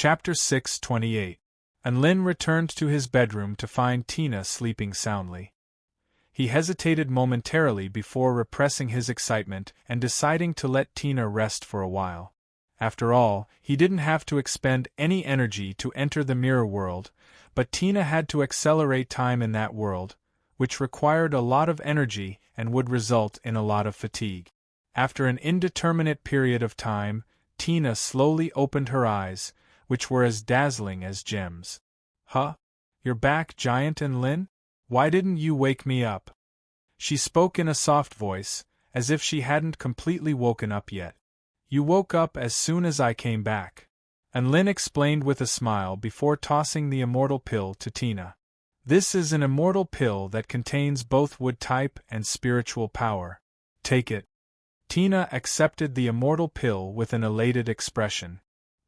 Chapter 6:28. And Lin returned to his bedroom to find Tina sleeping soundly. He hesitated momentarily before repressing his excitement and deciding to let Tina rest for a while. After all, he didn't have to expend any energy to enter the mirror world, but Tina had to accelerate time in that world, which required a lot of energy and would result in a lot of fatigue. After an indeterminate period of time, Tina slowly opened her eyes, which were as dazzling as gems. "Huh? You're back, Giant and Lin? Why didn't you wake me up?" She spoke in a soft voice, as if she hadn't completely woken up yet. "You woke up as soon as I came back," and Lin explained with a smile before tossing the immortal pill to Tina. "This is an immortal pill that contains both wood type and spiritual power. Take it." Tina accepted the immortal pill with an elated expression.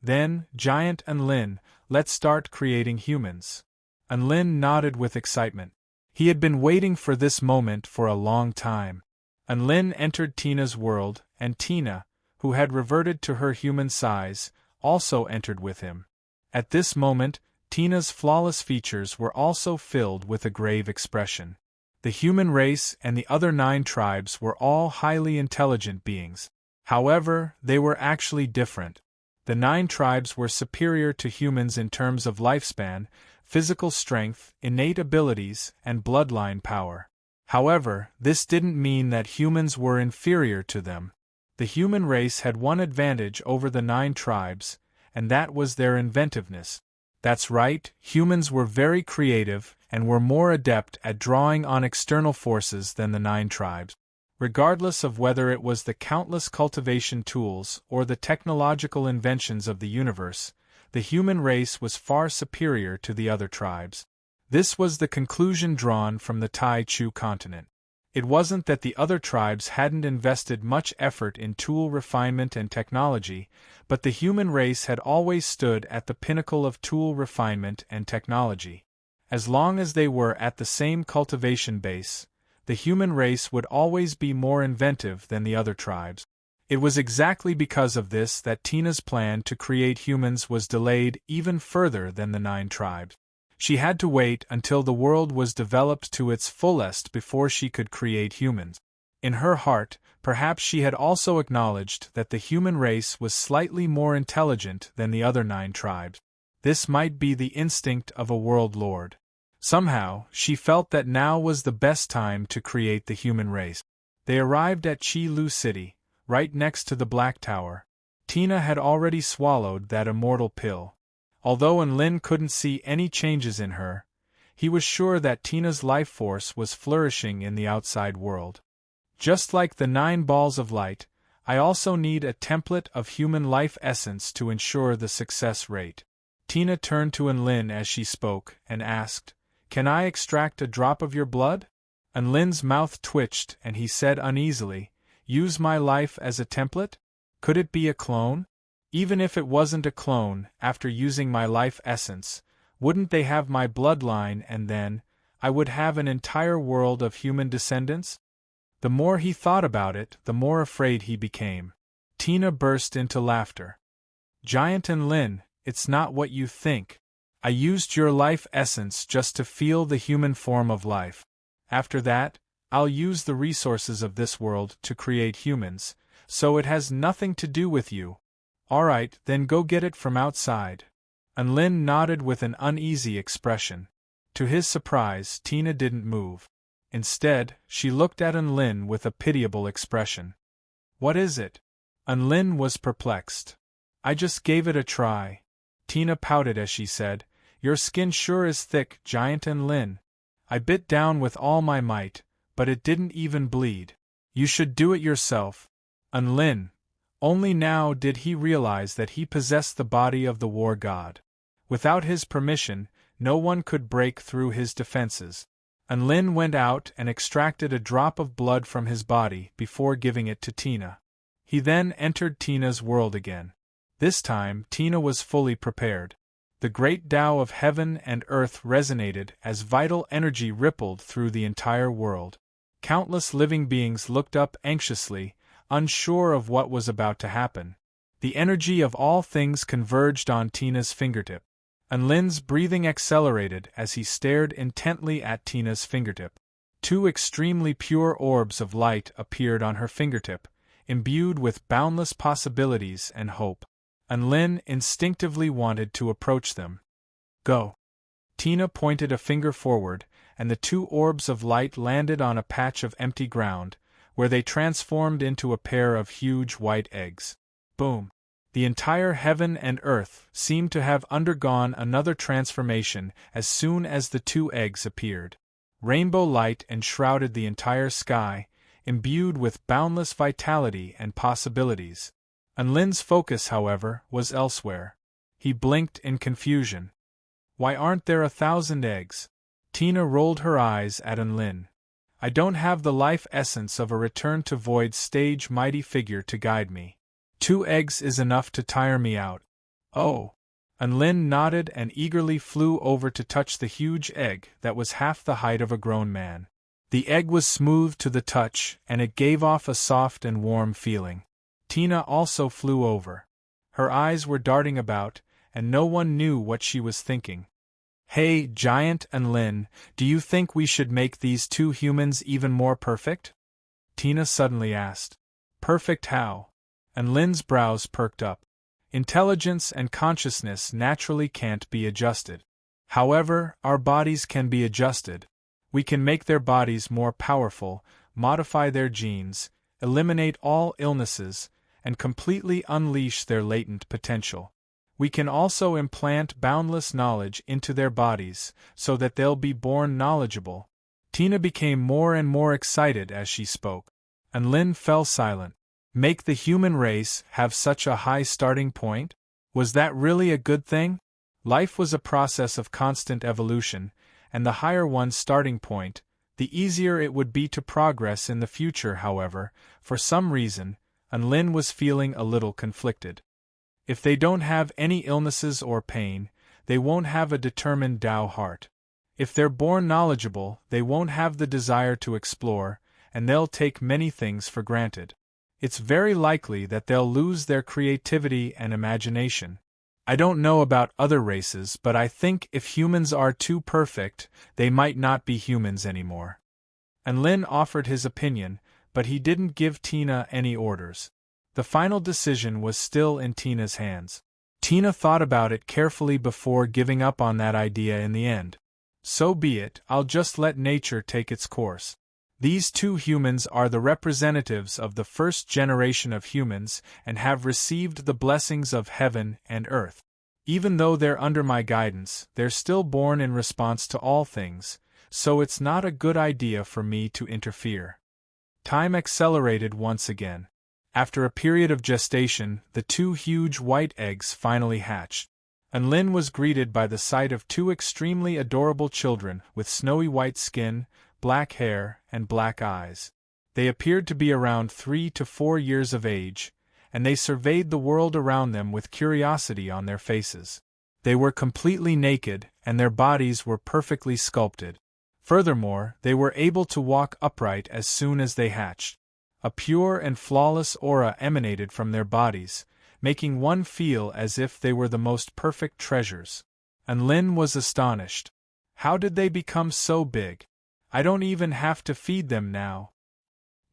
"Then, Giant and Lin, let's start creating humans." And Lin nodded with excitement. He had been waiting for this moment for a long time. And Lin entered Tina's world, and Tina, who had reverted to her human size, also entered with him. At this moment, Tina's flawless features were also filled with a grave expression. The human race and the other 9 tribes were all highly intelligent beings. However, they were actually different. The 9 tribes were superior to humans in terms of lifespan, physical strength, innate abilities, and bloodline power. However, this didn't mean that humans were inferior to them. The human race had one advantage over the 9 tribes, and that was their inventiveness. That's right, humans were very creative and were more adept at drawing on external forces than the 9 tribes. Regardless of whether it was the countless cultivation tools or the technological inventions of the universe, the human race was far superior to the other tribes. This was the conclusion drawn from the Tai Chu continent. It wasn't that the other tribes hadn't invested much effort in tool refinement and technology, but the human race had always stood at the pinnacle of tool refinement and technology. As long as they were at the same cultivation base, the human race would always be more inventive than the other tribes. It was exactly because of this that Tina's plan to create humans was delayed even further than the 9 tribes. She had to wait until the world was developed to its fullest before she could create humans. In her heart, perhaps she had also acknowledged that the human race was slightly more intelligent than the other 9 tribes. This might be the instinct of a world lord. Somehow, she felt that now was the best time to create the human race. They arrived at Chi Lu City, right next to the Black Tower. Tina had already swallowed that immortal pill. Although Lin couldn't see any changes in her, he was sure that Tina's life force was flourishing in the outside world. "Just like the 9 balls of light, I also need a template of human life essence to ensure the success rate." Tina turned to Lin as she spoke and asked, "Can I extract a drop of your blood?" Lin's mouth twitched and he said uneasily, "Use my life as a template? Could it be a clone? Even if it wasn't a clone, after using my life essence, wouldn't they have my bloodline and then, I would have an entire world of human descendants?" The more he thought about it, the more afraid he became. Tina burst into laughter. "Giant and Lin, it's not what you think. I used your life essence just to feel the human form of life. After that, I'll use the resources of this world to create humans, so it has nothing to do with you. Alright, then go get it from outside." And Lin nodded with an uneasy expression. To his surprise, Tina didn't move. Instead, she looked at Lin with a pitiable expression. "What is it?" Lin was perplexed. "I just gave it a try." Tina pouted as she said, "Your skin sure is thick, Giant and Lin. I bit down with all my might, but it didn't even bleed. You should do it yourself." And Lin, only now did he realize that he possessed the body of the war god. Without his permission, no one could break through his defenses. And Lin went out and extracted a drop of blood from his body before giving it to Tina. He then entered Tina's world again. This time, Tina was fully prepared. The great Tao of heaven and earth resonated as vital energy rippled through the entire world. Countless living beings looked up anxiously, unsure of what was about to happen. The energy of all things converged on Tina's fingertip. Lin's breathing accelerated as he stared intently at Tina's fingertip. Two extremely pure orbs of light appeared on her fingertip, imbued with boundless possibilities and hope. Lin instinctively wanted to approach them. Go! Tina pointed a finger forward, and the two orbs of light landed on a patch of empty ground, where they transformed into a pair of huge white eggs. Boom! The entire heaven and earth seemed to have undergone another transformation as soon as the two eggs appeared. Rainbow light enshrouded the entire sky, imbued with boundless vitality and possibilities. Lin's focus, however, was elsewhere. He blinked in confusion. Why aren't there 1,000 eggs? Tina rolled her eyes at Lin. I don't have the life essence of a return to void stage mighty figure to guide me. 2 eggs is enough to tire me out. Oh! Lin nodded and eagerly flew over to touch the huge egg that was half the height of a grown man. The egg was smooth to the touch, and it gave off a soft and warm feeling. Tina also flew over. Her eyes were darting about, and no one knew what she was thinking. Hey, Giant and Lin, do you think we should make these 2 humans even more perfect? Tina suddenly asked. Perfect how? And Lin's brows perked up. Intelligence and consciousness naturally can't be adjusted. However, our bodies can be adjusted. We can make their bodies more powerful, modify their genes, eliminate all illnesses, and completely unleash their latent potential. We can also implant boundless knowledge into their bodies, so that they'll be born knowledgeable. Tina became more and more excited as she spoke. And Lin fell silent. Make the human race have such a high starting point? Was that really a good thing? Life was a process of constant evolution, and the higher one's starting point, the easier it would be to progress in the future. However, for some reason, Lin was feeling a little conflicted. If they don't have any illnesses or pain, they won't have a determined Tao heart. If they're born knowledgeable, they won't have the desire to explore, and they'll take many things for granted. It's very likely that they'll lose their creativity and imagination. I don't know about other races, but I think if humans are too perfect, they might not be humans anymore. And Lin offered his opinion, but he didn't give Tina any orders. The final decision was still in Tina's hands. Tina thought about it carefully before giving up on that idea in the end. So be it, I'll just let nature take its course. These 2 humans are the representatives of the first generation of humans and have received the blessings of heaven and earth. Even though they're under my guidance, they're still born in response to all things, so it's not a good idea for me to interfere. Time accelerated once again. After a period of gestation, the 2 huge white eggs finally hatched. And Lin was greeted by the sight of 2 extremely adorable children with snowy white skin, black hair, and black eyes. They appeared to be around 3 to 4 years of age, and they surveyed the world around them with curiosity on their faces. They were completely naked, and their bodies were perfectly sculpted. Furthermore, they were able to walk upright as soon as they hatched. A pure and flawless aura emanated from their bodies, making one feel as if they were the most perfect treasures. And Lin was astonished. How did they become so big? I don't even have to feed them now.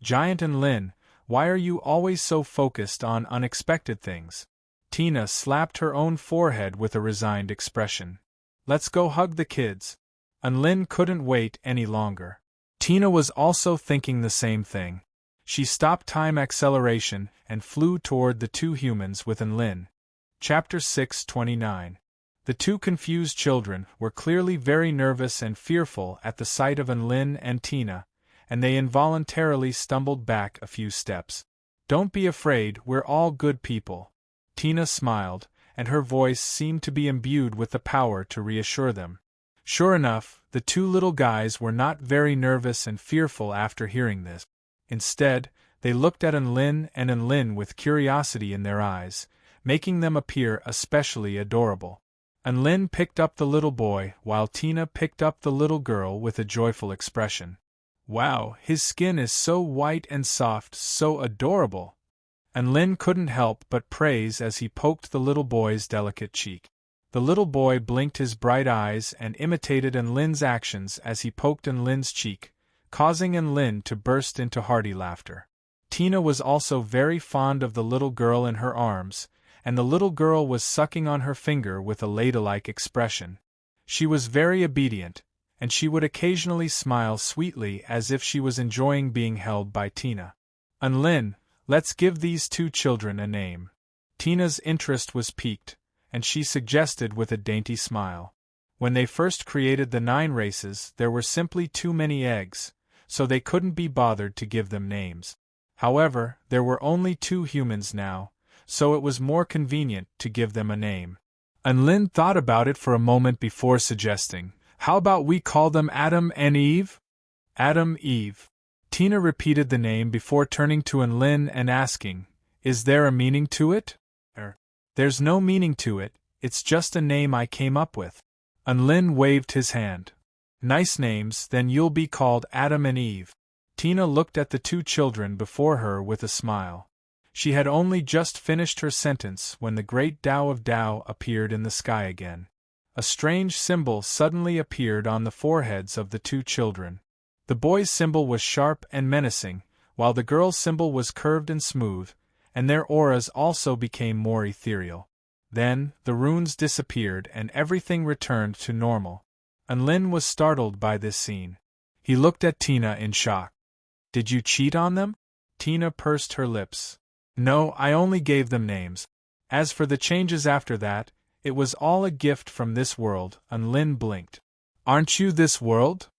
Giant and Lin, why are you always so focused on unexpected things? Tina slapped her own forehead with a resigned expression. Let's go hug the kids. And Lin couldn't wait any longer. Tina was also thinking the same thing. She stopped time acceleration and flew toward the 2 humans with Lin. Chapter 6:29. The 2 confused children were clearly very nervous and fearful at the sight of Lin and Tina, and they involuntarily stumbled back a few steps. Don't be afraid, we're all good people. Tina smiled, and her voice seemed to be imbued with the power to reassure them. Sure enough, the 2 little guys were not very nervous and fearful after hearing this. Instead, they looked at Lin and Lin with curiosity in their eyes, making them appear especially adorable. And Lin picked up the little boy, while Tina picked up the little girl with a joyful expression. Wow, his skin is so white and soft, so adorable. and Lin couldn't help but praise as he poked the little boy's delicate cheek. The little boy blinked his bright eyes and imitated Lin's actions as he poked Lin's cheek, causing Lin to burst into hearty laughter. Tina was also very fond of the little girl in her arms, and the little girl was sucking on her finger with a ladylike expression. She was very obedient, and she would occasionally smile sweetly as if she was enjoying being held by Tina. Lin, let's give these two children a name. Tina's interest was piqued, and she suggested with a dainty smile. When they first created the 9 races, there were simply too many eggs, so they couldn't be bothered to give them names. However, there were only 2 humans now, so it was more convenient to give them a name. Lin thought about it for a moment before suggesting, "How about we call them Adam and Eve?" Adam, Eve. Tina repeated the name before turning to Lin and asking, "Is there a meaning to it?" "There's no meaning to it, it's just a name I came up with." Lin waved his hand. "Nice names, then you'll be called Adam and Eve." Tina looked at the 2 children before her with a smile. She had only just finished her sentence when the great Tao of Tao appeared in the sky again. A strange symbol suddenly appeared on the foreheads of the 2 children. The boy's symbol was sharp and menacing, while the girl's symbol was curved and smooth, and their auras also became more ethereal. Then, the runes disappeared and everything returned to normal. Lin was startled by this scene. He looked at Tina in shock. "Did you cheat on them?" Tina pursed her lips. "No, I only gave them names. As for the changes after that, it was all a gift from this world." Lin blinked. "Aren't you this world?"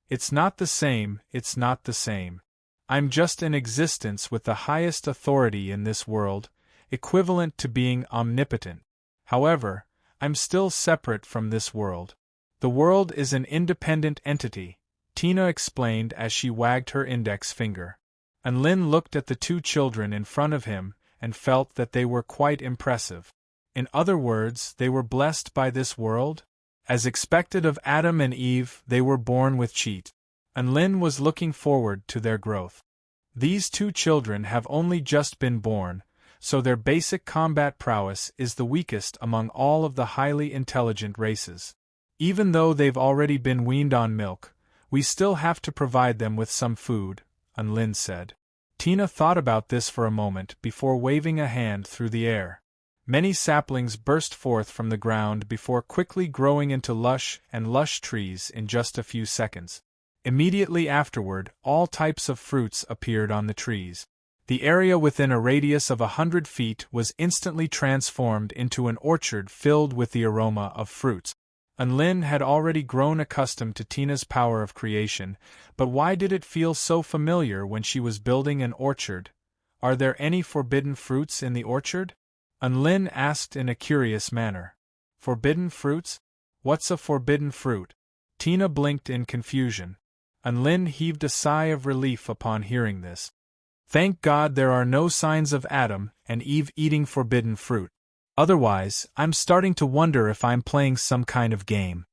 "It's not the same, it's not the same. I'm just an existence with the highest authority in this world, equivalent to being omnipotent. However, I'm still separate from this world. The world is an independent entity," Tina explained as she wagged her index finger. Lin looked at the 2 children in front of him and felt that they were quite impressive. In other words, they were blessed by this world? As expected of Adam and Eve, they were born with cheat. Lin was looking forward to their growth. These 2 children have only just been born, so their basic combat prowess is the weakest among all of the highly intelligent races. Even though they've already been weaned on milk, we still have to provide them with some food, Lin said. Tina thought about this for a moment before waving a hand through the air. Many saplings burst forth from the ground before quickly growing into lush trees in just a few seconds. Immediately afterward, all types of fruits appeared on the trees. The area within a radius of 100 feet was instantly transformed into an orchard filled with the aroma of fruits. Lin had already grown accustomed to Tina's power of creation, but why did it feel so familiar when she was building an orchard? Are there any forbidden fruits in the orchard? Lin asked in a curious manner. Forbidden fruits? What's a forbidden fruit? Tina blinked in confusion. Lin heaved a sigh of relief upon hearing this. Thank God there are no signs of Adam and Eve eating forbidden fruit. Otherwise, I'm starting to wonder if I'm playing some kind of game.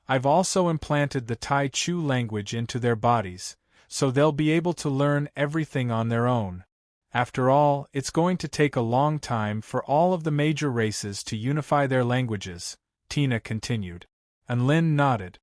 I've also implanted the Tai Chu language into their bodies, so they'll be able to learn everything on their own. After all, it's going to take a long time for all of the major races to unify their languages, Tina continued. Lin nodded.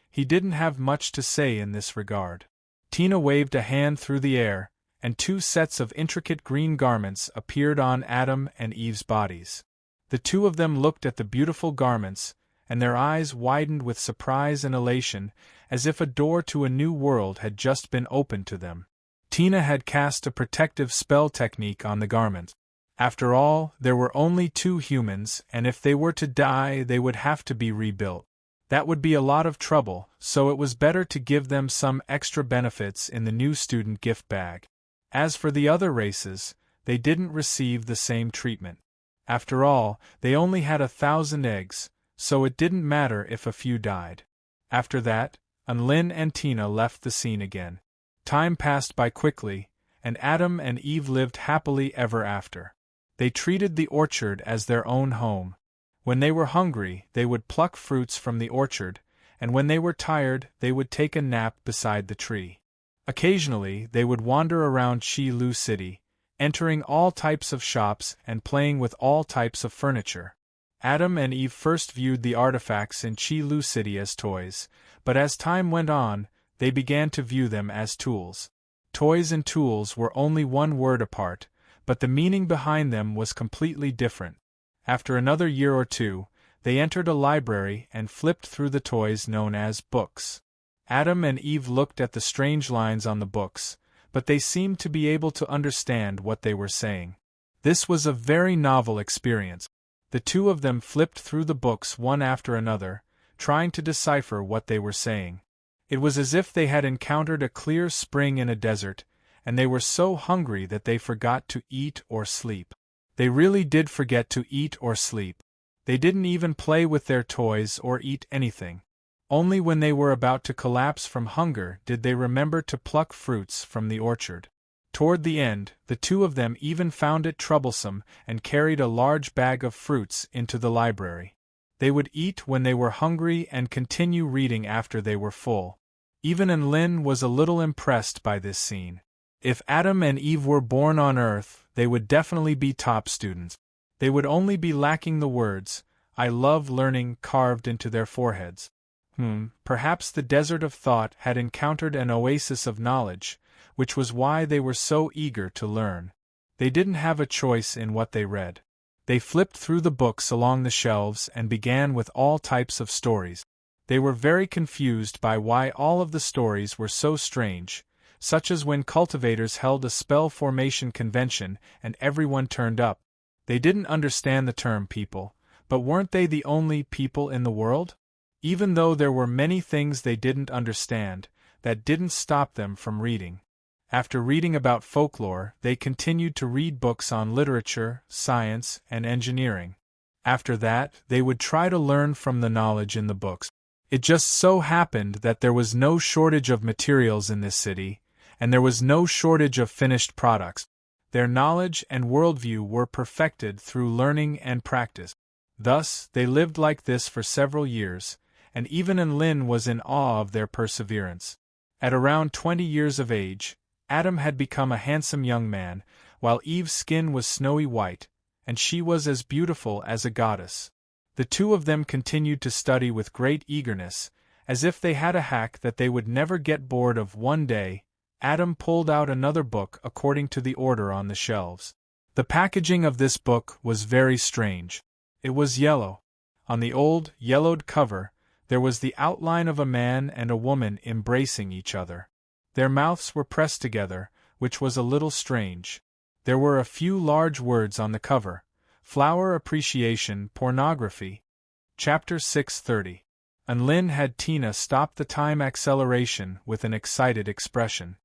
He didn't have much to say in this regard. Tina waved a hand through the air, and 2 sets of intricate green garments appeared on Adam and Eve's bodies. The 2 of them looked at the beautiful garments, and their eyes widened with surprise and elation, as if a door to a new world had just been opened to them. Tina had cast a protective spell technique on the garment. After all, there were only 2 humans, and if they were to die, they would have to be rebuilt. That would be a lot of trouble, so it was better to give them some extra benefits in the new student gift bag. As for the other races, they didn't receive the same treatment. After all, they only had 1,000 eggs, so it didn't matter if a few died. After that, Lin and Tina left the scene again. Time passed by quickly, and Adam and Eve lived happily ever after. They treated the orchard as their own home. When they were hungry, they would pluck fruits from the orchard, and when they were tired, they would take a nap beside the tree. Occasionally, they would wander around Shi Lu City, entering all types of shops and playing with all types of furniture. Adam and Eve first viewed the artifacts in Chi-Lu City as toys, but as time went on, they began to view them as tools. Toys and tools were only one word apart, but the meaning behind them was completely different. After another year or two, they entered a library and flipped through the toys known as books. Adam and Eve looked at the strange lines on the books, but they seemed to be able to understand what they were saying. This was a very novel experience. The two of them flipped through the books one after another, trying to decipher what they were saying. It was as if they had encountered a clear spring in a desert, and they were so hungry that they forgot to eat or sleep. They really did forget to eat or sleep. They didn't even play with their toys or eat anything. Only when they were about to collapse from hunger did they remember to pluck fruits from the orchard. Toward the end, the two of them even found it troublesome and carried a large bag of fruits into the library. They would eat when they were hungry and continue reading after they were full. Even Lin was a little impressed by this scene. If Adam and Eve were born on Earth, they would definitely be top students. They would only be lacking the words, "I love learning," carved into their foreheads. Perhaps the desert of thought had encountered an oasis of knowledge, which was why they were so eager to learn. They didn't have a choice in what they read. They flipped through the books along the shelves and began with all types of stories. They were very confused by why all of the stories were so strange, such as when cultivators held a spell formation convention and everyone turned up. They didn't understand the term people, but weren't they the only people in the world? Even though there were many things they didn't understand, that didn't stop them from reading. After reading about folklore, they continued to read books on literature, science, and engineering. After that, they would try to learn from the knowledge in the books. It just so happened that there was no shortage of materials in this city, and there was no shortage of finished products. Their knowledge and worldview were perfected through learning and practice. Thus, they lived like this for several years, and even Lin was in awe of their perseverance. At around 20 years of age, Adam had become a handsome young man, while Eve's skin was snowy white, and she was as beautiful as a goddess. The two of them continued to study with great eagerness, as if they had a hack that they would never get bored of. One day, Adam pulled out another book according to the order on the shelves. The packaging of this book was very strange. It was yellow. On the old, yellowed cover, there was the outline of a man and a woman embracing each other. Their mouths were pressed together, which was a little strange. There were a few large words on the cover: Flower Appreciation Pornography. Chapter 630. Lin had Tina stop the time acceleration with an excited expression.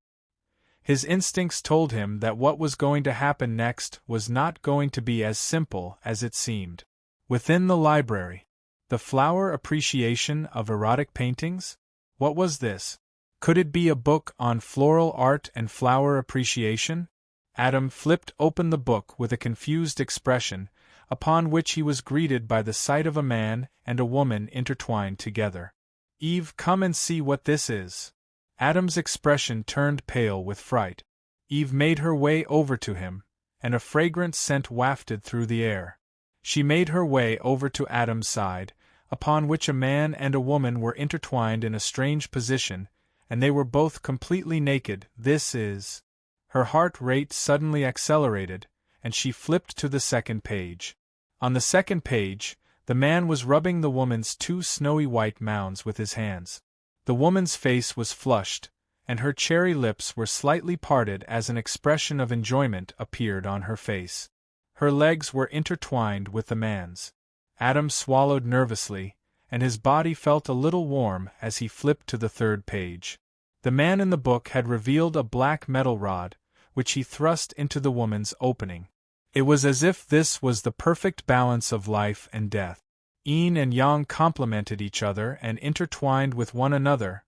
His instincts told him that what was going to happen next was not going to be as simple as it seemed. Within the library, the flower appreciation of erotic paintings? What was this? Could it be a book on floral art and flower appreciation? Adam flipped open the book with a confused expression, upon which he was greeted by the sight of a man and a woman intertwined together. "Eve, come and see what this is." Adam's expression turned pale with fright. Eve made her way over to him, and a fragrant scent wafted through the air. She made her way over to Adam's side, upon which a man and a woman were intertwined in a strange position, and they were both completely naked. "This is..." Her heart rate suddenly accelerated, and she flipped to the second page. On the second page, the man was rubbing the woman's two snowy white mounds with his hands. The woman's face was flushed, and her cherry lips were slightly parted as an expression of enjoyment appeared on her face. Her legs were intertwined with the man's. Adam swallowed nervously, and his body felt a little warm as he flipped to the third page. The man in the book had revealed a black metal rod, which he thrust into the woman's opening. It was as if this was the perfect balance of life and death. Yin and yang complemented each other and intertwined with one another.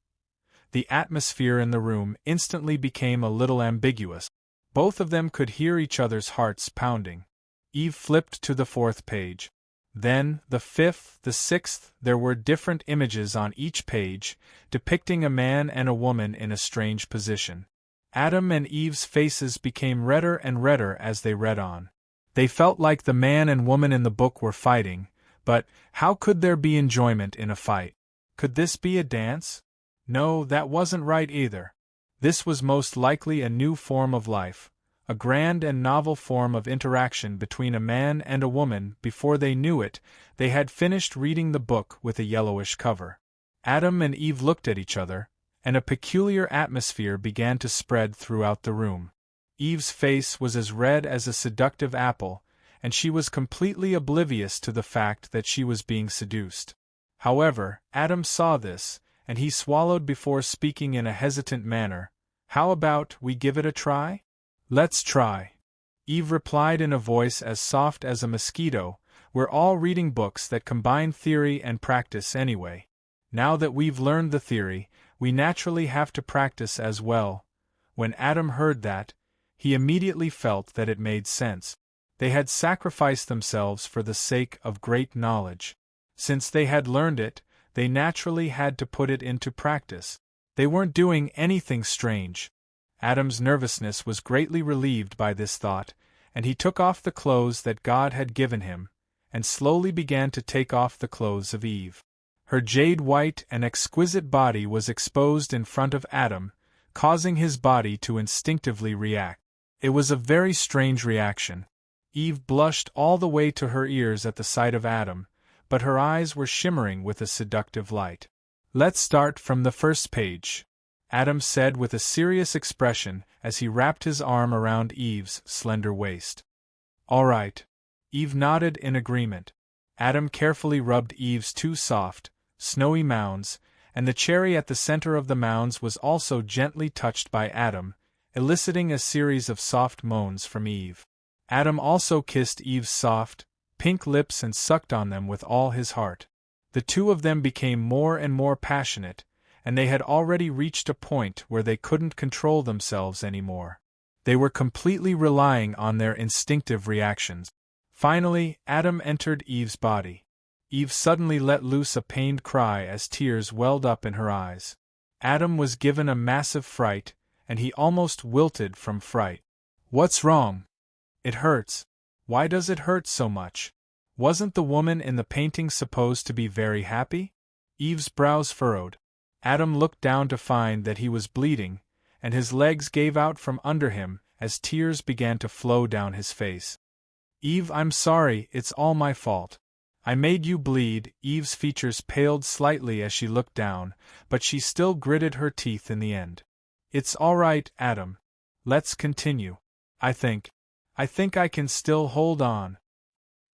The atmosphere in the room instantly became a little ambiguous. Both of them could hear each other's hearts pounding. Eve flipped to the fourth page. Then, the fifth, the sixth. There were different images on each page, depicting a man and a woman in a strange position. Adam and Eve's faces became redder and redder as they read on. They felt like the man and woman in the book were fighting, but how could there be enjoyment in a fight? Could this be a dance? No, that wasn't right either. This was most likely a new form of life, a grand and novel form of interaction between a man and a woman. Before they knew it, they had finished reading the book with a yellowish cover. Adam and Eve looked at each other, and a peculiar atmosphere began to spread throughout the room. Eve's face was as red as a seductive apple, and she was completely oblivious to the fact that she was being seduced. However, Adam saw this, and he swallowed before speaking in a hesitant manner. "How about we give it a try?" "Let's try," Eve replied in a voice as soft as a mosquito. "We're all reading books that combine theory and practice anyway. Now that we've learned the theory, we naturally have to practice as well." When Adam heard that, he immediately felt that it made sense. They had sacrificed themselves for the sake of great knowledge. Since they had learned it, they naturally had to put it into practice. They weren't doing anything strange. Adam's nervousness was greatly relieved by this thought, and he took off the clothes that God had given him, and slowly began to take off the clothes of Eve. Her jade-white and exquisite body was exposed in front of Adam, causing his body to instinctively react. It was a very strange reaction. Eve blushed all the way to her ears at the sight of Adam, but her eyes were shimmering with a seductive light. "Let's start from the first page," Adam said with a serious expression as he wrapped his arm around Eve's slender waist. "All right." Eve nodded in agreement. Adam carefully rubbed Eve's two soft, snowy mounds, and the cherry at the center of the mounds was also gently touched by Adam, eliciting a series of soft moans from Eve. Adam also kissed Eve's soft, pink lips and sucked on them with all his heart. The two of them became more and more passionate, and they had already reached a point where they couldn't control themselves anymore. They were completely relying on their instinctive reactions. Finally, Adam entered Eve's body. Eve suddenly let loose a pained cry as tears welled up in her eyes. Adam was given a massive fright, and he almost wilted from fright. "What's wrong?" "It hurts." "Why does it hurt so much? Wasn't the woman in the painting supposed to be very happy?" Eve's brows furrowed. Adam looked down to find that he was bleeding, and his legs gave out from under him as tears began to flow down his face. "Eve, I'm sorry, it's all my fault. I made you bleed." Eve's features paled slightly as she looked down, but she still gritted her teeth in the end. "It's all right, Adam. Let's continue. I think I can still hold on."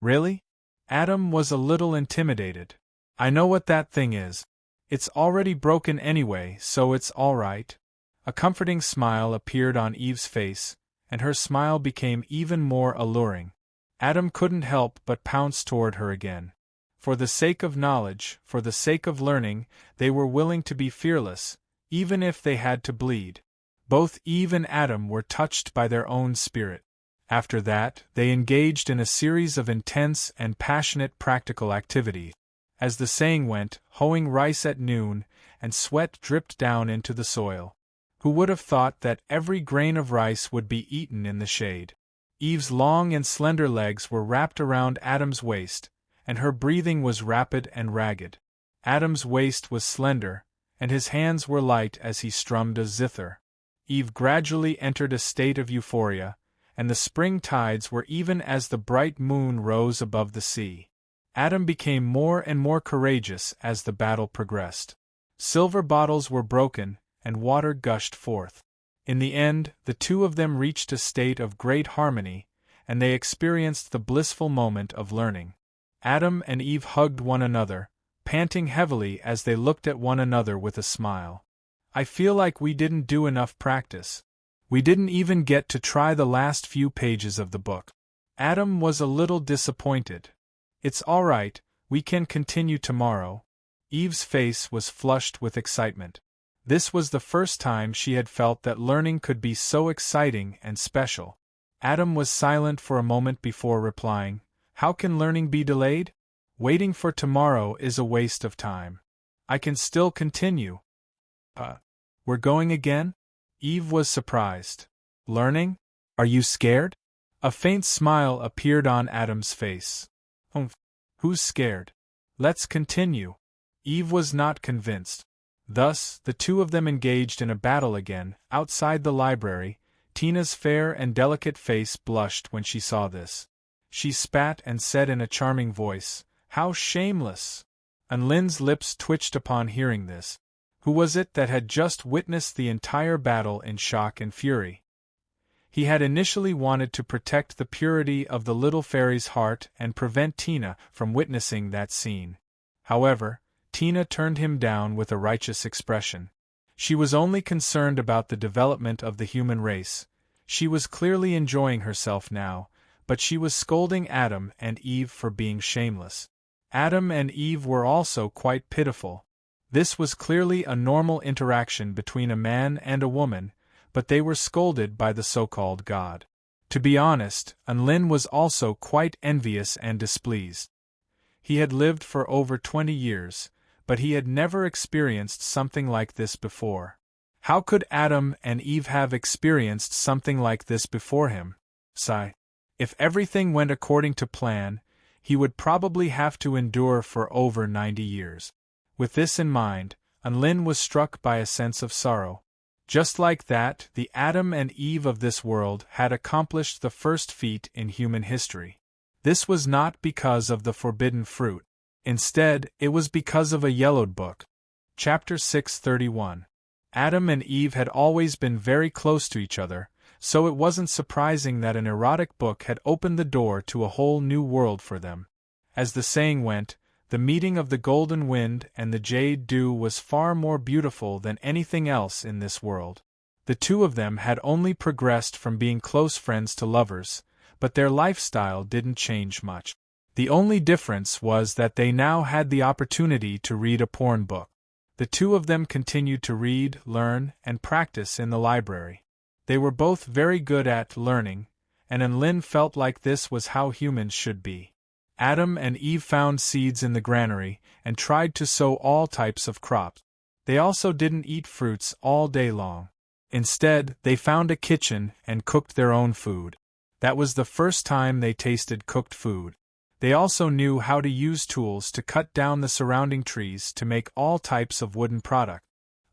"Really?" Adam was a little intimidated. "I know what that thing is. It's already broken anyway, so it's all right." A comforting smile appeared on Eve's face, and her smile became even more alluring. Adam couldn't help but pounce toward her again. For the sake of knowledge, for the sake of learning, they were willing to be fearless, even if they had to bleed. Both Eve and Adam were touched by their own spirit. After that, they engaged in a series of intense and passionate practical activities. As the saying went, hoeing rice at noon, and sweat dripped down into the soil. Who would have thought that every grain of rice would be eaten in the shade? Eve's long and slender legs were wrapped around Adam's waist, and her breathing was rapid and ragged. Adam's waist was slender, and his hands were light as he strummed a zither. Eve gradually entered a state of euphoria, and the spring tides were even as the bright moon rose above the sea. Adam became more and more courageous as the battle progressed. Silver bottles were broken, and water gushed forth. In the end, the two of them reached a state of great harmony, and they experienced the blissful moment of learning. Adam and Eve hugged one another, panting heavily as they looked at one another with a smile. "I feel like we didn't do enough practice. We didn't even get to try the last few pages of the book." Adam was a little disappointed. "It's all right, we can continue tomorrow." Eve's face was flushed with excitement. This was the first time she had felt that learning could be so exciting and special. Adam was silent for a moment before replying, "How can learning be delayed? Waiting for tomorrow is a waste of time. I can still continue." We're going again?" Eve was surprised. Learning? Are you scared? A faint smile appeared on Adam's face. Who's scared? Let's continue. Eve was not convinced. Thus, the two of them engaged in a battle again, outside the library. Tina's fair and delicate face blushed when she saw this. She spat and said in a charming voice, "How shameless!" And Lynn's lips twitched upon hearing this. Who was it that had just witnessed the entire battle in shock and fury? He had initially wanted to protect the purity of the little fairy's heart and prevent Tina from witnessing that scene. However, Tina turned him down with a righteous expression. She was only concerned about the development of the human race. She was clearly enjoying herself now, but she was scolding Adam and Eve for being shameless. Adam and Eve were also quite pitiful. This was clearly a normal interaction between a man and a woman, but they were scolded by the so-called God. To be honest, Lin was also quite envious and displeased. He had lived for over 20 years, but he had never experienced something like this before. How could Adam and Eve have experienced something like this before him? Sigh. If everything went according to plan, he would probably have to endure for over 90 years. With this in mind, Lin was struck by a sense of sorrow. Just like that, the Adam and Eve of this world had accomplished the first feat in human history. This was not because of the forbidden fruit. Instead, it was because of a yellowed book. Chapter 631. Adam and Eve had always been very close to each other, so it wasn't surprising that an erotic book had opened the door to a whole new world for them. As the saying went, the meeting of the golden wind and the jade dew was far more beautiful than anything else in this world. The two of them had only progressed from being close friends to lovers, but their lifestyle didn't change much. The only difference was that they now had the opportunity to read a porn book. The two of them continued to read, learn, and practice in the library. They were both very good at learning, and Lin felt like this was how humans should be. Adam and Eve found seeds in the granary and tried to sow all types of crops. They also didn't eat fruits all day long. Instead, they found a kitchen and cooked their own food. That was the first time they tasted cooked food. They also knew how to use tools to cut down the surrounding trees to make all types of wooden products.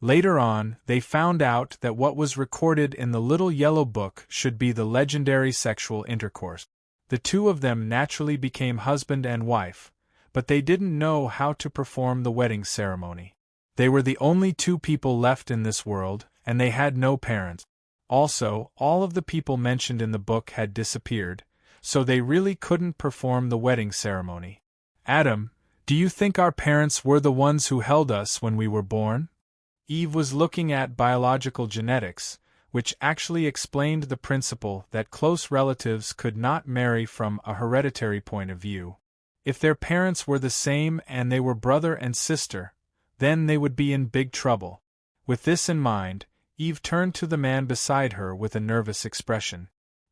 Later on, they found out that what was recorded in the little yellow book should be the legendary sexual intercourse. The two of them naturally became husband and wife, but they didn't know how to perform the wedding ceremony. They were the only two people left in this world, and they had no parents. Also, all of the people mentioned in the book had disappeared, so they really couldn't perform the wedding ceremony. Adam, do you think our parents were the ones who held us when we were born? Eve was looking at biological genetics, which actually explained the principle that close relatives could not marry from a hereditary point of view. If their parents were the same and they were brother and sister, then they would be in big trouble. With this in mind, Eve turned to the man beside her with a nervous expression.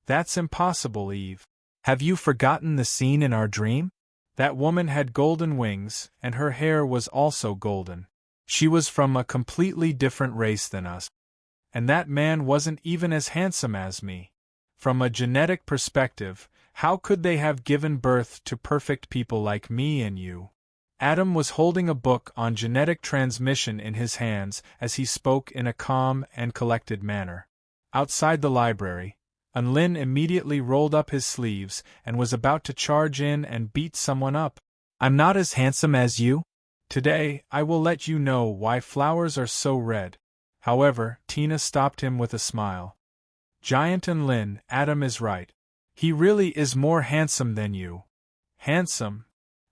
That's impossible, Eve. Have you forgotten the scene in our dream? That woman had golden wings, and her hair was also golden. She was from a completely different race than us. And that man wasn't even as handsome as me. From a genetic perspective, how could they have given birth to perfect people like me and you? Adam was holding a book on genetic transmission in his hands as he spoke in a calm and collected manner. Outside the library, Lin immediately rolled up his sleeves and was about to charge in and beat someone up. I'm not as handsome as you. Today, I will let you know why flowers are so red. However, Tina stopped him with a smile. Giant Lin, Adam is right. He really is more handsome than you. Handsome?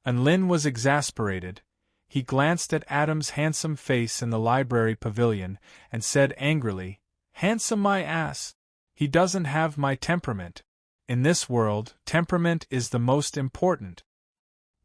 Lin was exasperated. He glanced at Adam's handsome face in the library pavilion and said angrily, "Handsome my ass! He doesn't have my temperament. In this world, temperament is the most important."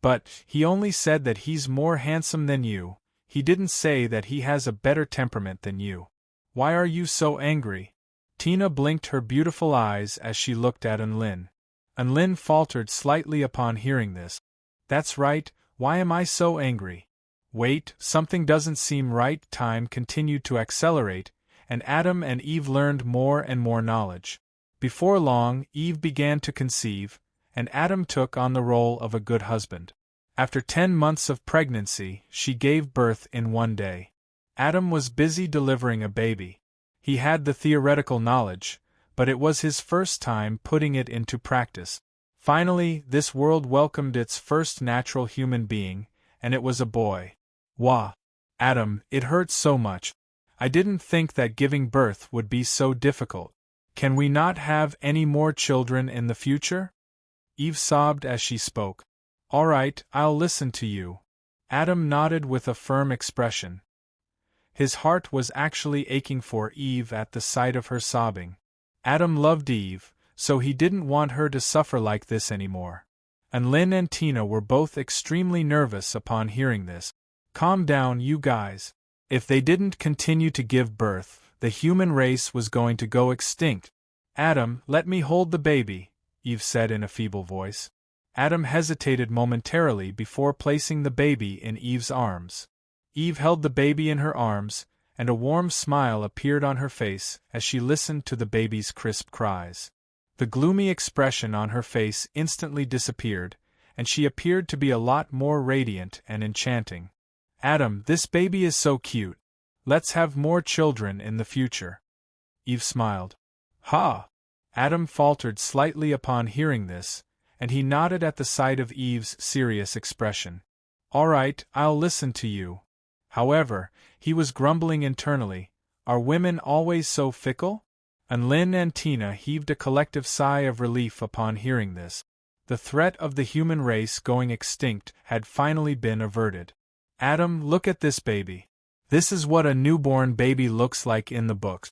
But he only said that he's more handsome than you. He didn't say that he has a better temperament than you. Why are you so angry? Tina blinked her beautiful eyes as she looked at Lin. Lin faltered slightly upon hearing this. That's right, why am I so angry? Wait, something doesn't seem right. Time continued to accelerate, and Adam and Eve learned more and more knowledge. Before long, Eve began to conceive, and Adam took on the role of a good husband. After 10 months of pregnancy, she gave birth in one day. Adam was busy delivering a baby. He had the theoretical knowledge, but it was his first time putting it into practice. Finally, this world welcomed its first natural human being, and it was a boy. Wah! Adam, it hurts so much. I didn't think that giving birth would be so difficult. Can we not have any more children in the future? Eve sobbed as she spoke. All right, I'll listen to you. Adam nodded with a firm expression. His heart was actually aching for Eve at the sight of her sobbing. Adam loved Eve, so he didn't want her to suffer like this anymore. And Lynn and Tina were both extremely nervous upon hearing this. Calm down, you guys. If they didn't continue to give birth, the human race was going to go extinct. Adam, let me hold the baby, Eve said in a feeble voice. Adam hesitated momentarily before placing the baby in Eve's arms. Eve held the baby in her arms, and a warm smile appeared on her face as she listened to the baby's crisp cries. The gloomy expression on her face instantly disappeared, and she appeared to be a lot more radiant and enchanting. Adam, this baby is so cute. Let's have more children in the future. Eve smiled. Ha! Adam faltered slightly upon hearing this, and he nodded at the sight of Eve's serious expression. All right, I'll listen to you. However, he was grumbling internally. Are women always so fickle? And Lynn and Tina heaved a collective sigh of relief upon hearing this. The threat of the human race going extinct had finally been averted. Adam, look at this baby. This is what a newborn baby looks like in the books.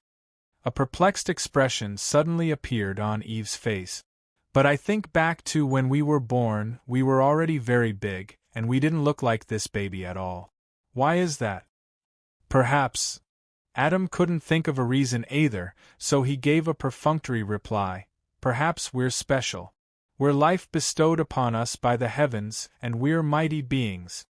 A perplexed expression suddenly appeared on Eve's face. But I think back to when we were born, we were already very big, and we didn't look like this baby at all. Why is that? Perhaps. Adam couldn't think of a reason either, so he gave a perfunctory reply. Perhaps we're special. We're life bestowed upon us by the heavens, and we're mighty beings.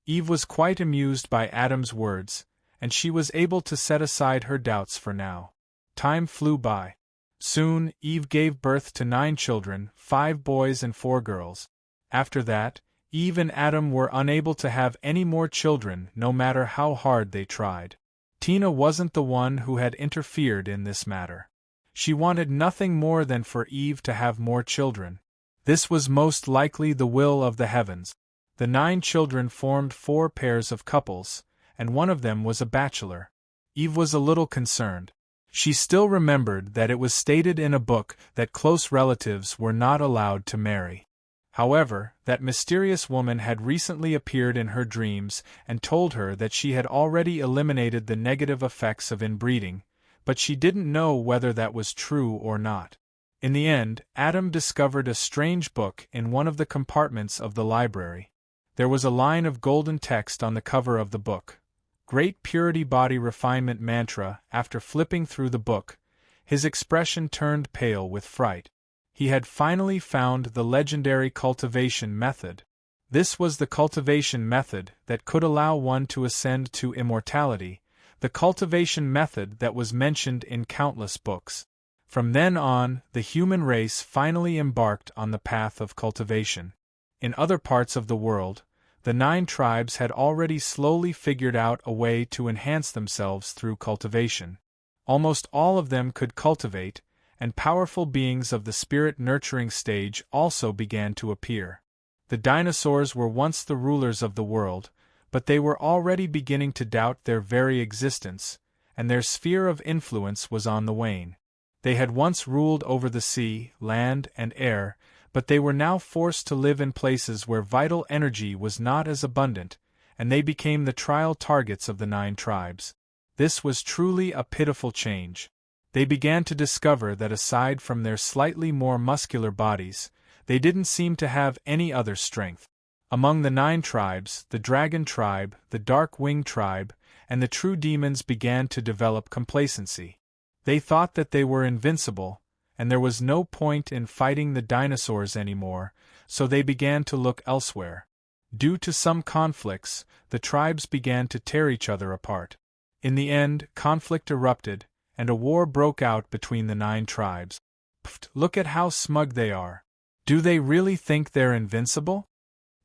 Eve was quite amused by Adam's words, and she was able to set aside her doubts for now. Time flew by. Soon, Eve gave birth to 9 children, 5 boys and 4 girls. After that, Eve and Adam were unable to have any more children no matter how hard they tried. Tina wasn't the one who had interfered in this matter. She wanted nothing more than for Eve to have more children. This was most likely the will of the heavens. The 9 children formed 4 pairs of couples, and one of them was a bachelor. Eve was a little concerned. She still remembered that it was stated in a book that close relatives were not allowed to marry. However, that mysterious woman had recently appeared in her dreams and told her that she had already eliminated the negative effects of inbreeding, but she didn't know whether that was true or not. In the end, Adam discovered a strange book in one of the compartments of the library. There was a line of golden text on the cover of the book. Great Purity Body Refinement Mantra. After flipping through the book, his expression turned pale with fright. He had finally found the legendary cultivation method. This was the cultivation method that could allow one to ascend to immortality, the cultivation method that was mentioned in countless books. From then on, the human race finally embarked on the path of cultivation. In other parts of the world, the 9 tribes had already slowly figured out a way to enhance themselves through cultivation. Almost all of them could cultivate, and powerful beings of the spirit-nurturing stage also began to appear. The dinosaurs were once the rulers of the world, but they were already beginning to doubt their very existence, and their sphere of influence was on the wane. They had once ruled over the sea, land, and air, but they were now forced to live in places where vital energy was not as abundant, and they became the trial targets of the 9 tribes. This was truly a pitiful change. They began to discover that aside from their slightly more muscular bodies, they didn't seem to have any other strength. Among the 9 tribes, the Dragon tribe, the Dark Wing tribe, and the True Demons began to develop complacency. They thought that they were invincible, and there was no point in fighting the dinosaurs anymore, so they began to look elsewhere. Due to some conflicts, the tribes began to tear each other apart. In the end, conflict erupted, and a war broke out between the 9 tribes. Pfft, look at how smug they are. Do they really think they're invincible?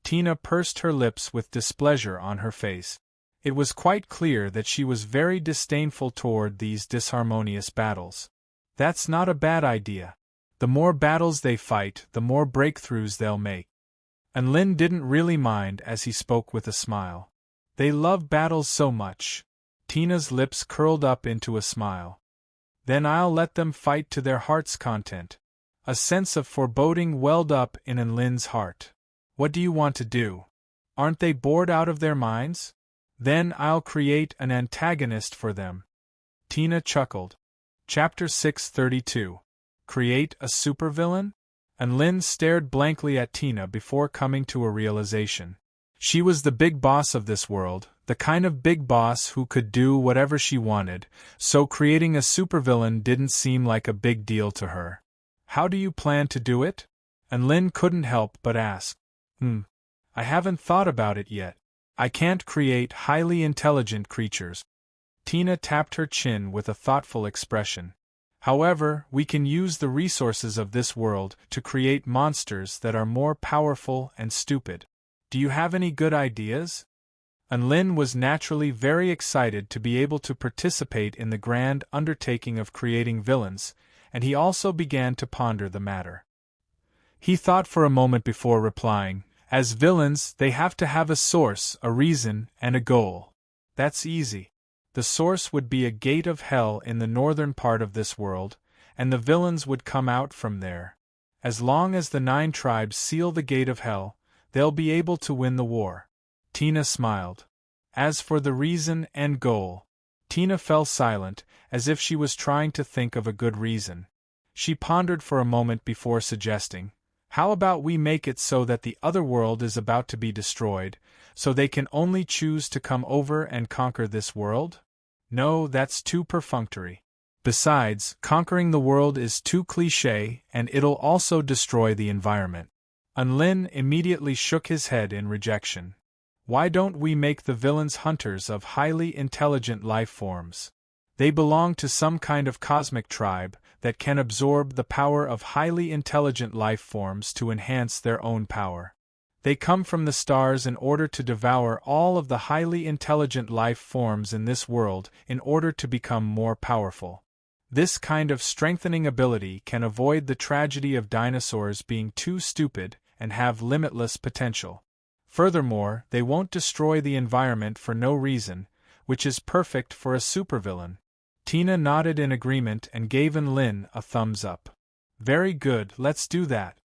Tina pursed her lips with displeasure on her face. It was quite clear that she was very disdainful toward these disharmonious battles. That's not a bad idea. The more battles they fight, the more breakthroughs they'll make. And Lin didn't really mind as he spoke with a smile. They love battles so much. Tina's lips curled up into a smile. Then I'll let them fight to their heart's content. A sense of foreboding welled up in Lin's heart. What do you want to do? Aren't they bored out of their minds? Then I'll create an antagonist for them. Tina chuckled. Chapter 632. Create a supervillain? And Lin stared blankly at Tina before coming to a realization. She was the big boss of this world, the kind of big boss who could do whatever she wanted, so creating a supervillain didn't seem like a big deal to her. How do you plan to do it? And Lin couldn't help but ask. I haven't thought about it yet. I can't create highly intelligent creatures. Tina tapped her chin with a thoughtful expression. However, we can use the resources of this world to create monsters that are more powerful and stupid. Do you have any good ideas? And Lin was naturally very excited to be able to participate in the grand undertaking of creating villains, and he also began to ponder the matter. He thought for a moment before replying. As villains, they have to have a source, a reason, and a goal. That's easy. The source would be a gate of hell in the northern part of this world, and the villains would come out from there. As long as the 9 tribes seal the gate of hell, they'll be able to win the war. Tina smiled. As for the reason and goal, Tina fell silent, as if she was trying to think of a good reason. She pondered for a moment before suggesting, how about we make it so that the other world is about to be destroyed, so they can only choose to come over and conquer this world? No, that's too perfunctory. Besides, conquering the world is too cliché, and it'll also destroy the environment. Lin immediately shook his head in rejection. Why don't we make the villains hunters of highly intelligent life forms? They belong to some kind of cosmic tribe that can absorb the power of highly intelligent life forms to enhance their own power. They come from the stars in order to devour all of the highly intelligent life forms in this world in order to become more powerful. This kind of strengthening ability can avoid the tragedy of dinosaurs being too stupid and have limitless potential. Furthermore, they won't destroy the environment for no reason, which is perfect for a supervillain. Tina nodded in agreement and gave Lin a thumbs up. Very good, let's do that.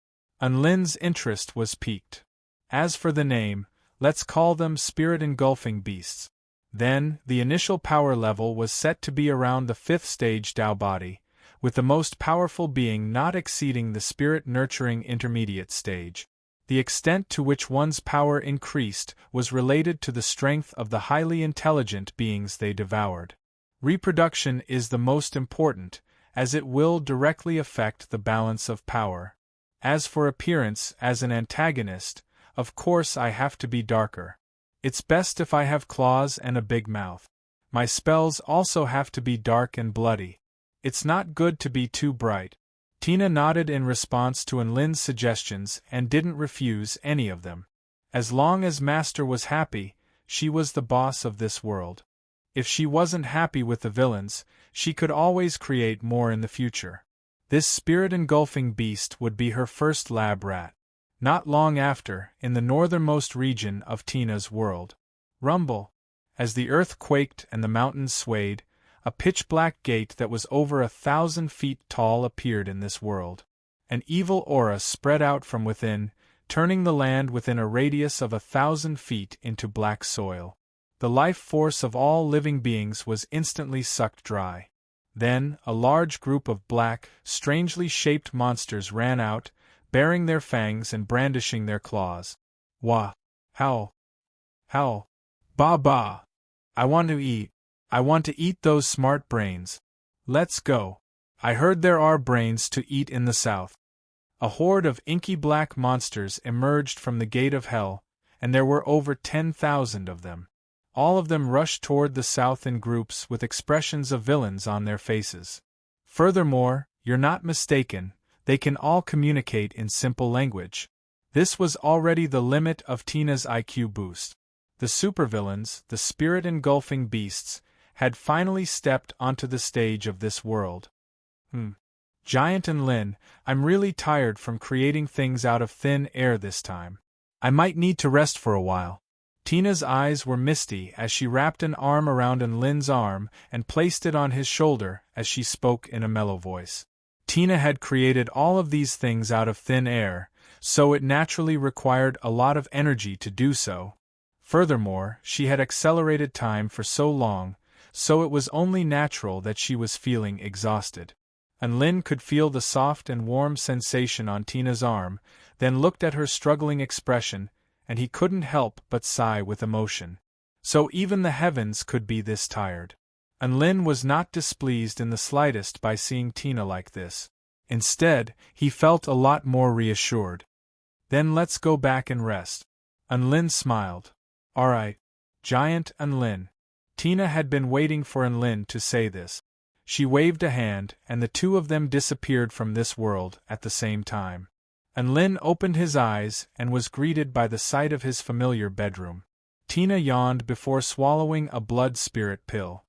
Lin's interest was piqued. As for the name, let's call them spirit-engulfing beasts. Then, the initial power level was set to be around the 5th stage Tao body, with the most powerful being not exceeding the spirit-nurturing intermediate stage. The extent to which one's power increased was related to the strength of the highly intelligent beings they devoured. Reproduction is the most important, as it will directly affect the balance of power. As for appearance, as an antagonist, of course I have to be darker. It's best if I have claws and a big mouth. My spells also have to be dark and bloody. It's not good to be too bright. Tina nodded in response to Lin's suggestions and didn't refuse any of them. As long as Master was happy, she was the boss of this world. If she wasn't happy with the villains, she could always create more in the future. This spirit-engulfing beast would be her first lab rat. Not long after, in the northernmost region of Tina's world. Rumble. As the earth quaked and the mountains swayed, a pitch-black gate that was over 1,000 feet tall appeared in this world. An evil aura spread out from within, turning the land within a radius of 1,000 feet into black soil. The life force of all living beings was instantly sucked dry. Then, a large group of black, strangely shaped monsters ran out, baring their fangs and brandishing their claws. Wah! Howl! Howl! Ba ba! I want to eat. I want to eat those smart brains. Let's go. I heard there are brains to eat in the south. A horde of inky black monsters emerged from the gate of hell, and there were over 10,000 of them. All of them rushed toward the south in groups with expressions of villains on their faces. Furthermore, you're not mistaken, they can all communicate in simple language. This was already the limit of Tina's IQ boost. The supervillains, the spirit-engulfing beasts, had finally stepped onto the stage of this world. Giant and Lin, I'm really tired from creating things out of thin air this time. I might need to rest for a while. Tina's eyes were misty as she wrapped an arm around Lin's arm and placed it on his shoulder as she spoke in a mellow voice. Tina had created all of these things out of thin air, so it naturally required a lot of energy to do so. Furthermore, she had accelerated time for so long, so it was only natural that she was feeling exhausted. And Lin could feel the soft and warm sensation on Tina's arm, then looked at her struggling expression, and he couldn't help but sigh with emotion. So even the heavens could be this tired. And Lin was not displeased in the slightest by seeing Tina like this. Instead, he felt a lot more reassured. Then let's go back and rest. And Lin smiled. Alright, Giant and Lin. Tina had been waiting for Lin to say this. She waved a hand, and the two of them disappeared from this world at the same time. And Lin opened his eyes and was greeted by the sight of his familiar bedroom. Tina yawned before swallowing a blood spirit pill.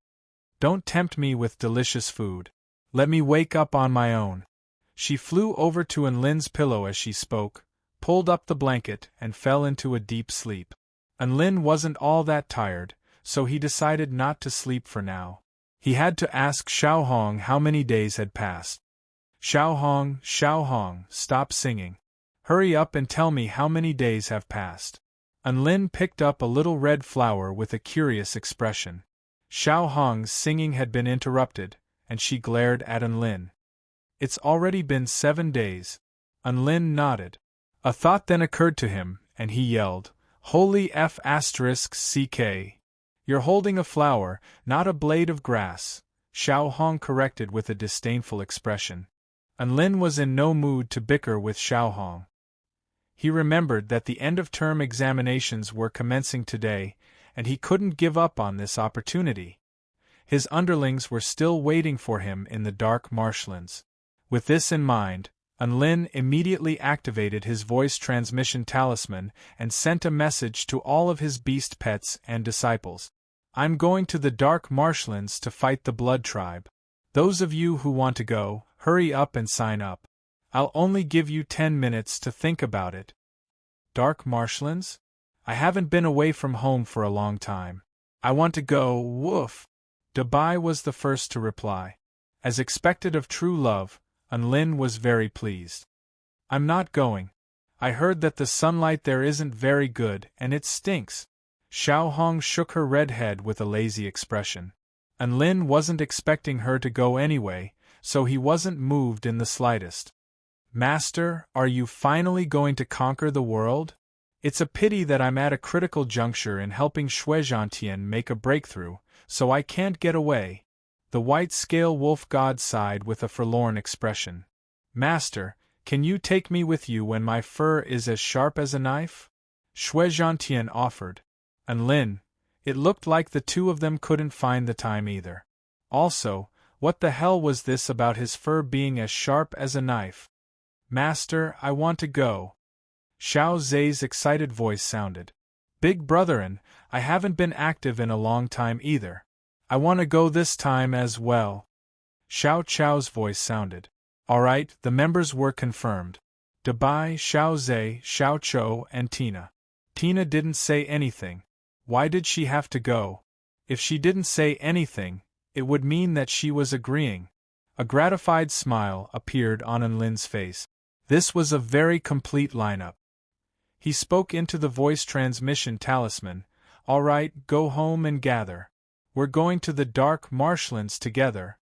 Don't tempt me with delicious food. Let me wake up on my own. She flew over to Lin's pillow as she spoke, pulled up the blanket, and fell into a deep sleep. Lin wasn't all that tired, so he decided not to sleep for now. He had to ask Xiao Hong how many days had passed. Xiao Hong, stop singing. Hurry up and tell me how many days have passed. Lin picked up a little red flower with a curious expression. Xiao Hong's singing had been interrupted, and she glared at Lin. It's already been 7 days. Lin nodded. A thought then occurred to him, and he yelled, Holy F***ck. You're holding a flower, not a blade of grass, Xiao Hong corrected with a disdainful expression. Lin was in no mood to bicker with Xiao Hong. He remembered that the end-of-term examinations were commencing today, and he couldn't give up on this opportunity. His underlings were still waiting for him in the dark marshlands. With this in mind, Lin immediately activated his voice transmission talisman and sent a message to all of his beast pets and disciples. I'm going to the dark marshlands to fight the blood tribe. Those of you who want to go, hurry up and sign up. I'll only give you 10 minutes to think about it. Dark marshlands? I haven't been away from home for a long time. I want to go, woof. Dabai was the first to reply. As expected of true love, Lin was very pleased. I'm not going. I heard that the sunlight there isn't very good and it stinks. Xiao Hong shook her red head with a lazy expression. Lin wasn't expecting her to go anyway, so he wasn't moved in the slightest. Master, are you finally going to conquer the world? It's a pity that I'm at a critical juncture in helping Shuizhantian make a breakthrough, so I can't get away. The white-scale wolf god sighed with a forlorn expression. Master, can you take me with you when my fur is as sharp as a knife? Shuizhantian offered. Lin, it looked like the two of them couldn't find the time either. Also, what the hell was this about his fur being as sharp as a knife? Master, I want to go. Xiao Zai's excited voice sounded. Big brotherin, I haven't been active in a long time either. I want to go this time as well. Xiao Chao's voice sounded. Alright, the members were confirmed. Dabai, Xiao Zai, Xiao Chou, and Tina. Tina didn't say anything. Why did she have to go? If she didn't say anything, it would mean that she was agreeing. A gratified smile appeared on Lin's face. This was a very complete lineup. He spoke into the voice transmission talisman. Alright, go home and gather. We're going to the dark marshlands together.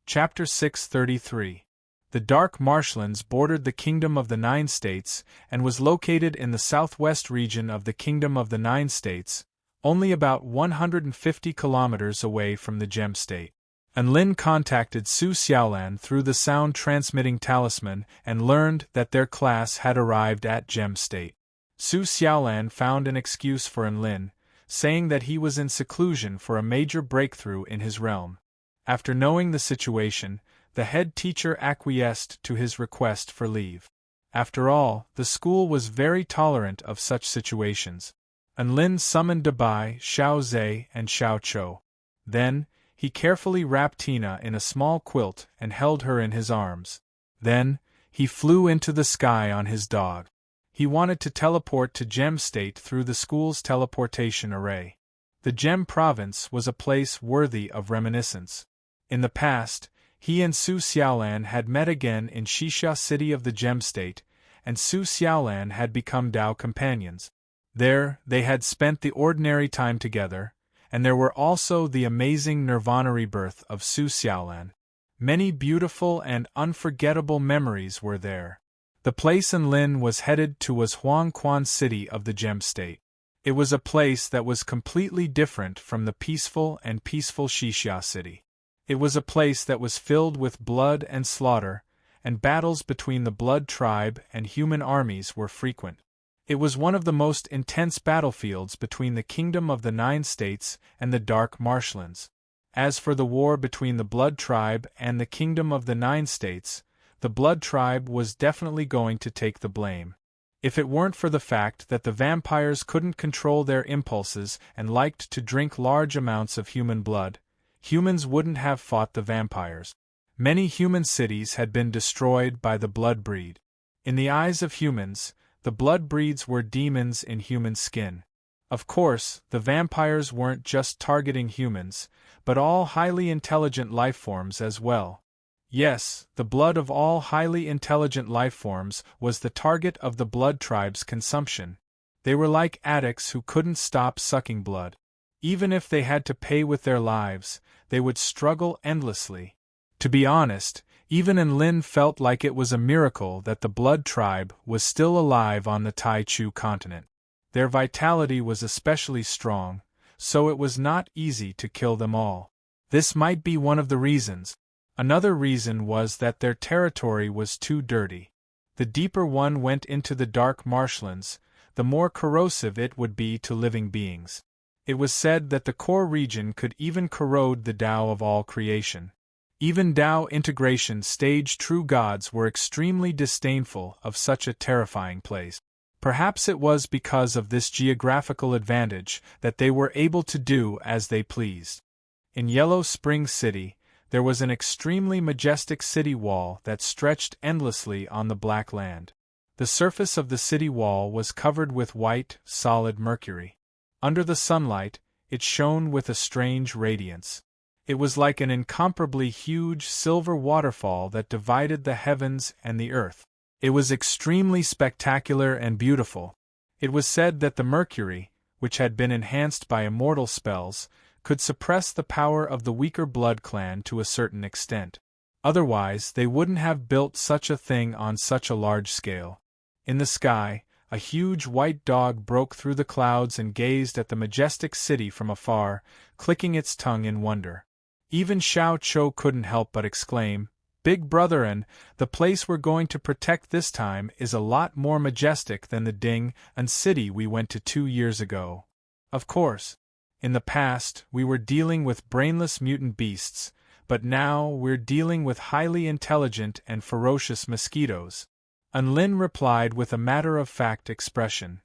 Chapter 633. The dark marshlands bordered the Kingdom of the Nine States and was located in the southwest region of the Kingdom of the Nine States, only about 150 kilometers away from the Gem State. Lin contacted Su Xiaolan through the sound-transmitting talisman and learned that their class had arrived at Gem State. Su Xiaolan found an excuse for Lin, saying that he was in seclusion for a major breakthrough in his realm. After knowing the situation, the head teacher acquiesced to his request for leave. After all, the school was very tolerant of such situations. And Lin summoned Dabai, Xiao Zhe, and Xiao Chou. Then, he carefully wrapped Tina in a small quilt and held her in his arms. Then, he flew into the sky on his dog. He wanted to teleport to Gem State through the school's teleportation array. The Gem Province was a place worthy of reminiscence. In the past, he and Su Xiaolan had met again in Xixia City of the Gem State, and Su Xiaolan had become Dao companions. There, they had spent the ordinary time together, and there were also the amazing Nirvana rebirth of Su Xiaolan. Many beautiful and unforgettable memories were there. The place Lin was headed to was Huangquan City of the Gem State. It was a place that was completely different from the peaceful Xixia City. It was a place that was filled with blood and slaughter, and battles between the Blood Tribe and human armies were frequent. It was one of the most intense battlefields between the Kingdom of the Nine States and the Dark Marshlands. As for the war between the Blood Tribe and the Kingdom of the Nine States, the Blood Tribe was definitely going to take the blame. If it weren't for the fact that the vampires couldn't control their impulses and liked to drink large amounts of human blood, humans wouldn't have fought the vampires. Many human cities had been destroyed by the blood breed. In the eyes of humans, the blood breeds were demons in human skin. Of course, the vampires weren't just targeting humans, but all highly intelligent life forms as well. Yes, the blood of all highly intelligent life forms was the target of the Blood Tribe's consumption. They were like addicts who couldn't stop sucking blood. Even if they had to pay with their lives, they would struggle endlessly. To be honest, even Lin felt like it was a miracle that the Blood Tribe was still alive on the Taichu continent. Their vitality was especially strong, so it was not easy to kill them all. This might be one of the reasons. Another reason was that their territory was too dirty. The deeper one went into the dark marshlands, the more corrosive it would be to living beings. It was said that the core region could even corrode the Tao of all creation. Even Tao integration stage true gods were extremely disdainful of such a terrifying place. Perhaps it was because of this geographical advantage that they were able to do as they pleased. In Yellow Spring City, there was an extremely majestic city wall that stretched endlessly on the black land. The surface of the city wall was covered with white, solid mercury. Under the sunlight, it shone with a strange radiance. It was like an incomparably huge silver waterfall that divided the heavens and the earth. It was extremely spectacular and beautiful. It was said that the mercury, which had been enhanced by immortal spells, could suppress the power of the weaker blood clan to a certain extent. Otherwise, they wouldn't have built such a thing on such a large scale. In the sky, a huge white dog broke through the clouds and gazed at the majestic city from afar, clicking its tongue in wonder. Even Xiao Chou couldn't help but exclaim, "Big brother, and the place we're going to protect this time is a lot more majestic than the Ding and city we went to 2 years ago." Of course, in the past we were dealing with brainless mutant beasts, but now we're dealing with highly intelligent and ferocious mosquitoes. Lin replied with a matter-of-fact expression.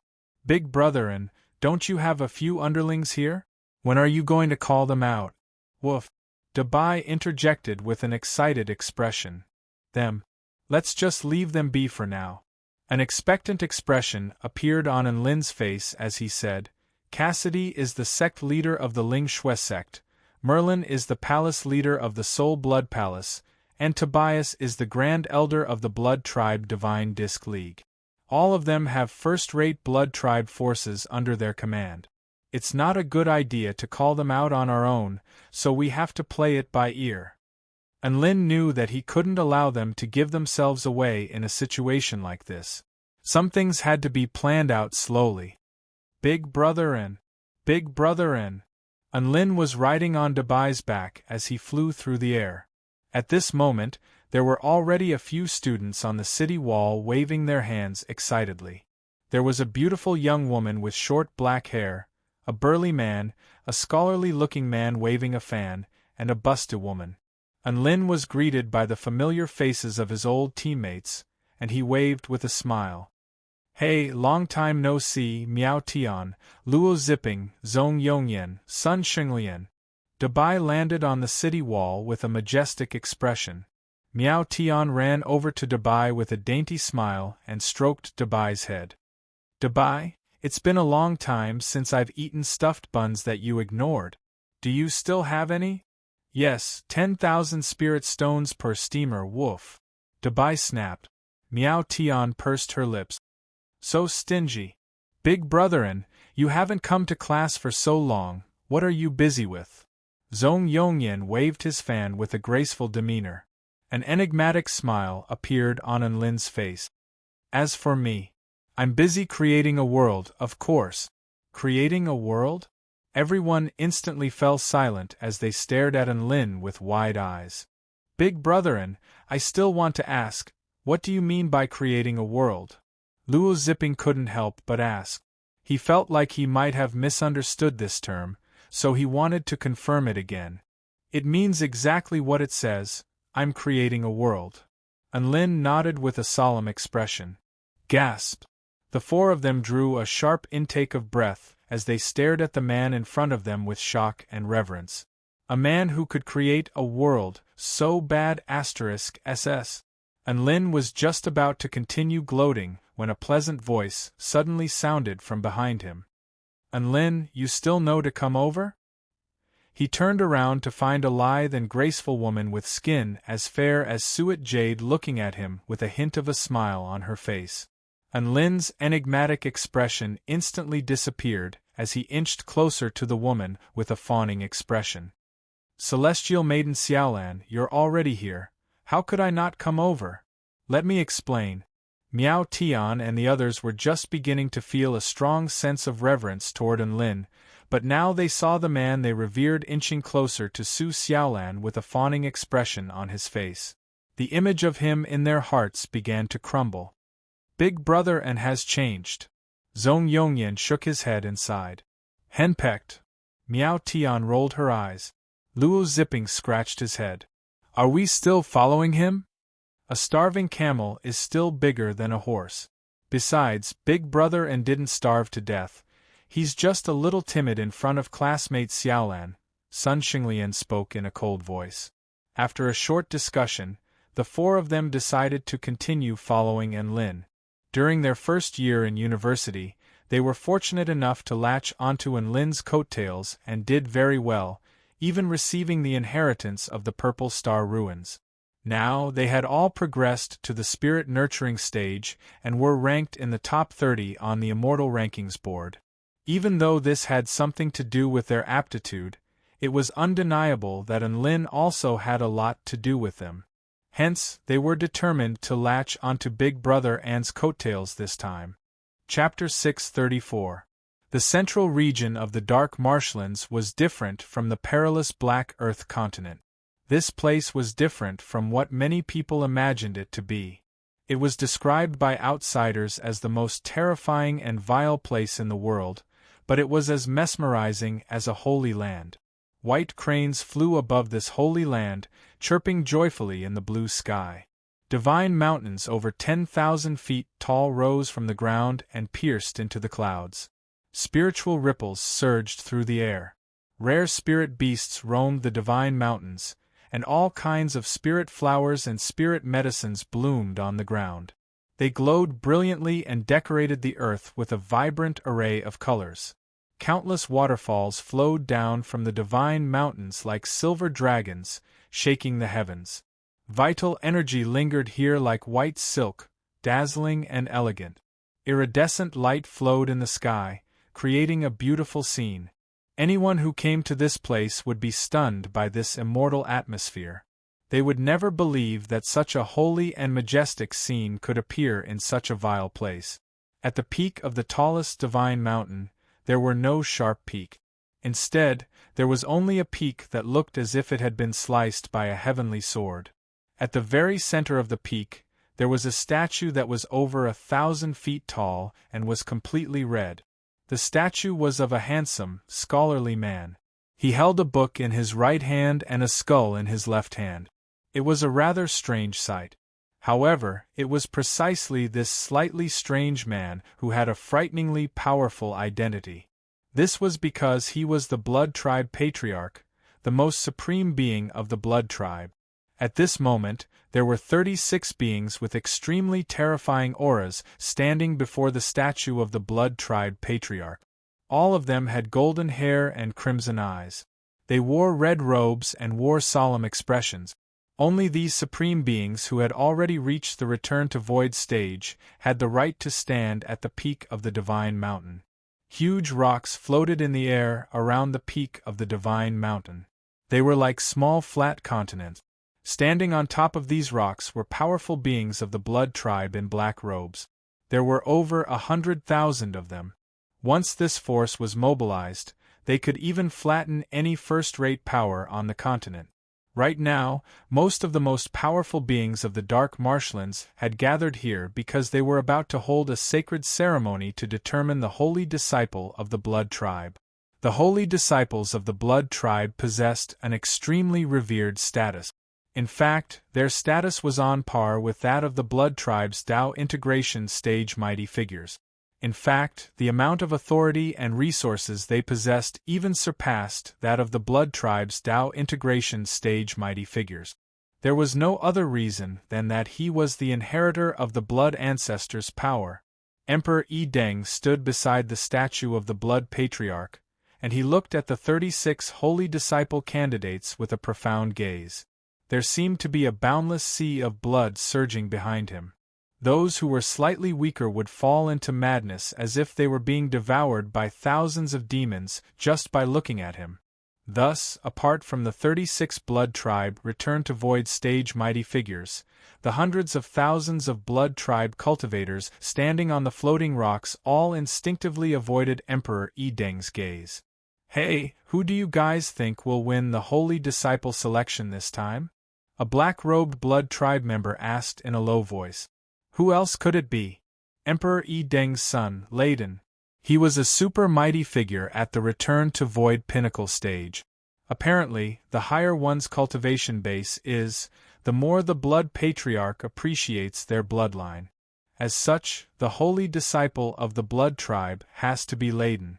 "Big brother, and don't you have a few underlings here? When are you going to call them out?" "Woof," Dabai interjected with an excited expression. "Them. Let's just leave them be for now." An expectant expression appeared on Lin's face as he said, "Cassidy is the sect leader of the Ling Shui sect, Merlin is the palace leader of the Soul Blood Palace, and Tobias is the Grand Elder of the Blood Tribe Divine Disc League. All of them have first-rate Blood Tribe forces under their command. It's not a good idea to call them out on our own, so we have to play it by ear." And Lin knew that he couldn't allow them to give themselves away in a situation like this. Some things had to be planned out slowly. "Big brother and Lin was riding on Dabai's back as he flew through the air. At this moment, there were already a few students on the city wall waving their hands excitedly. There was a beautiful young woman with short black hair, a burly man, a scholarly-looking man waving a fan, and a busty woman. Lin was greeted by the familiar faces of his old teammates, and he waved with a smile. Hey, long time no see, Miao Tian, Luo Ziping, Zhong Yongyan, Sun Xinglian. Dabai landed on the city wall with a majestic expression. Miao Tian ran over to Dabai with a dainty smile and stroked Dabai's head. Dabai, it's been a long time since I've eaten stuffed buns that you ignored. Do you still have any? Yes, 10,000 spirit stones per steamer, woof. Dabai snapped. Miao Tian pursed her lips. So stingy. Big brotherin, you haven't come to class for so long, what are you busy with? Zhong Yongyan waved his fan with a graceful demeanor. An enigmatic smile appeared on Lin's face. As for me, I'm busy creating a world, of course. Creating a world? Everyone instantly fell silent as they stared at Lin with wide eyes. Big brotherin, I still want to ask, what do you mean by creating a world? Luo Ziping couldn't help but ask. He felt like he might have misunderstood this term, so he wanted to confirm it again. It means exactly what it says, I'm creating a world. Lin nodded with a solemn expression. Gasped. The four of them drew a sharp intake of breath as they stared at the man in front of them with shock and reverence. A man who could create a world so bad *SS. Lin was just about to continue gloating when a pleasant voice suddenly sounded from behind him. Lin, you still know to come over? He turned around to find a lithe and graceful woman with skin as fair as suet jade looking at him with a hint of a smile on her face. Lin's enigmatic expression instantly disappeared as he inched closer to the woman with a fawning expression. Celestial Maiden Xiaolan, you're already here. How could I not come over? Let me explain. Miao Tian and the others were just beginning to feel a strong sense of reverence toward Lin, but now they saw the man they revered inching closer to Su Xiaolan with a fawning expression on his face. The image of him in their hearts began to crumble. Big brother and has changed. Zhong Yongyan shook his head and sighed. Henpecked. Miao Tian rolled her eyes. Luo Ziping scratched his head. Are we still following him? A starving camel is still bigger than a horse. Besides, Big Brother and didn't starve to death. He's just a little timid in front of classmate Xiaolan, Sun Xinglian spoke in a cold voice. After a short discussion, the four of them decided to continue following Lin. During their first year in university, they were fortunate enough to latch onto Lin's coattails and did very well, even receiving the inheritance of the Purple Star ruins. Now they had all progressed to the spirit nurturing stage and were ranked in the top 30 on the Immortal Rankings board. Even though this had something to do with their aptitude, it was undeniable that Lin also had a lot to do with them. Hence, they were determined to latch onto Big Brother An's coattails this time. Chapter 634. The central region of the Dark Marshlands was different from the perilous Black Earth continent. This place was different from what many people imagined it to be. It was described by outsiders as the most terrifying and vile place in the world, but it was as mesmerizing as a holy land. White cranes flew above this holy land, chirping joyfully in the blue sky. Divine mountains over 10,000 feet tall rose from the ground and pierced into the clouds. Spiritual ripples surged through the air. Rare spirit beasts roamed the divine mountains, and all kinds of spirit flowers and spirit medicines bloomed on the ground. They glowed brilliantly and decorated the earth with a vibrant array of colors. Countless waterfalls flowed down from the divine mountains like silver dragons, shaking the heavens. Vital energy lingered here like white silk, dazzling and elegant. Iridescent light flowed in the sky, creating a beautiful scene. Anyone who came to this place would be stunned by this immortal atmosphere. They would never believe that such a holy and majestic scene could appear in such a vile place. At the peak of the tallest divine mountain, there were no sharp peak. Instead, there was only a peak that looked as if it had been sliced by a heavenly sword. At the very center of the peak, there was a statue that was over 1,000 feet tall and was completely red. The The statue was of a handsome, scholarly man. He held a book in his right hand and a skull in his left hand. It was a rather strange sight. However, it was precisely this slightly strange man who had a frighteningly powerful identity. This was because he was the Blood Tribe Patriarch, the most supreme being of the Blood Tribe. At this moment, there were 36 beings with extremely terrifying auras standing before the statue of the Blood Tribe Patriarch. All of them had golden hair and crimson eyes. They wore red robes and wore solemn expressions. Only these supreme beings who had already reached the Return to Void stage had the right to stand at the peak of the Divine Mountain. Huge rocks floated in the air around the peak of the Divine Mountain. They were like small flat continents. Standing on top of these rocks were powerful beings of the Blood Tribe in black robes. There were over 100,000 of them. Once this force was mobilized, they could even flatten any first-rate power on the continent. Right now, most of the most powerful beings of the Dark Marshlands had gathered here because they were about to hold a sacred ceremony to determine the holy disciple of the Blood Tribe. The holy disciples of the Blood Tribe possessed an extremely revered status. In fact, their status was on par with that of the Blood Tribe's Tao integration stage mighty figures. In fact, the amount of authority and resources they possessed even surpassed that of the Blood Tribe's Tao integration stage mighty figures. There was no other reason than that he was the inheritor of the Blood Ancestors' power. Emperor Yi Deng stood beside the statue of the Blood Patriarch, and he looked at the 36 holy disciple candidates with a profound gaze. There seemed to be a boundless sea of blood surging behind him. Those who were slightly weaker would fall into madness as if they were being devoured by thousands of demons just by looking at him. Thus, apart from the 36 Blood Tribe Return to Void stage mighty figures, the hundreds of thousands of Blood Tribe cultivators standing on the floating rocks all instinctively avoided Emperor Yi Deng's gaze. "Hey, who do you guys think will win the Holy Disciple selection this time?" a black-robed Blood Tribe member asked in a low voice. Who else could it be? Emperor Yi Deng's son, Leiden. He was a super mighty figure at the Return to Void pinnacle stage. Apparently, the higher one's cultivation base is, the more the Blood Patriarch appreciates their bloodline. As such, the holy disciple of the Blood Tribe has to be Leiden.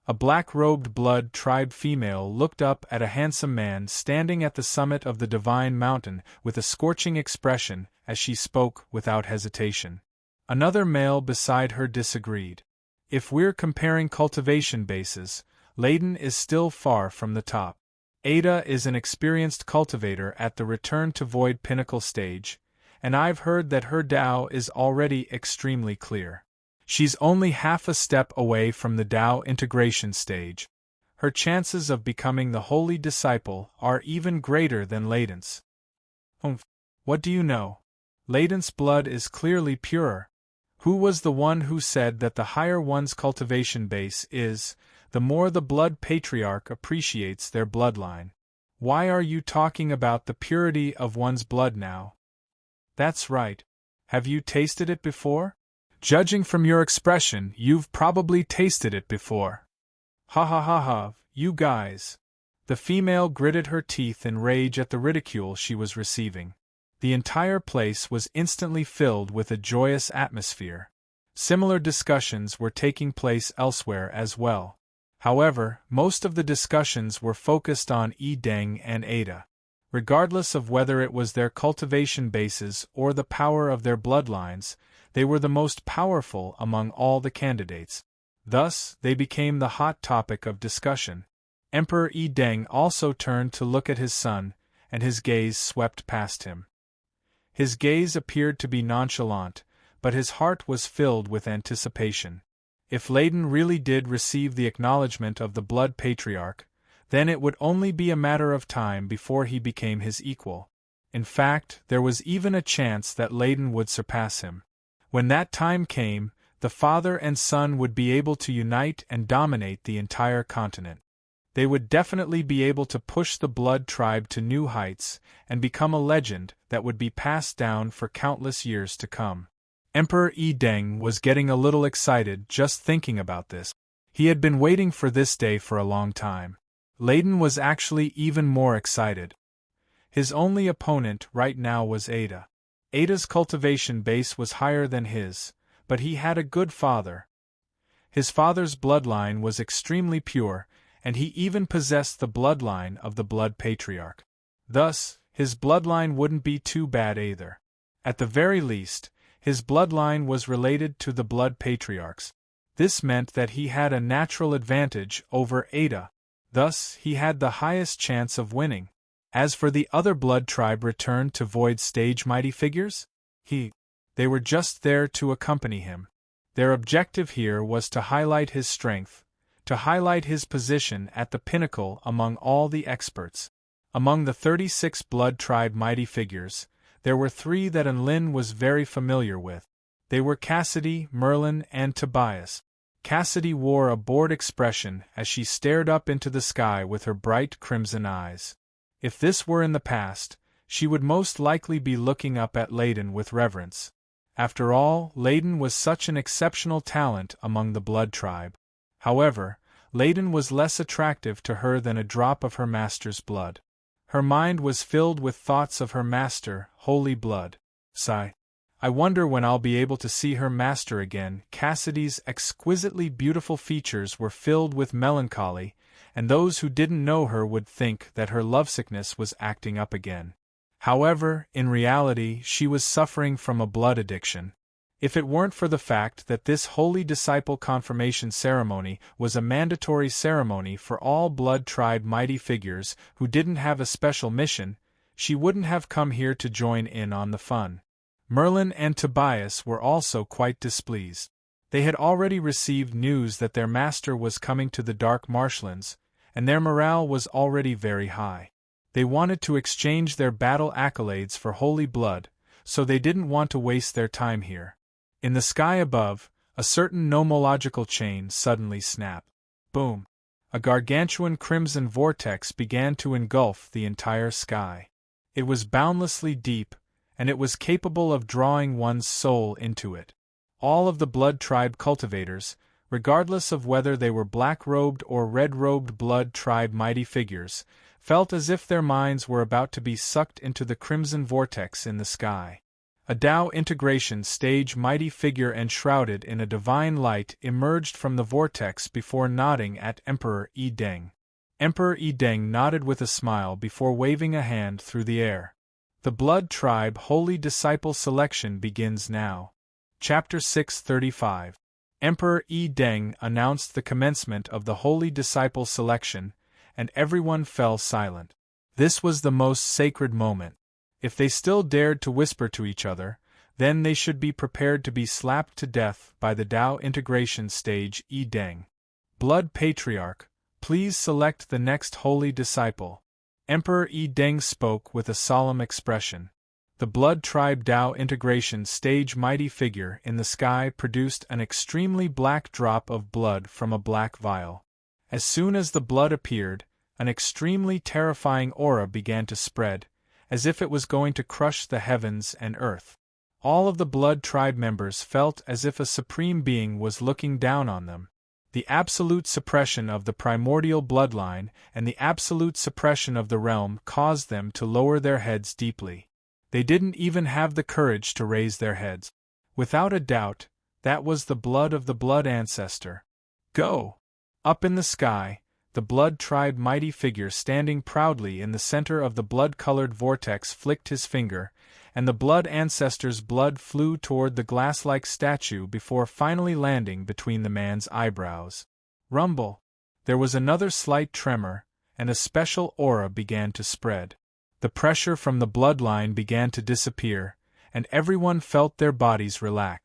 A black-robed Blood Tribe female looked up at a handsome man standing at the summit of the Divine Mountain with a scorching expression as she spoke without hesitation. Another male beside her disagreed. If we're comparing cultivation bases, Leiden is still far from the top. Ada is an experienced cultivator at the Return to Void pinnacle stage, and I've heard that her Tao is already extremely clear. She's only half a step away from the Tao integration stage. Her chances of becoming the holy disciple are even greater than Leiden's. What do you know? Leiden's blood is clearly purer. Who was the one who said that the higher one's cultivation base is, the more the Blood Patriarch appreciates their bloodline? Why are you talking about the purity of one's blood now? That's right. Have you tasted it before? Judging from your expression, you've probably tasted it before. Ha ha ha ha, you guys. The female gritted her teeth in rage at the ridicule she was receiving. The entire place was instantly filled with a joyous atmosphere. Similar discussions were taking place elsewhere as well. However, most of the discussions were focused on Yi Deng and Ada. Regardless of whether it was their cultivation bases or the power of their bloodlines, they were the most powerful among all the candidates. Thus, they became the hot topic of discussion. Emperor Yi Deng also turned to look at his son, and his gaze swept past him. His gaze appeared to be nonchalant, but his heart was filled with anticipation. If Leiden really did receive the acknowledgement of the Blood Patriarch, then it would only be a matter of time before he became his equal. In fact, there was even a chance that Leiden would surpass him. When that time came, the father and son would be able to unite and dominate the entire continent. They would definitely be able to push the Blood Tribe to new heights and become a legend that would be passed down for countless years to come. Emperor Yi Deng was getting a little excited just thinking about this. He had been waiting for this day for a long time. Layden was actually even more excited. His only opponent right now was Ada. Ada's cultivation base was higher than his, but he had a good father. His father's bloodline was extremely pure, and he even possessed the bloodline of the Blood Patriarch. Thus, his bloodline wouldn't be too bad either. At the very least, his bloodline was related to the Blood Patriarchs. This meant that he had a natural advantage over Ada. Thus, he had the highest chance of winning. As for the other blood tribe returned to Void Stage mighty figures, they were just there to accompany him. Their objective here was to highlight his strength, to highlight his position at the pinnacle among all the experts. Among the 36 blood tribe mighty figures, there were 3 that Enlin was very familiar with. They were Cassidy, Merlin, and Tobias. Cassidy wore a bored expression as she stared up into the sky with her bright crimson eyes. If this were in the past, she would most likely be looking up at Layden with reverence. After all, Layden was such an exceptional talent among the blood tribe. However, Layden was less attractive to her than a drop of her master's blood. Her mind was filled with thoughts of her master, holy blood. Sigh. I wonder when I'll be able to see her master again. Cassidy's exquisitely beautiful features were filled with melancholy, and those who didn't know her would think that her lovesickness was acting up again. However, in reality, she was suffering from a blood addiction. If it weren't for the fact that this holy disciple confirmation ceremony was a mandatory ceremony for all blood tribe mighty figures who didn't have a special mission, she wouldn't have come here to join in on the fun. Merlin and Tobias were also quite displeased. They had already received news that their master was coming to the Dark Marshlands, and their morale was already very high. They wanted to exchange their battle accolades for holy blood, so they didn't want to waste their time here. In the sky above, a certain nomological chain suddenly snapped. Boom! A gargantuan crimson vortex began to engulf the entire sky. It was boundlessly deep, and it was capable of drawing one's soul into it. All of the blood tribe cultivators, regardless of whether they were black-robed or red-robed blood tribe mighty figures, felt as if their minds were about to be sucked into the crimson vortex in the sky. A Tao integration stage mighty figure enshrouded in a divine light emerged from the vortex before nodding at Emperor Yi Deng. Emperor Yi Deng nodded with a smile before waving a hand through the air. The Blood Tribe Holy Disciple Selection begins now. Chapter 635. Emperor Yi Deng announced the commencement of the Holy Disciple Selection, and everyone fell silent. This was the most sacred moment. If they still dared to whisper to each other, then they should be prepared to be slapped to death by the Tao integration stage. Yi Deng. Blood Patriarch, please select the next holy disciple. Emperor Yi Deng spoke with a solemn expression. The Blood Tribe Tao integration stage mighty figure in the sky produced an extremely black drop of blood from a black vial. As soon as the blood appeared, an extremely terrifying aura began to spread, as if it was going to crush the heavens and earth. All of the blood tribe members felt as if a supreme being was looking down on them. The absolute suppression of the primordial bloodline and the absolute suppression of the realm caused them to lower their heads deeply. They didn't even have the courage to raise their heads. Without a doubt, that was the blood of the blood ancestor. Go! Up in the sky, the blood tribe mighty figure standing proudly in the center of the blood-colored vortex flicked his finger, and the blood ancestor's blood flew toward the glass-like statue before finally landing between the man's eyebrows. Rumble! There was another slight tremor, and a special aura began to spread. The pressure from the bloodline began to disappear, and everyone felt their bodies relax.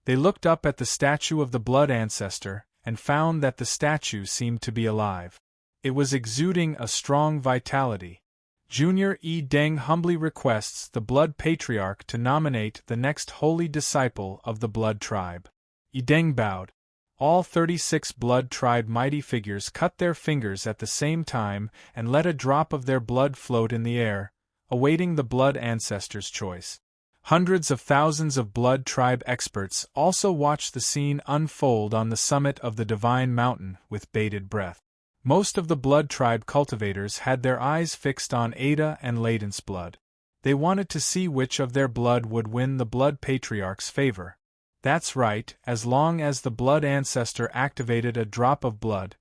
They looked up at the statue of the blood ancestor, and found that the statue seemed to be alive. It was exuding a strong vitality. Junior Yi Deng humbly requests the Blood Patriarch to nominate the next holy disciple of the Blood Tribe. Yi Deng bowed. All 36 Blood Tribe mighty figures cut their fingers at the same time and let a drop of their blood float in the air, awaiting the blood ancestor's choice. Hundreds of thousands of Blood Tribe experts also watched the scene unfold on the summit of the Divine Mountain with bated breath. Most of the Blood Tribe cultivators had their eyes fixed on Ada and Layden's blood. They wanted to see which of their blood would win the Blood Patriarch's favor. That's right, as long as the Blood Ancestor activated a drop of blood,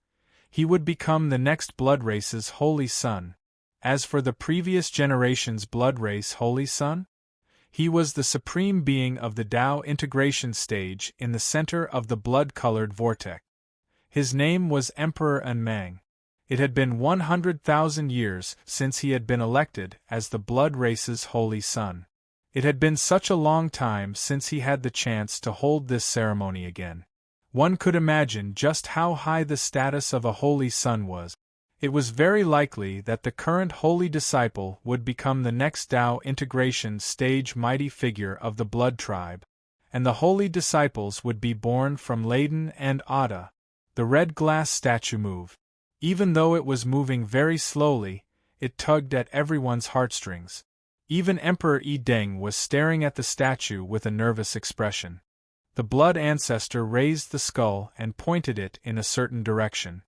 he would become the next Blood Race's Holy Son. As for the previous generation's Blood Race Holy Son, he was the supreme being of the Tao integration stage in the center of the blood-colored vortex. His name was Emperor Unmang. It had been 100,000 years since he had been elected as the Blood Race's Holy Son. It had been such a long time since he had the chance to hold this ceremony again. One could imagine just how high the status of a Holy Son was. It was very likely that the current Holy Disciple would become the next Tao integration stage mighty figure of the Blood Tribe, and the Holy Disciples would be born from Layden and Ada. The red glass statue moved. Even though it was moving very slowly, it tugged at everyone's heartstrings. Even Emperor Yi Deng was staring at the statue with a nervous expression. The Blood Ancestor raised the skull and pointed it in a certain direction.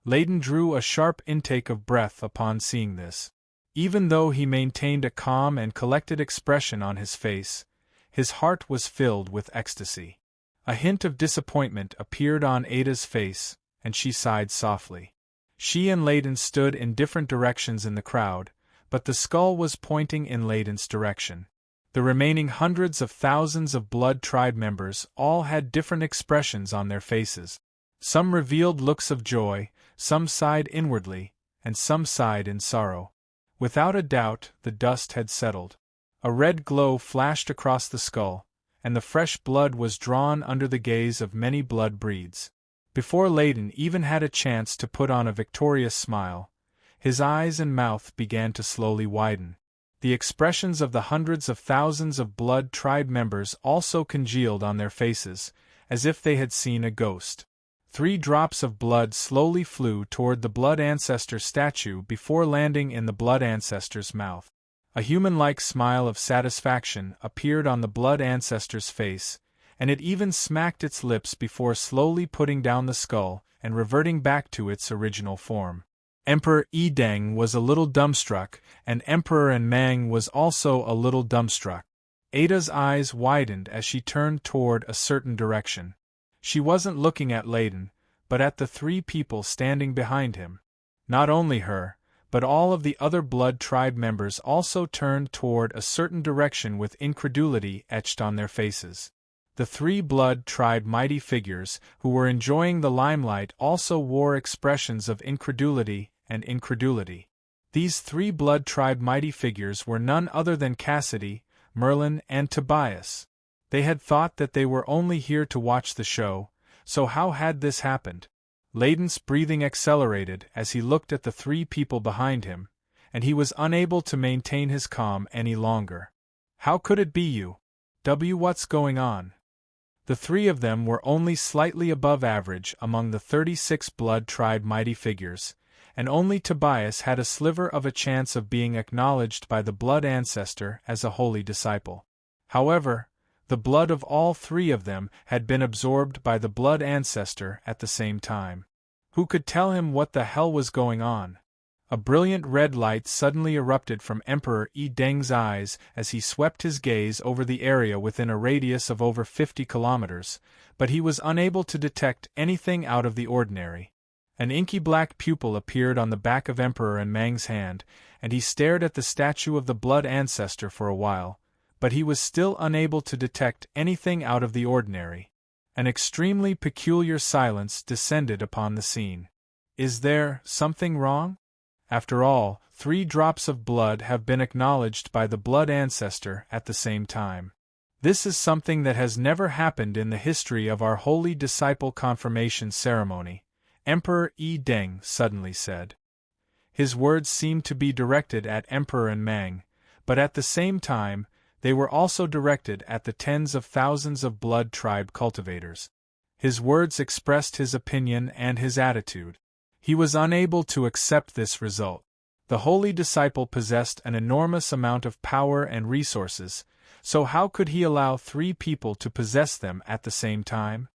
Layden drew a sharp intake of breath upon seeing this. Even though he maintained a calm and collected expression on his face, his heart was filled with ecstasy. A hint of disappointment appeared on Ada's face, and she sighed softly. She and Layden stood in different directions in the crowd, but the skull was pointing in Layden's direction. The remaining hundreds of thousands of Blood Tribe members all had different expressions on their faces. Some revealed looks of joy, some sighed inwardly, and some sighed in sorrow. Without a doubt, the dust had settled. A red glow flashed across the skull, and the fresh blood was drawn under the gaze of many blood breeds. Before Layden even had a chance to put on a victorious smile, his eyes and mouth began to slowly widen. The expressions of the hundreds of thousands of Blood Tribe members also congealed on their faces, as if they had seen a ghost. 3 drops of blood slowly flew toward the Blood Ancestor statue before landing in the Blood Ancestor's mouth. A human-like smile of satisfaction appeared on the Blood Ancestor's face, and it even smacked its lips before slowly putting down the skull and reverting back to its original form. Emperor Yi Deng was a little dumbstruck, and Emperor Unmang was also a little dumbstruck. Ada's eyes widened as she turned toward a certain direction. She wasn't looking at Layden, but at the 3 people standing behind him. Not only her, but all of the other Blood Tribe members also turned toward a certain direction with incredulity etched on their faces. The 3 Blood Tribe mighty figures who were enjoying the limelight also wore expressions of incredulity and incredulity. These 3 Blood Tribe mighty figures were none other than Cassidy, Merlin, and Tobias. They had thought that they were only here to watch the show, so how had this happened? Layden's breathing accelerated as he looked at the 3 people behind him, and he was unable to maintain his calm any longer. How could it be you? What's going on? The 3 of them were only slightly above average among the 36 Blood Tribe mighty figures, and only Tobias had a sliver of a chance of being acknowledged by the Blood Ancestor as a holy disciple. However, the blood of all 3 of them had been absorbed by the Blood Ancestor at the same time. Who could tell him what the hell was going on? A brilliant red light suddenly erupted from Emperor Yi Deng's eyes as he swept his gaze over the area within a radius of over 50 kilometers, but he was unable to detect anything out of the ordinary. An inky black pupil appeared on the back of Emperor Unmang's hand, and he stared at the statue of the Blood Ancestor for a while, but he was still unable to detect anything out of the ordinary. An extremely peculiar silence descended upon the scene. Is there something wrong? After all, 3 drops of blood have been acknowledged by the Blood Ancestor at the same time. This is something that has never happened in the history of our Holy Disciple confirmation ceremony, Emperor Yi Deng suddenly said. His words seemed to be directed at Emperor Unmang, but at the same time, they were also directed at the tens of thousands of Blood Tribe cultivators. His words expressed his opinion and his attitude. He was unable to accept this result. The holy disciple possessed an enormous amount of power and resources, so how could he allow 3 people to possess them at the same time?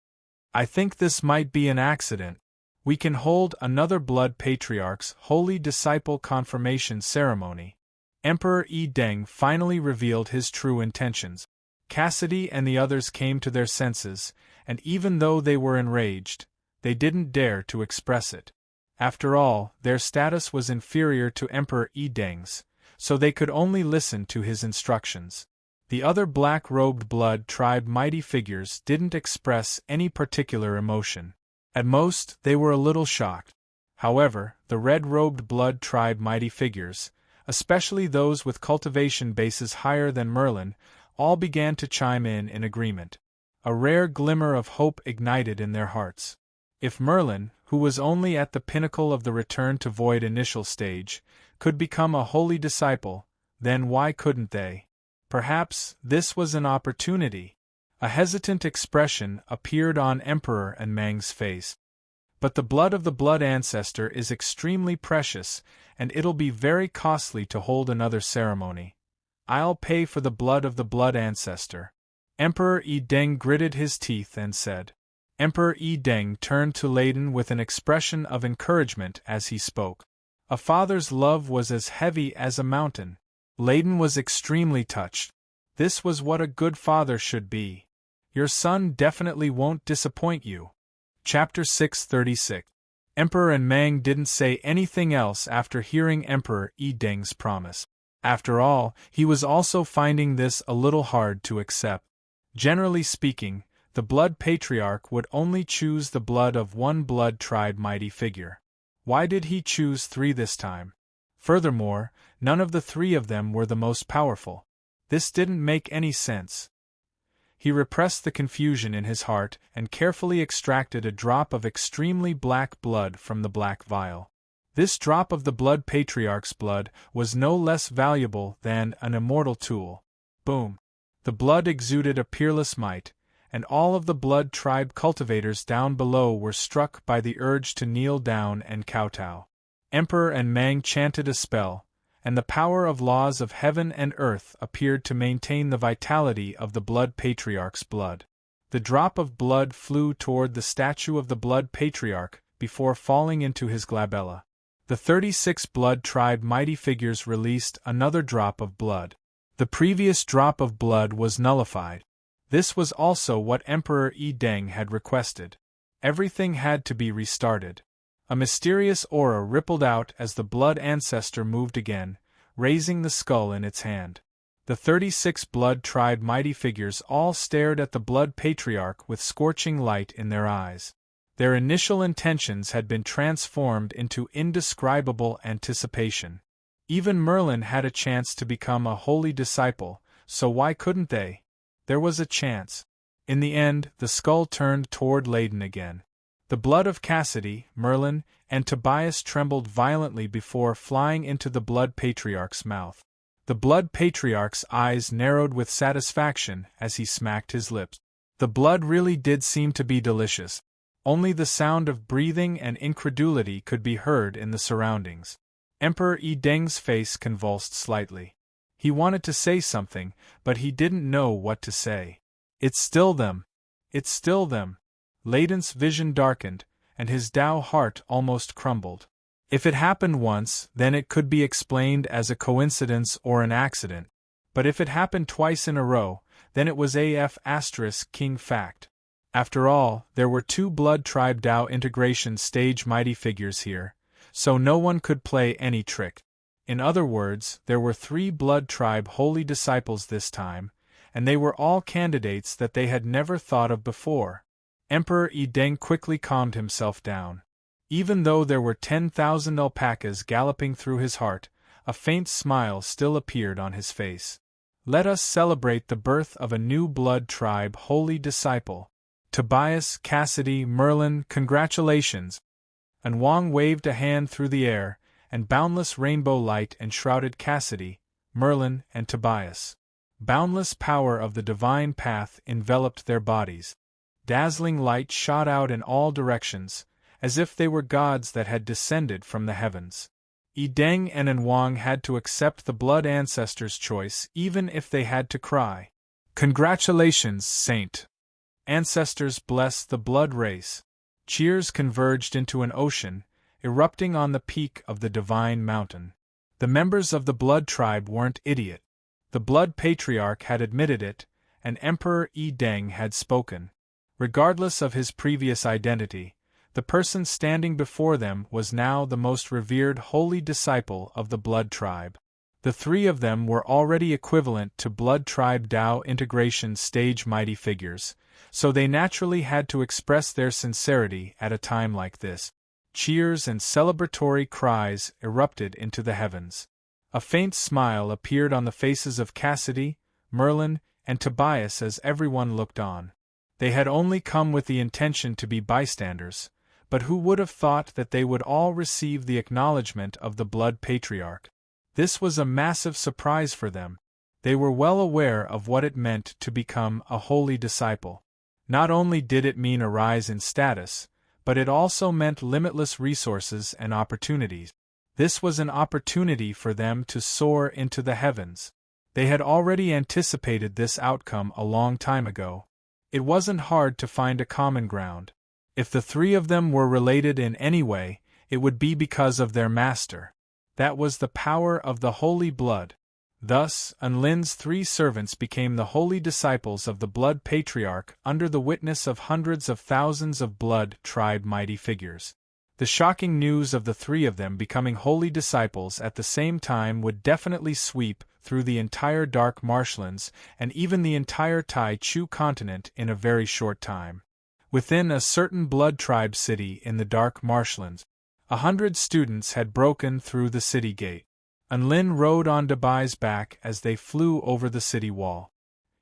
I think this might be an accident. We can hold another Blood Patriarch's holy disciple confirmation ceremony. Emperor Yi Deng finally revealed his true intentions. Cassidy and the others came to their senses, and even though they were enraged, they didn't dare to express it. After all, their status was inferior to Emperor Yi Deng's, so they could only listen to his instructions. The other black-robed blood tribe mighty figures didn't express any particular emotion. At most, they were a little shocked. However, the red-robed blood tribe mighty figures, especially those with cultivation bases higher than Merlin, all began to chime in agreement. A rare glimmer of hope ignited in their hearts. If Merlin, who was only at the pinnacle of the return to void initial stage, could become a holy disciple, then why couldn't they? Perhaps this was an opportunity. A hesitant expression appeared on Emperor and Mang's face. But the blood of the blood ancestor is extremely precious, and it'll be very costly to hold another ceremony. I'll pay for the blood of the blood ancestor. Emperor Yi Deng gritted his teeth and said. Emperor Yi Deng turned to Leiden with an expression of encouragement as he spoke. A father's love was as heavy as a mountain. Leiden was extremely touched. This was what a good father should be. Your son definitely won't disappoint you. Chapter 636. Emperor and Mang didn't say anything else after hearing Emperor Yi Deng's promise. After all, he was also finding this a little hard to accept. Generally speaking, the Blood Patriarch would only choose the blood of one blood tribe mighty figure. Why did he choose 3 this time? Furthermore, none of the 3 of them were the most powerful. This didn't make any sense. He repressed the confusion in his heart and carefully extracted a drop of extremely black blood from the black vial. This drop of the Blood Patriarch's blood was no less valuable than an immortal tool. Boom! The blood exuded a peerless might, and all of the blood tribe cultivators down below were struck by the urge to kneel down and kowtow. Emperor and Mang chanted a spell, and the power of laws of heaven and earth appeared to maintain the vitality of the Blood Patriarch's blood. The drop of blood flew toward the statue of the Blood Patriarch before falling into his glabella. The 36 blood tribe mighty figures released another drop of blood. The previous drop of blood was nullified. This was also what Emperor Yi Deng had requested. Everything had to be restarted. A mysterious aura rippled out as the blood ancestor moved again, raising the skull in its hand. The 36 blood tribe mighty figures all stared at the Blood Patriarch with scorching light in their eyes. Their initial intentions had been transformed into indescribable anticipation. Even Merlin had a chance to become a holy disciple, so why couldn't they? There was a chance. In the end, the skull turned toward Leiden again. The blood of Cassidy, Merlin, and Tobias trembled violently before flying into the Blood Patriarch's mouth. The Blood Patriarch's eyes narrowed with satisfaction as he smacked his lips. The blood really did seem to be delicious. Only the sound of breathing and incredulity could be heard in the surroundings. Emperor Yi Deng's face convulsed slightly. He wanted to say something, but he didn't know what to say. It's still them. It's still them. Leiden's vision darkened, and his Tao heart almost crumbled. If it happened once, then it could be explained as a coincidence or an accident. But if it happened twice in a row, then it was king fact. After all, there were 2 blood tribe Tao integration stage mighty figures here, so no one could play any trick. In other words, there were 3 blood tribe holy disciples this time, and they were all candidates that they had never thought of before. Emperor Yi Deng quickly calmed himself down. Even though there were 10,000 alpacas galloping through his heart, a faint smile still appeared on his face. Let us celebrate the birth of a new blood tribe holy disciple. Tobias, Cassidy, Merlin, congratulations! And Wang waved a hand through the air, and boundless rainbow light enshrouded Cassidy, Merlin, and Tobias. Boundless power of the divine path enveloped their bodies. Dazzling light shot out in all directions, as if they were gods that had descended from the heavens. Yi Deng and An Wang had to accept the blood ancestors' choice even if they had to cry. Congratulations, Saint! Ancestors bless the blood race. Cheers converged into an ocean, erupting on the peak of the divine mountain. The members of the blood tribe weren't idiot. The blood patriarch had admitted it, and Emperor Yi Deng had spoken. Regardless of his previous identity, the person standing before them was now the most revered holy disciple of the blood tribe. The three of them were already equivalent to blood tribe Dao integration stage mighty figures, so they naturally had to express their sincerity at a time like this. Cheers and celebratory cries erupted into the heavens. A faint smile appeared on the faces of Cassidy, Merlin, and Tobias as everyone looked on. They had only come with the intention to be bystanders, but who would have thought that they would all receive the acknowledgement of the blood patriarch? This was a massive surprise for them. They were well aware of what it meant to become a holy disciple. Not only did it mean a rise in status, but it also meant limitless resources and opportunities. This was an opportunity for them to soar into the heavens. They had already anticipated this outcome a long time ago. It wasn't hard to find a common ground. If the three of them were related in any way, it would be because of their master. That was the power of the holy blood. Thus, An Lin's three servants became the holy disciples of the blood patriarch under the witness of hundreds of thousands of blood tribe mighty figures. The shocking news of the three of them becoming holy disciples at the same time would definitely sweep through the entire dark marshlands and even the entire Tai Chu continent in a very short time. Within a certain blood tribe city in the dark marshlands, 100 students had broken through the city gate. An Lin rode on Dabai's back as they flew over the city wall.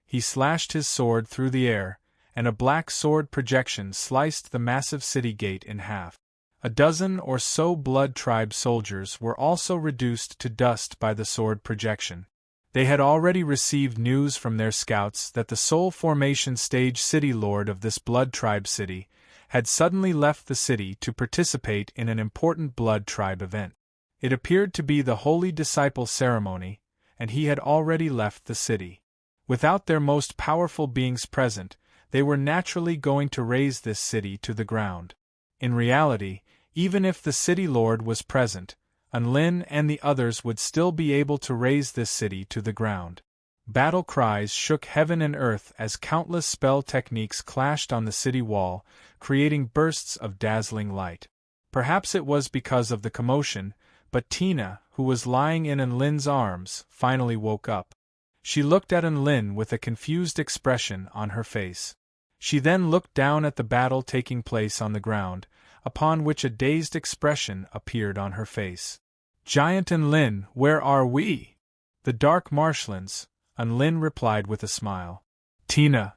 He slashed his sword through the air, and a black sword projection sliced the massive city gate in half. A dozen or so blood tribe soldiers were also reduced to dust by the sword projection. They had already received news from their scouts that the Soul Formation Stage City Lord of this blood tribe city had suddenly left the city to participate in an important blood tribe event. It appeared to be the Holy Disciple ceremony, and he had already left the city. Without their most powerful beings present, they were naturally going to raze this city to the ground. In reality, even if the city lord was present, An Lin and the others would still be able to raze this city to the ground. Battle cries shook heaven and earth as countless spell techniques clashed on the city wall, creating bursts of dazzling light. Perhaps it was because of the commotion, but Tina, who was lying in An Lin's arms, finally woke up. She looked at An Lin with a confused expression on her face. She then looked down at the battle taking place on the ground, upon which a dazed expression appeared on her face. "Giant An Lin, where are we?" "The dark marshlands," An Lin replied with a smile. "Tina,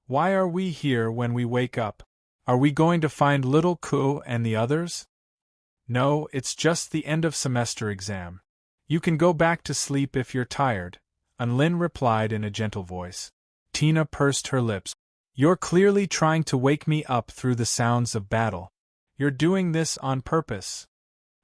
why are we here when we wake up? Are we going to find little Ku and the others?" "No, it's just the end of semester exam. You can go back to sleep if you're tired," An Lin replied in a gentle voice. Tina pursed her lips. "You're clearly trying to wake me up through the sounds of battle. You're doing this on purpose."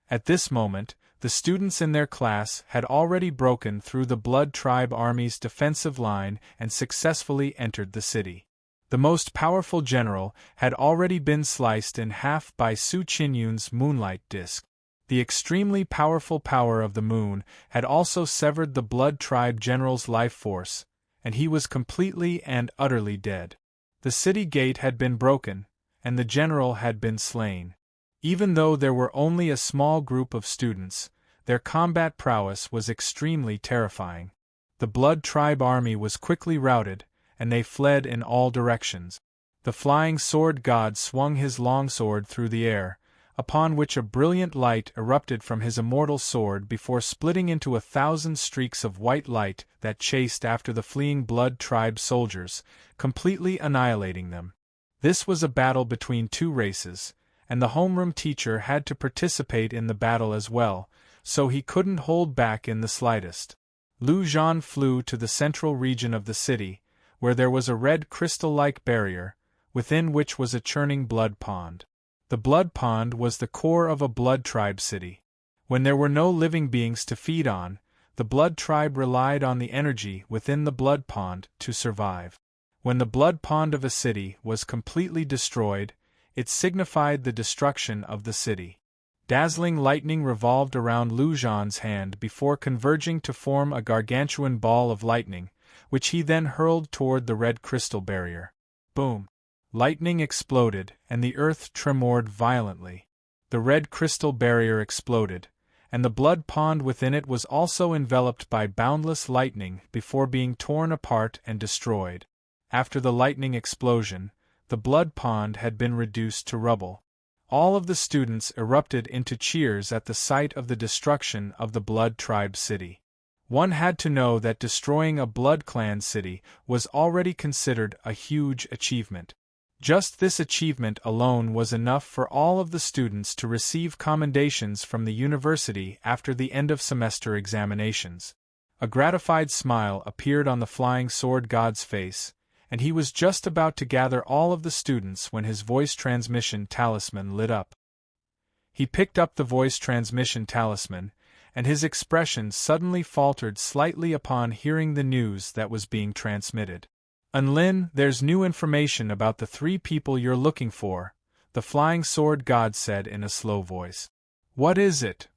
At this moment, the students in their class had already broken through the Blood Tribe Army's defensive line and successfully entered the city. The most powerful general had already been sliced in half by Su Qinyun's moonlight disk. The extremely powerful power of the moon had also severed the Blood Tribe general's life force, and he was completely and utterly dead. The city gate had been broken, and the general had been slain. Even though there were only a small group of students, their combat prowess was extremely terrifying. The Blood Tribe army was quickly routed, and they fled in all directions. The flying sword god swung his longsword through the air, upon which a brilliant light erupted from his immortal sword before splitting into 1,000 streaks of white light that chased after the fleeing Blood Tribe soldiers, completely annihilating them. This was a battle between two races, and the homeroom teacher had to participate in the battle as well, so he couldn't hold back in the slightest. Lu Zhan flew to the central region of the city, where there was a red crystal-like barrier, within which was a churning blood pond. The blood pond was the core of a blood tribe city. When there were no living beings to feed on, the blood tribe relied on the energy within the blood pond to survive. When the blood pond of a city was completely destroyed, it signified the destruction of the city. Dazzling lightning revolved around Lu Zhan's hand before converging to form a gargantuan ball of lightning, which he then hurled toward the red crystal barrier. Boom! Lightning exploded, and the earth tremored violently. The red crystal barrier exploded, and the blood pond within it was also enveloped by boundless lightning before being torn apart and destroyed. After the lightning explosion, the blood pond had been reduced to rubble. All of the students erupted into cheers at the sight of the destruction of the blood tribe city. One had to know that destroying a blood clan city was already considered a huge achievement. Just this achievement alone was enough for all of the students to receive commendations from the university after the end-of-semester examinations. A gratified smile appeared on the flying sword god's face, and he was just about to gather all of the students when his voice transmission talisman lit up. He picked up the voice transmission talisman, and his expression suddenly faltered slightly upon hearing the news that was being transmitted. "Unlin, there's new information about the 3 people you're looking for," the flying sword god said in a slow voice. "What is it?"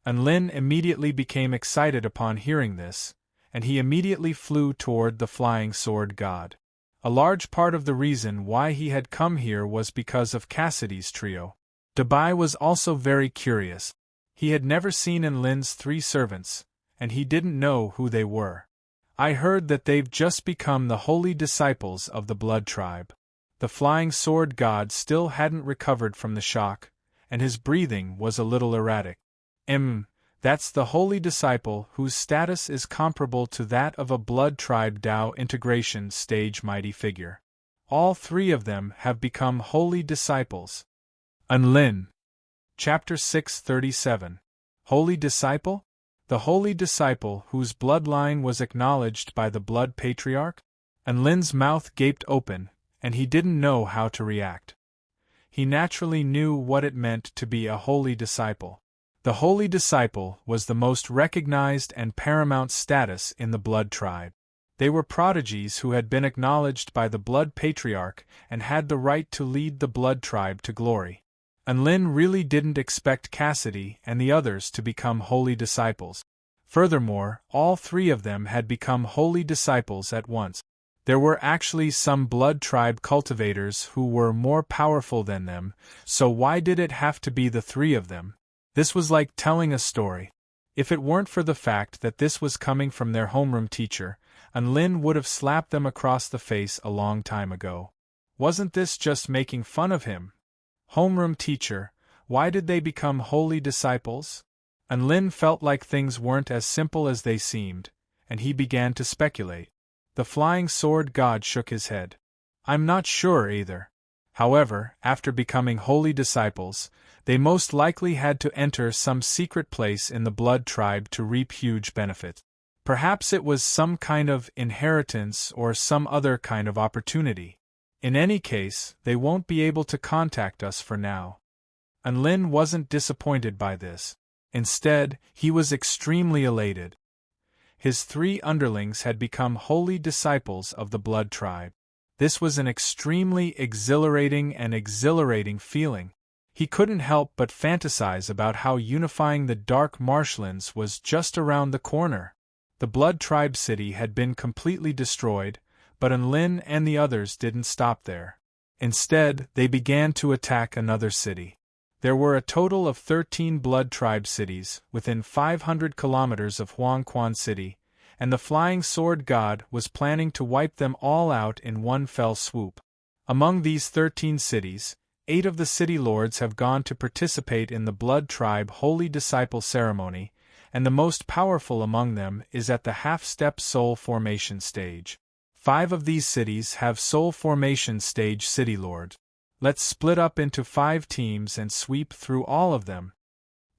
Unlin immediately became excited upon hearing this, and he immediately flew toward the flying sword god. A large part of the reason why he had come here was because of Cassidy's trio. Dabai was also very curious. He had never seen Unlin's 3 servants, and he didn't know who they were. "I heard that they've just become the holy disciples of the blood tribe." The flying sword god still hadn't recovered from the shock, and his breathing was a little erratic. That's the holy disciple whose status is comparable to that of a blood tribe Dao integration stage mighty figure. All 3 of them have become holy disciples. Unlin. Chapter 637. Holy Disciple? The holy disciple whose bloodline was acknowledged by the blood patriarch? Unlin's mouth gaped open, and he didn't know how to react. He naturally knew what it meant to be a holy disciple. The holy disciple was the most recognized and paramount status in the blood tribe. They were prodigies who had been acknowledged by the blood patriarch and had the right to lead the blood tribe to glory. Unlin really didn't expect Cassidy and the others to become holy disciples. Furthermore, all 3 of them had become holy disciples at once. There were actually some blood tribe cultivators who were more powerful than them, so why did it have to be the 3 of them? This was like telling a story. If it weren't for the fact that this was coming from their homeroom teacher, Unlin would have slapped them across the face a long time ago. Wasn't this just making fun of him? Homeroom teacher, why did they become holy disciples? Unlin felt like things weren't as simple as they seemed, and he began to speculate. The flying sword god shook his head. "I'm not sure either. However, after becoming holy disciples, they most likely had to enter some secret place in the blood tribe to reap huge benefits. Perhaps it was some kind of inheritance or some other kind of opportunity. In any case, they won't be able to contact us for now." Unlin wasn't disappointed by this. Instead, he was extremely elated. His 3 underlings had become holy disciples of the blood tribe. This was an extremely exhilarating feeling. He couldn't help but fantasize about how unifying the dark marshlands was just around the corner. The blood tribe city had been completely destroyed, but Unlin and the others didn't stop there. Instead, they began to attack another city. There were a total of 13 blood tribe cities within 500 kilometers of Huangquan City, and the flying sword god was planning to wipe them all out in one fell swoop. Among these 13 cities, 8 of the city lords have gone to participate in the blood tribe holy disciple ceremony, and the most powerful among them is at the half-step soul formation stage. 5 of these cities have soul formation stage city lords. Let's split up into 5 teams and sweep through all of them,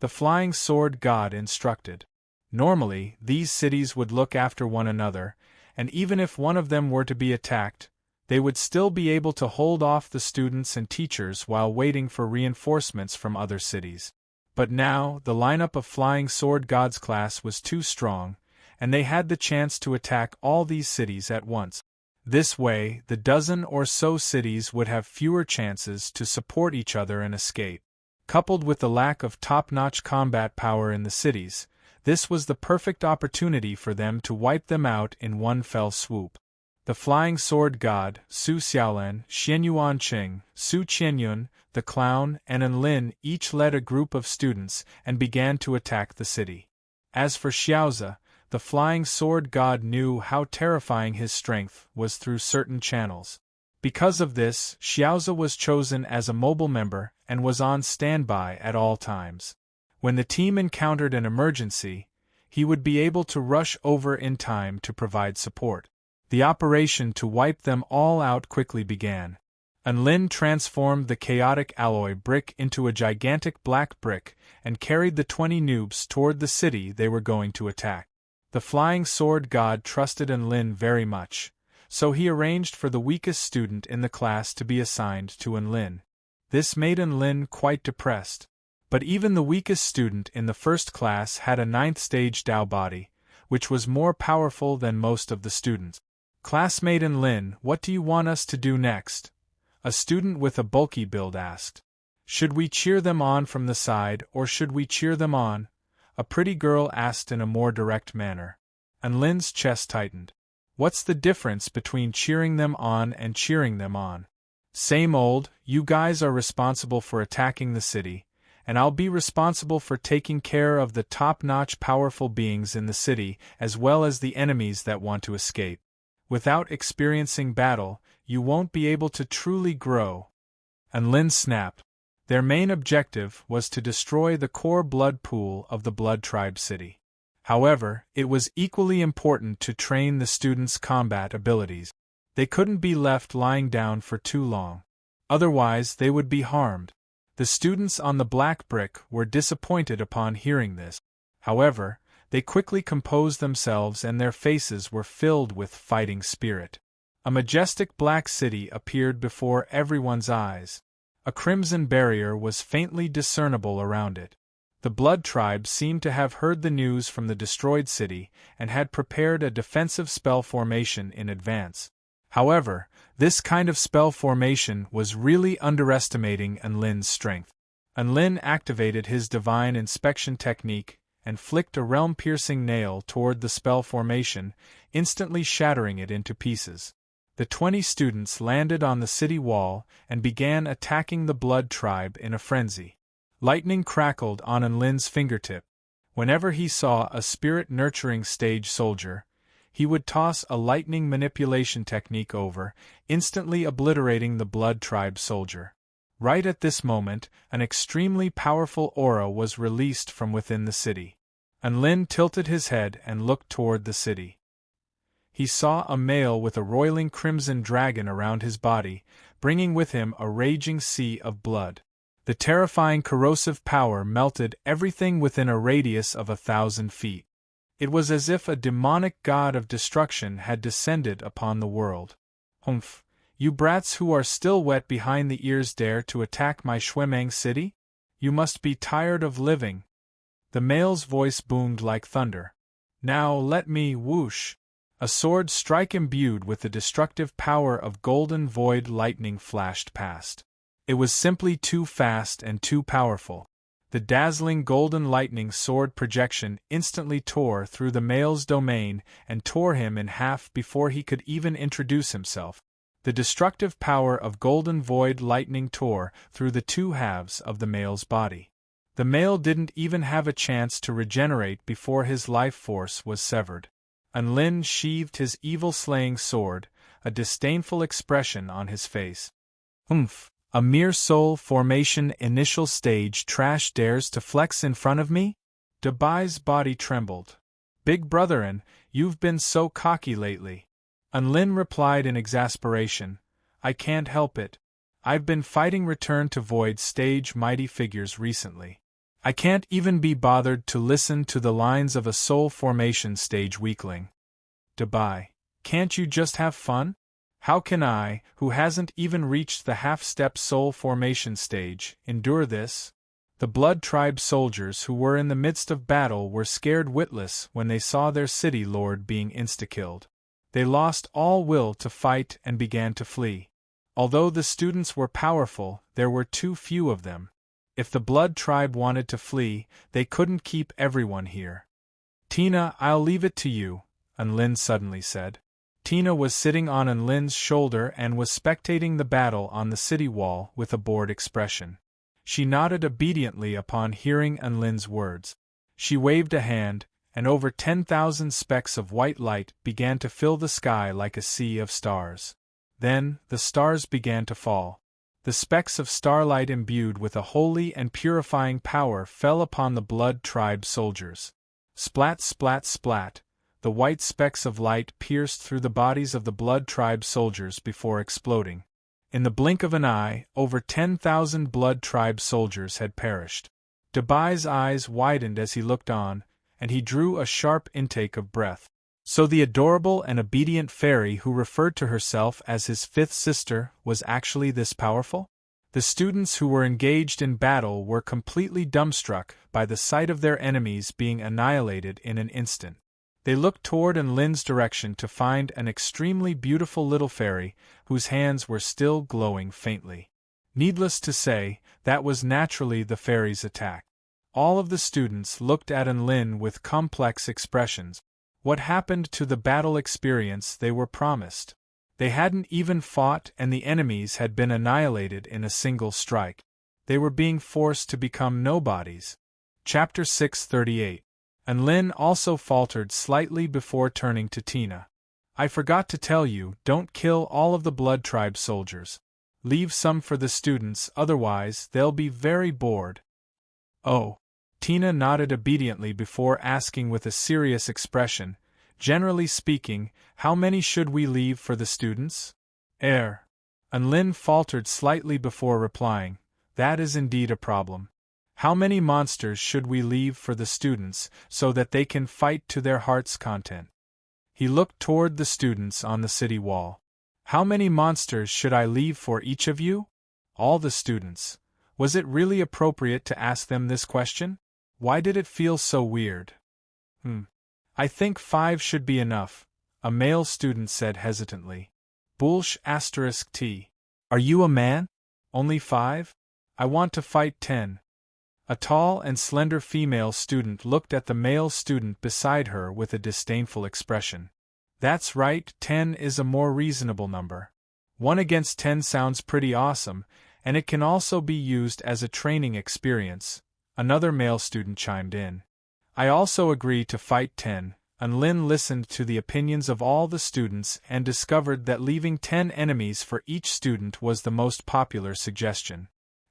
the flying sword god instructed. Normally, these cities would look after one another, and even if one of them were to be attacked, they would still be able to hold off the students and teachers while waiting for reinforcements from other cities. But now, the lineup of Flying Sword Gods class was too strong, and they had the chance to attack all these cities at once. This way, the dozen or so cities would have fewer chances to support each other and escape. Coupled with the lack of top-notch combat power in the cities, this was the perfect opportunity for them to wipe them out in one fell swoop. The Flying Sword God, Su Xiaolan, Xianyuan Qing, Su Qianyun, the Clown, and Enlin each led a group of students and began to attack the city. As for Xiaozi, the Flying Sword God knew how terrifying his strength was through certain channels. Because of this, Xiaozi was chosen as a mobile member and was on standby at all times. When the team encountered an emergency, he would be able to rush over in time to provide support. The operation to wipe them all out quickly began. Enlin transformed the chaotic alloy brick into a gigantic black brick and carried the 20 noobs toward the city they were going to attack. The Flying Sword God trusted Enlin very much, so he arranged for the weakest student in the class to be assigned to Enlin. This made Enlin quite depressed. But even the weakest student in the first class had a 9th stage Dao body, which was more powerful than most of the students. Classmate Enlin, what do you want us to do next? A student with a bulky build asked. Should we cheer them on from the side or should we cheer them on? A pretty girl asked in a more direct manner. Enlin's chest tightened. What's the difference between cheering them on and cheering them on? Same old, you guys are responsible for attacking the city, and I'll be responsible for taking care of the top-notch powerful beings in the city as well as the enemies that want to escape. Without experiencing battle, you won't be able to truly grow. Enlin snapped. Their main objective was to destroy the core blood pool of the Blood Tribe city. However, it was equally important to train the students' combat abilities. They couldn't be left lying down for too long. Otherwise, they would be harmed. The students on the black brick were disappointed upon hearing this. However, they quickly composed themselves and their faces were filled with fighting spirit. A majestic black city appeared before everyone's eyes. A crimson barrier was faintly discernible around it. The Blood Tribe seemed to have heard the news from the destroyed city and had prepared a defensive spell formation in advance. However, this kind of spell formation was really underestimating Enlin's strength. Enlin activated his divine inspection technique and flicked a realm-piercing nail toward the spell formation, instantly shattering it into pieces. The 20 students landed on the city wall and began attacking the Blood Tribe in a frenzy. Lightning crackled on Enlin's fingertip. Whenever he saw a spirit-nurturing stage soldier, he would toss a lightning manipulation technique over, instantly obliterating the Blood Tribe soldier. Right at this moment, an extremely powerful aura was released from within the city. Enlin tilted his head and looked toward the city. He saw a male with a roiling crimson dragon around his body, bringing with him a raging sea of blood. The terrifying corrosive power melted everything within a radius of 1,000 feet. It was as if a demonic god of destruction had descended upon the world. Humph! You brats who are still wet behind the ears dare to attack my Shuemang city? You must be tired of living. The male's voice boomed like thunder. Now let me whoosh! A sword strike imbued with the destructive power of golden void lightning flashed past. It was simply too fast and too powerful. The dazzling golden lightning sword projection instantly tore through the male's domain and tore him in half before he could even introduce himself. The destructive power of golden void lightning tore through the two halves of the male's body. The male didn't even have a chance to regenerate before his life force was severed. Enlin sheathed his evil-slaying sword, a disdainful expression on his face. Humph! A mere soul formation initial stage trash dares to flex in front of me? Dabai's body trembled. Big brotherin, you've been so cocky lately. Enlin replied in exasperation, I can't help it. I've been fighting return to void stage mighty figures recently. I can't even be bothered to listen to the lines of a soul formation stage weakling. Dabai, can't you just have fun? How can I, who hasn't even reached the half-step soul formation stage, endure this? The Blood Tribe soldiers who were in the midst of battle were scared witless when they saw their city lord being insta-killed. They lost all will to fight and began to flee. Although the students were powerful, there were too few of them. If the Blood Tribe wanted to flee, they couldn't keep everyone here. "Tina, I'll leave it to you," Unlin suddenly said. Tina was sitting on Unlin's shoulder and was spectating the battle on the city wall with a bored expression. She nodded obediently upon hearing Unlin's words. She waved a hand, and over 10,000 specks of white light began to fill the sky like a sea of stars. Then, the stars began to fall. The specks of starlight imbued with a holy and purifying power fell upon the Blood Tribe soldiers. Splat, splat, splat, the white specks of light pierced through the bodies of the Blood Tribe soldiers before exploding. In the blink of an eye, over 10,000 Blood Tribe soldiers had perished. Debai's eyes widened as he looked on, and he drew a sharp intake of breath. So the adorable and obedient fairy who referred to herself as his fifth sister was actually this powerful? The students who were engaged in battle were completely dumbstruck by the sight of their enemies being annihilated in an instant. They looked toward Unlin's direction to find an extremely beautiful little fairy, whose hands were still glowing faintly. Needless to say, that was naturally the fairy's attack. All of the students looked at Unlin with complex expressions. What happened to the battle experience they were promised? They hadn't even fought and the enemies had been annihilated in a single strike. They were being forced to become nobodies. Chapter 638. Unlin also faltered slightly before turning to Tina. "I forgot to tell you, don't kill all of the Blood Tribe soldiers. Leave some for the students, otherwise they'll be very bored." "Oh." Tina nodded obediently before asking with a serious expression, "Generally speaking, how many should we leave for the students?" Unlin faltered slightly before replying, "That is indeed a problem. How many monsters should we leave for the students, so that they can fight to their heart's content?" He looked toward the students on the city wall. "How many monsters should I leave for each of you?" All the students. Was it really appropriate to ask them this question? Why did it feel so weird? "I think 5 should be enough," a male student said hesitantly. "Bullsh *t. Are you a man? Only 5? I want to fight 10. A tall and slender female student looked at the male student beside her with a disdainful expression. "That's right, 10 is a more reasonable number. 1 against 10 sounds pretty awesome, and it can also be used as a training experience," another male student chimed in. "I also agree to fight 10. Unlin listened to the opinions of all the students and discovered that leaving 10 enemies for each student was the most popular suggestion.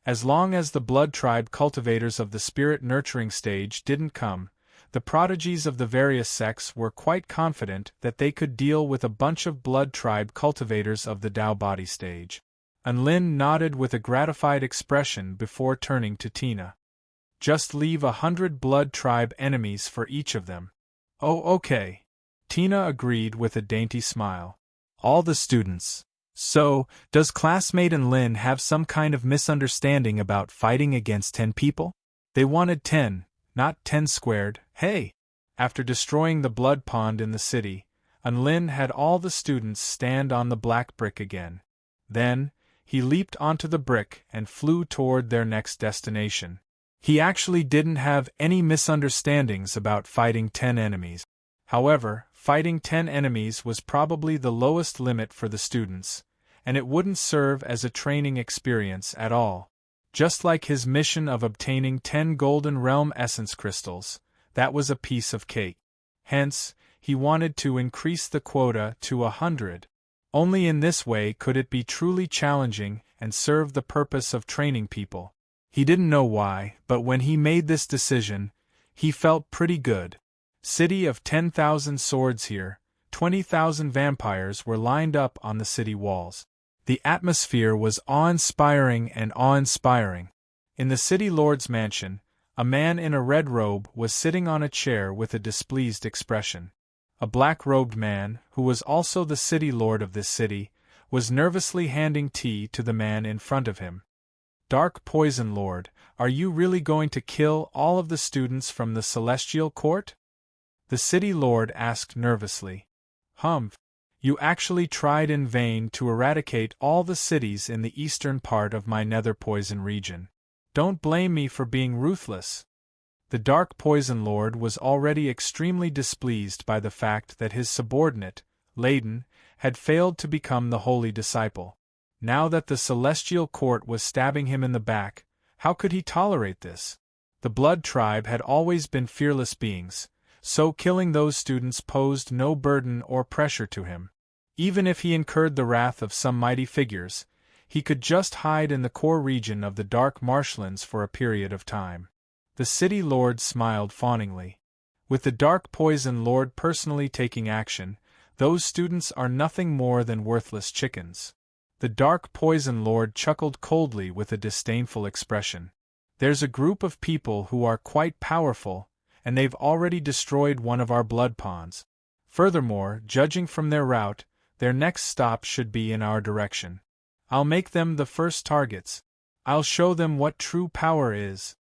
As long as the Blood Tribe cultivators of the spirit nurturing stage didn't come, the prodigies of the various sects were quite confident that they could deal with a bunch of Blood Tribe cultivators of the Tao body stage. Unlin nodded with a gratified expression before turning to Tina. "Just leave 100 Blood Tribe enemies for each of them." "Oh, okay." Tina agreed with a dainty smile. All the students. "So, does classmate Unlin have some kind of misunderstanding about fighting against 10 people? They wanted 10, not 10 squared, hey!" After destroying the blood pond in the city, Unlin had all the students stand on the black brick again. Then, he leaped onto the brick and flew toward their next destination. He actually didn't have any misunderstandings about fighting 10 enemies. However, fighting 10 enemies was probably the lowest limit for the students, and it wouldn't serve as a training experience at all. Just like his mission of obtaining 10 Golden Realm Essence Crystals, that was a piece of cake. Hence, he wanted to increase the quota to 100. Only in this way could it be truly challenging and serve the purpose of training people. He didn't know why, but when he made this decision, he felt pretty good. City of 10,000 swords here, 20,000 vampires were lined up on the city walls. The atmosphere was awe-inspiring and awe-inspiring. In the city lord's mansion, a man in a red robe was sitting on a chair with a displeased expression. A black-robed man, who was also the city lord of this city, was nervously handing tea to the man in front of him. "Dark Poison Lord, Are you really going to kill all of the students from the Celestial Court? The city lord asked nervously. Humph. You actually tried in vain to eradicate all the cities in the eastern part of my nether poison region. Don't blame me for being ruthless. The Dark Poison Lord was already extremely displeased by the fact that his subordinate, Layden, had failed to become the holy disciple. Now that the Celestial Court was stabbing him in the back, how could he tolerate this? The Blood Tribe had always been fearless beings, so killing those students posed no burden or pressure to him. Even if he incurred the wrath of some mighty figures, he could just hide in the core region of the dark marshlands for a period of time. The city lord smiled fawningly. With the Dark Poison Lord personally taking action, those students are nothing more than worthless chickens. The Dark Poison Lord chuckled coldly with a disdainful expression. There's a group of people who are quite powerful, and they've already destroyed one of our blood ponds. Furthermore, judging from their route, their next stop should be in our direction. I'll make them the first targets. I'll show them what true power is.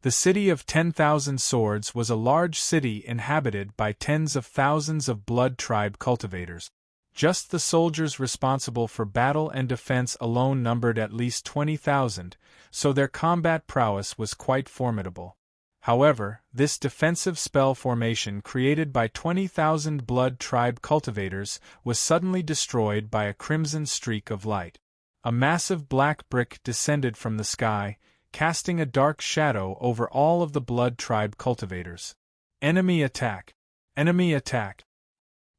The city of 10,000 swords was a large city inhabited by tens of thousands of Blood Tribe cultivators. Just the soldiers responsible for battle and defense alone numbered at least 20,000, so their combat prowess was quite formidable. However, this defensive spell formation created by 20,000 Blood Tribe cultivators was suddenly destroyed by a crimson streak of light. A massive black brick descended from the sky, casting a dark shadow over all of the Blood Tribe cultivators. Enemy attack! Enemy attack!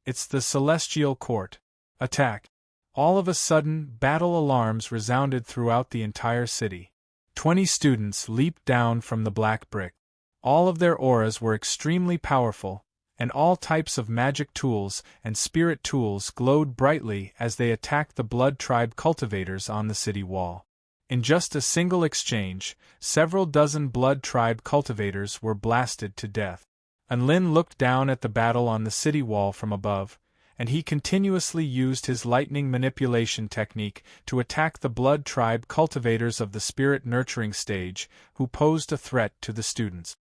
It's the Celestial Court. Attack! All of a sudden, battle alarms resounded throughout the entire city. 20 students leaped down from the black brick. All of their auras were extremely powerful, and all types of magic tools and spirit tools glowed brightly as they attacked the Blood Tribe cultivators on the city wall. In just a single exchange, several dozen Blood Tribe cultivators were blasted to death. Unlin looked down at the battle on the city wall from above, and he continuously used his lightning manipulation technique to attack the Blood Tribe cultivators of the spirit nurturing stage, who posed a threat to the students.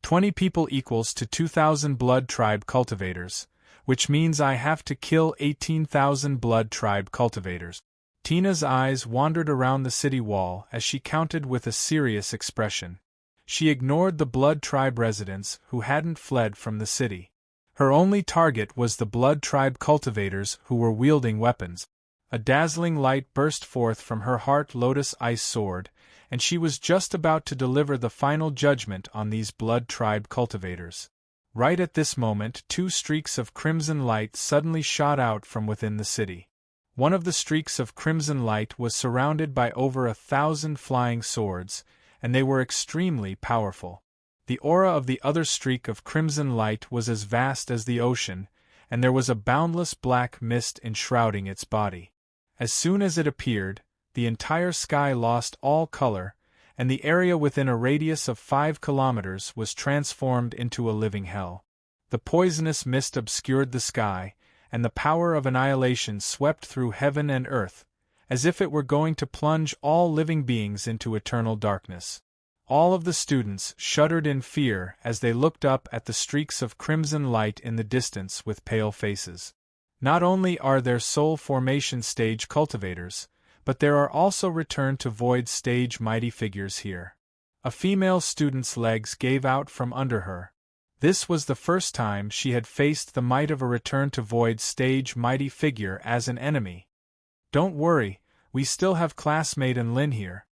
20 people equals to 2,000 Blood Tribe cultivators, which means I have to kill 18,000 Blood Tribe cultivators. Tina's eyes wandered around the city wall as she counted with a serious expression. She ignored the Blood Tribe residents who hadn't fled from the city. Her only target was the Blood Tribe cultivators who were wielding weapons. A dazzling light burst forth from her Heart Lotus Ice Sword, and she was just about to deliver the final judgment on these Blood Tribe cultivators. Right at this moment, 2 streaks of crimson light suddenly shot out from within the city. One of the streaks of crimson light was surrounded by over 1,000 flying swords, and they were extremely powerful. The aura of the other streak of crimson light was as vast as the ocean, and there was a boundless black mist enshrouding its body. As soon as it appeared, the entire sky lost all color, and the area within a radius of 5 kilometers was transformed into a living hell. The poisonous mist obscured the sky, and the power of annihilation swept through heaven and earth, as if it were going to plunge all living beings into eternal darkness. All of the students shuddered in fear as they looked up at the streaks of crimson light in the distance with pale faces. Not only are there soul formation stage cultivators, but there are also return to void stage mighty figures here. A female student's legs gave out from under her. This was the first time she had faced the might of a return to void stage mighty figure as an enemy. Don't worry, we still have classmate Lin here.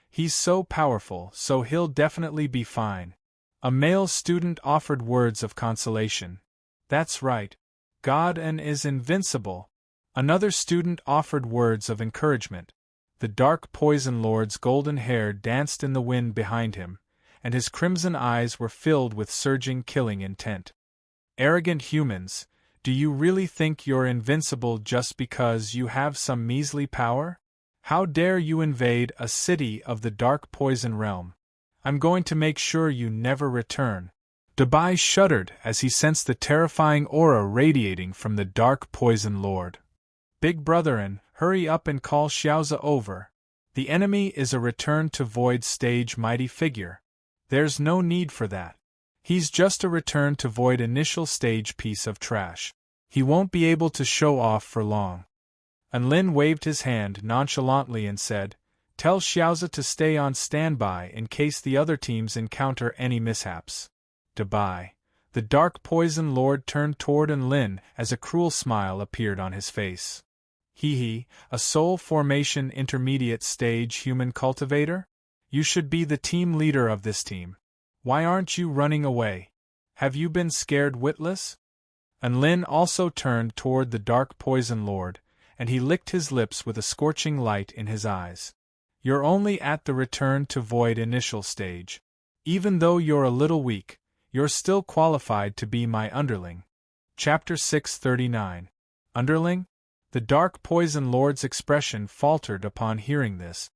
He's so powerful, so he'll definitely be fine. A male student offered words of consolation. That's right. God is invincible. Another student offered words of encouragement. The Dark Poison Lord's golden hair danced in the wind behind him, and his crimson eyes were filled with surging killing intent. Arrogant humans, do you really think you're invincible just because you have some measly power? How dare you invade a city of the Dark Poison Realm? I'm going to make sure you never return. Dabai shuddered as he sensed the terrifying aura radiating from the Dark Poison Lord. Big brother hurry up and call Xiaoza over. The enemy is a return to void stage mighty figure. There's no need for that. He's just a return to void initial stage piece of trash. He won't be able to show off for long. Enlin waved his hand nonchalantly and said, "Tell Xiaozi to stay on standby in case the other teams encounter any mishaps." Dubai. The Dark Poison Lord turned toward Enlin as a cruel smile appeared on his face. Hee, a soul formation intermediate stage human cultivator? You should be the team leader of this team. Why aren't you running away? Have you been scared witless? Enlin also turned toward the Dark Poison Lord, and he licked his lips with a scorching light in his eyes. You're only at the return to void initial stage. Even though you're a little weak, you're still qualified to be my underling. Chapter 639. Underling? The Dark Poison Lord's expression faltered upon hearing this.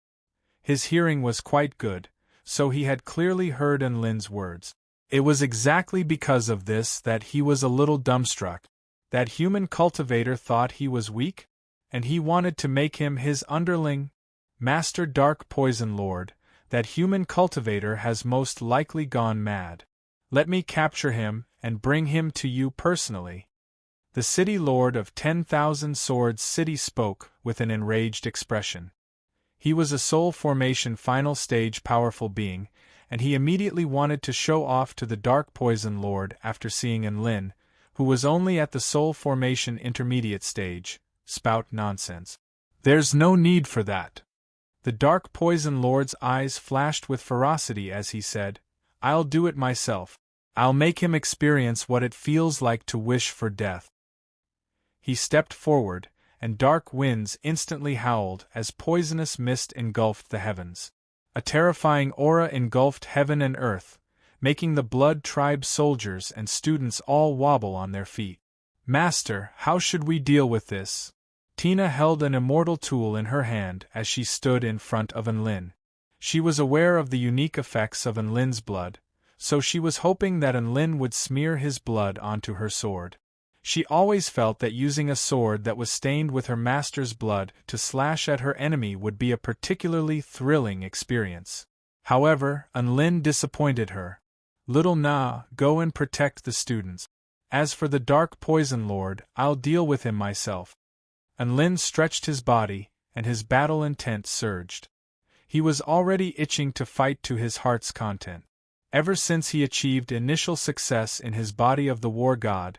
His hearing was quite good, so he had clearly heard Enlin's words. It was exactly because of this that he was a little dumbstruck. That human cultivator thought he was weak? And he wanted to make him his underling? Master Dark Poison Lord, that human cultivator has most likely gone mad. Let me capture him and bring him to you personally. The City Lord of 10,000 Swords City spoke with an enraged expression. He was a soul formation final stage powerful being, and he immediately wanted to show off to the Dark Poison Lord after seeing Enlin, who was only at the soul formation intermediate stage, spout nonsense. There's no need for that. The Dark Poison Lord's eyes flashed with ferocity as he said, I'll do it myself. I'll make him experience what it feels like to wish for death. He stepped forward, and dark winds instantly howled as poisonous mist engulfed the heavens. A terrifying aura engulfed heaven and earth, making the Blood Tribe soldiers and students all wobble on their feet. Master, how should we deal with this? Tina held an immortal tool in her hand as she stood in front of Enlin. She was aware of the unique effects of Enlin's blood, so she was hoping that Enlin would smear his blood onto her sword. She always felt that using a sword that was stained with her master's blood to slash at her enemy would be a particularly thrilling experience. However, Enlin disappointed her. Little Na, go and protect the students. As for the Dark Poison Lord, I'll deal with him myself. Enlin stretched his body, and his battle intent surged. He was already itching to fight to his heart's content. Ever since he achieved initial success in his body of the war god,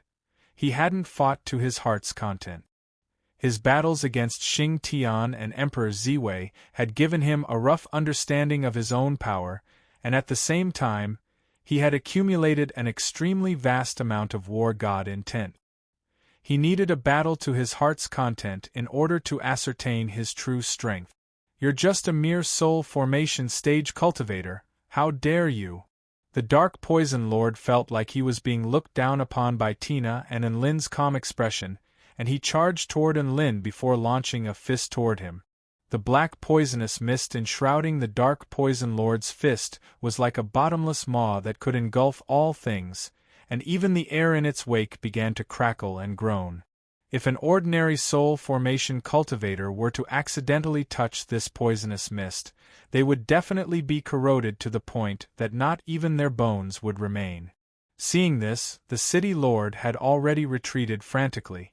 he hadn't fought to his heart's content. His battles against Xing Tian and Emperor Ziwei had given him a rough understanding of his own power, and at the same time, he had accumulated an extremely vast amount of war god intent. He needed a battle to his heart's content in order to ascertain his true strength. You're just a mere soul formation stage cultivator, how dare you? The Dark Poison Lord felt like he was being looked down upon by Tina and Enlin's calm expression, and he charged toward Enlin before launching a fist toward him. The black poisonous mist enshrouding the Dark Poison Lord's fist was like a bottomless maw that could engulf all things, and even the air in its wake began to crackle and groan. If an ordinary soul formation cultivator were to accidentally touch this poisonous mist, they would definitely be corroded to the point that not even their bones would remain. Seeing this, the City Lord had already retreated frantically.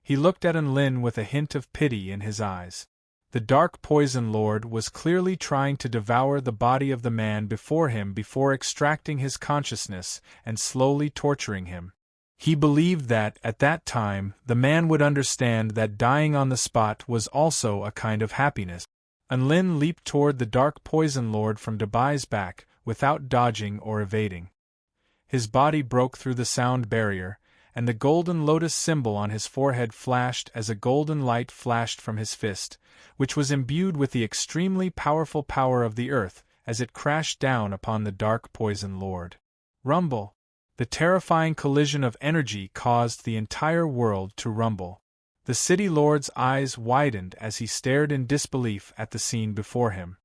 He looked at Enlin with a hint of pity in his eyes. The Dark Poison Lord was clearly trying to devour the body of the man before him before extracting his consciousness and slowly torturing him. He believed that, at that time, the man would understand that dying on the spot was also a kind of happiness. Enlin leaped toward the Dark Poison Lord from Dubai's back, without dodging or evading. His body broke through the sound barrier, and the golden lotus symbol on his forehead flashed as a golden light flashed from his fist, which was imbued with the extremely powerful power of the earth as it crashed down upon the Dark Poison Lord. Rumble! The terrifying collision of energy caused the entire world to rumble. The City Lord's eyes widened as he stared in disbelief at the scene before him.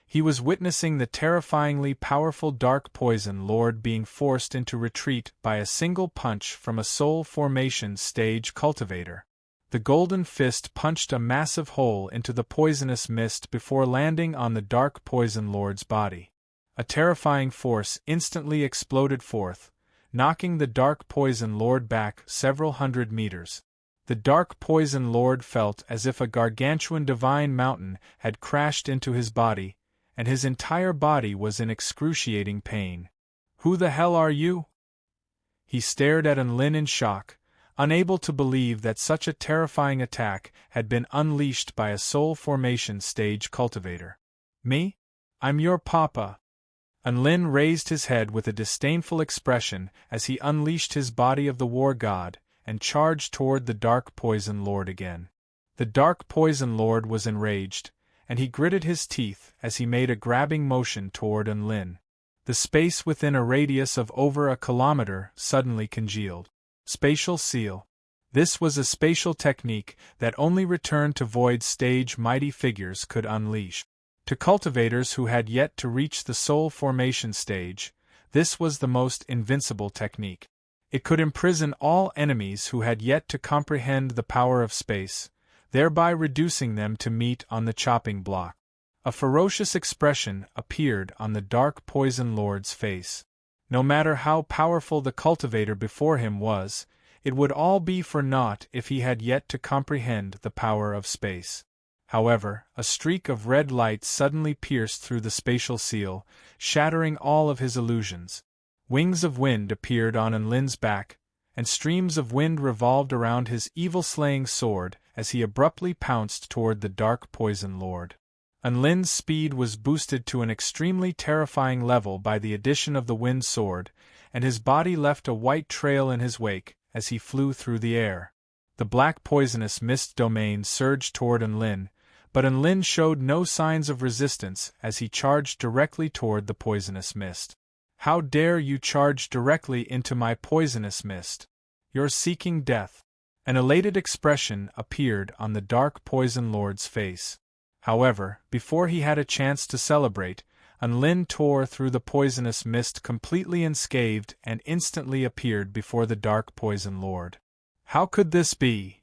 He was witnessing the terrifyingly powerful Dark Poison Lord being forced into retreat by a single punch from a soul formation stage cultivator. The golden fist punched a massive hole into the poisonous mist before landing on the Dark Poison Lord's body. A terrifying force instantly exploded forth, knocking the Dark Poison Lord back several hundred meters. The Dark Poison Lord felt as if a gargantuan divine mountain had crashed into his body, and his entire body was in excruciating pain. "Who the hell are you?" He stared at Lin in shock, unable to believe that such a terrifying attack had been unleashed by a soul formation stage cultivator. "Me? I'm your papa." Lin raised his head with a disdainful expression as he unleashed his body of the war god and charged toward the Dark Poison Lord again. The Dark Poison Lord was enraged, and he gritted his teeth as he made a grabbing motion toward Lin. The space within a radius of over a kilometer suddenly congealed. Spatial seal. This was a spatial technique that only Return to Void stage mighty figures could unleash. To cultivators who had yet to reach the soul formation stage, this was the most invincible technique. It could imprison all enemies who had yet to comprehend the power of space, thereby reducing them to meat on the chopping block. A ferocious expression appeared on the Dark Poison Lord's face. No matter how powerful the cultivator before him was, it would all be for naught if he had yet to comprehend the power of space. However, a streak of red light suddenly pierced through the spatial seal, shattering all of his illusions. Wings of wind appeared on Lin's back, and streams of wind revolved around his evil-slaying sword as he abruptly pounced toward the Dark Poison Lord. Lin's speed was boosted to an extremely terrifying level by the addition of the wind sword, and his body left a white trail in his wake as he flew through the air. The black poisonous mist domain surged toward Lin, but Lin showed no signs of resistance as he charged directly toward the poisonous mist. "How dare you charge directly into my poisonous mist? You're seeking death." An elated expression appeared on the Dark Poison Lord's face. However, before he had a chance to celebrate, Lin tore through the poisonous mist completely unscathed and instantly appeared before the Dark Poison Lord. How could this be?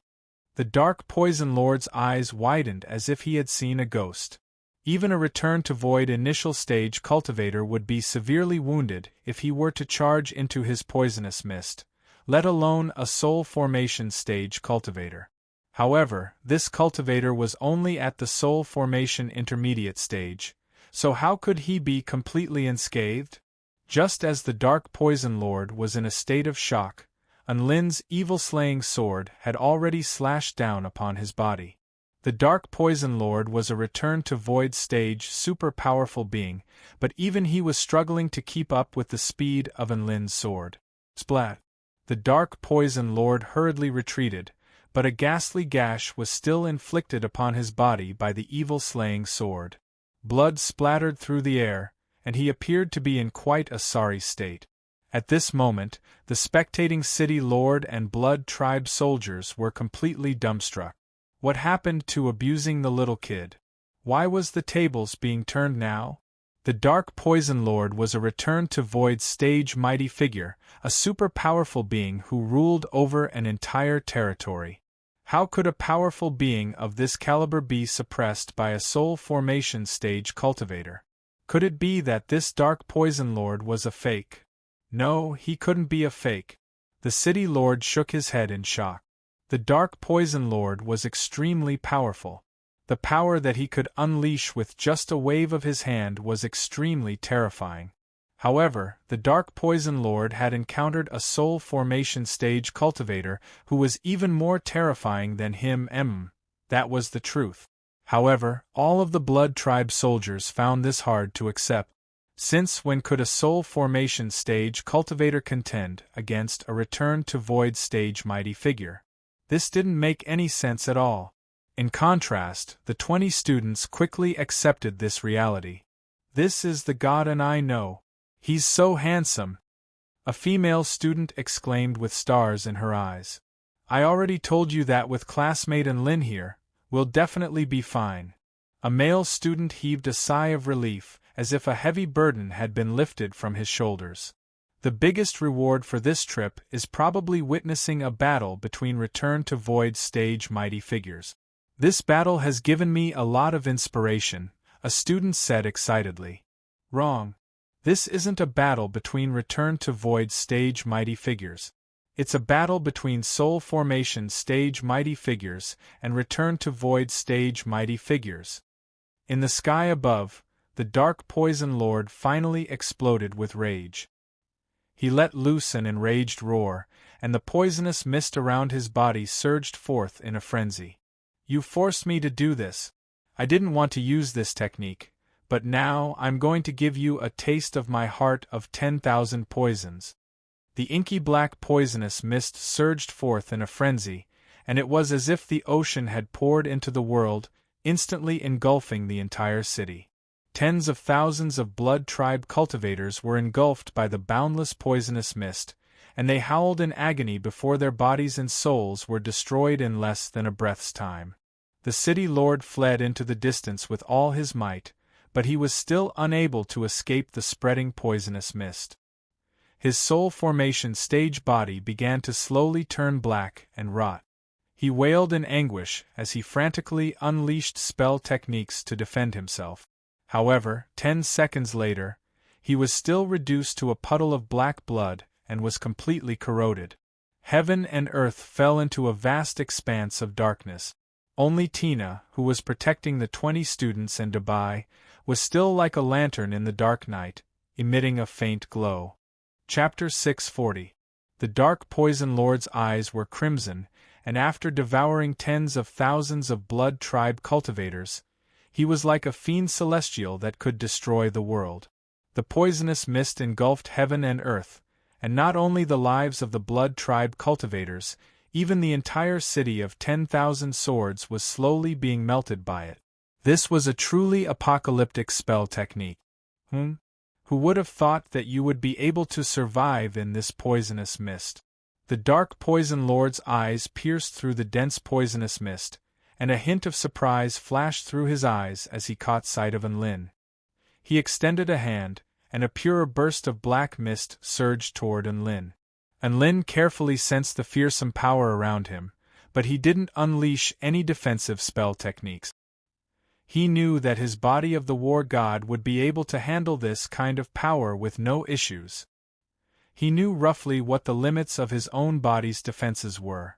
The Dark Poison Lord's eyes widened as if he had seen a ghost. Even a Return to Void initial stage cultivator would be severely wounded if he were to charge into his poisonous mist, let alone a soul formation stage cultivator. However, this cultivator was only at the soul formation intermediate stage, so how could he be completely unscathed? Just as the Dark Poison Lord was in a state of shock, Lin's evil-slaying sword had already slashed down upon his body. The Dark Poison Lord was a Return to Void stage super-powerful being, but even he was struggling to keep up with the speed of Lin's sword. Splat! The Dark Poison Lord hurriedly retreated, but a ghastly gash was still inflicted upon his body by the evil-slaying sword. Blood splattered through the air, and he appeared to be in quite a sorry state. At this moment, the spectating city lord and blood tribe soldiers were completely dumbstruck. What happened to abusing the little kid? Why was the tables being turned now? The Dark Poison Lord was a Return to Void stage mighty figure, a super-powerful being who ruled over an entire territory. How could a powerful being of this caliber be suppressed by a soul formation stage cultivator? Could it be that this Dark Poison Lord was a fake? No, he couldn't be a fake. The city lord shook his head in shock. The Dark Poison Lord was extremely powerful. The power that he could unleash with just a wave of his hand was extremely terrifying. However, the Dark Poison Lord had encountered a soul formation stage cultivator who was even more terrifying than him. That was the truth. However, all of the Blood Tribe soldiers found this hard to accept. Since when could a soul formation stage cultivator contend against a Return to Void stage mighty figure? This didn't make any sense at all. In contrast, the 20 students quickly accepted this reality. "This is the god and I know. He's so handsome," a female student exclaimed with stars in her eyes. "I already told you that with classmate Lin here, we'll definitely be fine." A male student heaved a sigh of relief, as if a heavy burden had been lifted from his shoulders. The biggest reward for this trip is probably witnessing a battle between Return to Void stage mighty figures. This battle has given me a lot of inspiration, a student said excitedly. Wrong. This isn't a battle between Return to Void stage mighty figures. It's a battle between Soul Formation stage mighty figures and Return to Void stage mighty figures. In the sky above, the Dark Poison Lord finally exploded with rage. He let loose an enraged roar, and the poisonous mist around his body surged forth in a frenzy. You forced me to do this. I didn't want to use this technique, but now I'm going to give you a taste of my heart of 10,000 poisons. The inky black poisonous mist surged forth in a frenzy, and it was as if the ocean had poured into the world, instantly engulfing the entire city. Tens of thousands of blood tribe cultivators were engulfed by the boundless poisonous mist, and they howled in agony before their bodies and souls were destroyed in less than a breath's time. The city lord fled into the distance with all his might, but he was still unable to escape the spreading poisonous mist. His soul formation stage body began to slowly turn black and rot. He wailed in anguish as he frantically unleashed spell techniques to defend himself. However, 10 seconds later, he was still reduced to a puddle of black blood and was completely corroded. Heaven and earth fell into a vast expanse of darkness. Only Tina, who was protecting the 20 students and Dubai, was still like a lantern in the dark night, emitting a faint glow. Chapter 640. The Dark Poison Lord's eyes were crimson, and after devouring tens of thousands of blood tribe cultivators, he was like a fiend celestial that could destroy the world. The poisonous mist engulfed heaven and earth, and not only the lives of the blood tribe cultivators, even the entire city of 10,000 swords was slowly being melted by it. This was a truly apocalyptic spell technique. Who would have thought that you would be able to survive in this poisonous mist? The Dark Poison Lord's eyes pierced through the dense poisonous mist, and a hint of surprise flashed through his eyes as he caught sight of Enlin. He extended a hand, and a pure burst of black mist surged toward Enlin. Enlin carefully sensed the fearsome power around him, but he didn't unleash any defensive spell techniques. He knew that his body of the war god would be able to handle this kind of power with no issues. He knew roughly what the limits of his own body's defenses were.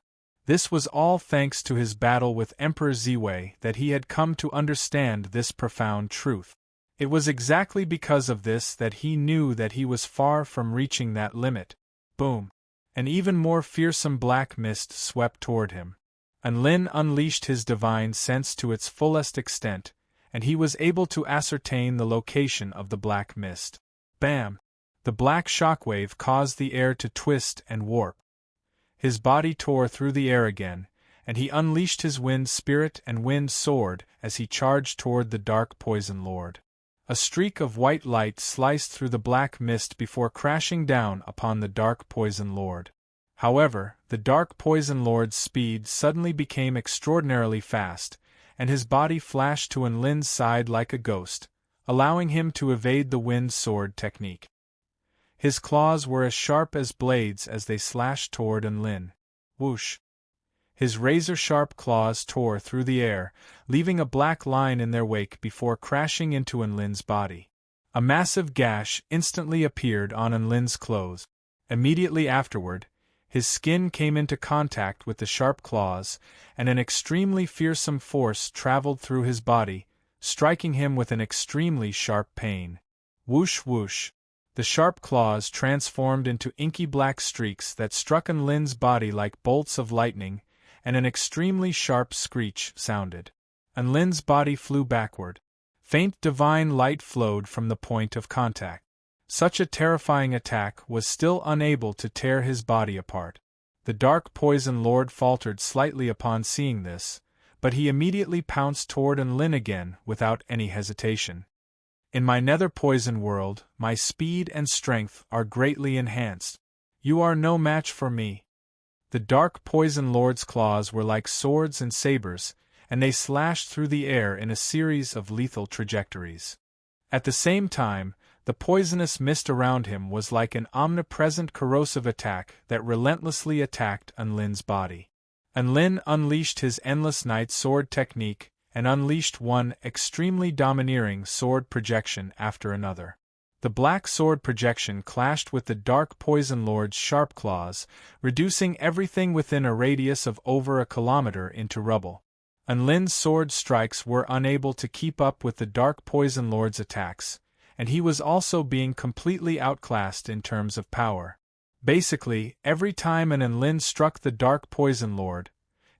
This was all thanks to his battle with Emperor Ziwei that he had come to understand this profound truth. It was exactly because of this that he knew that he was far from reaching that limit. Boom! An even more fearsome black mist swept toward him. Enlin unleashed his divine sense to its fullest extent, and he was able to ascertain the location of the black mist. Bam! The black shockwave caused the air to twist and warp. His body tore through the air again, and he unleashed his wind spirit and wind sword as he charged toward the Dark Poison Lord. A streak of white light sliced through the black mist before crashing down upon the Dark Poison Lord. However, the Dark Poison Lord's speed suddenly became extraordinarily fast, and his body flashed to Enlin's side like a ghost, allowing him to evade the wind sword technique. His claws were as sharp as blades as they slashed toward Enlin. Whoosh! His razor-sharp claws tore through the air, leaving a black line in their wake before crashing into Enlin's body. A massive gash instantly appeared on Enlin's clothes. Immediately afterward, his skin came into contact with the sharp claws, and an extremely fearsome force traveled through his body, striking him with an extremely sharp pain. Whoosh whoosh! The sharp claws transformed into inky black streaks that struck Enlin's body like bolts of lightning, and an extremely sharp screech sounded. Enlin's body flew backward. Faint divine light flowed from the point of contact. Such a terrifying attack was still unable to tear his body apart. The Dark Poison Lord faltered slightly upon seeing this, but he immediately pounced toward Enlin again without any hesitation. In my nether poison world, my speed and strength are greatly enhanced. You are no match for me. The Dark Poison Lord's claws were like swords and sabers, and they slashed through the air in a series of lethal trajectories. At the same time, The poisonous mist around him was like an omnipresent corrosive attack that relentlessly attacked Unlin's body. Unlin unleashed his endless night sword technique and unleashed one extremely domineering sword projection after another. The black sword projection clashed with the dark poison lord's sharp claws, reducing everything within a radius of over a kilometer into rubble. Unlin's sword strikes were unable to keep up with the dark poison lord's attacks, and he was also being completely outclassed in terms of power. Basically, every time an Unlin struck the dark poison lord,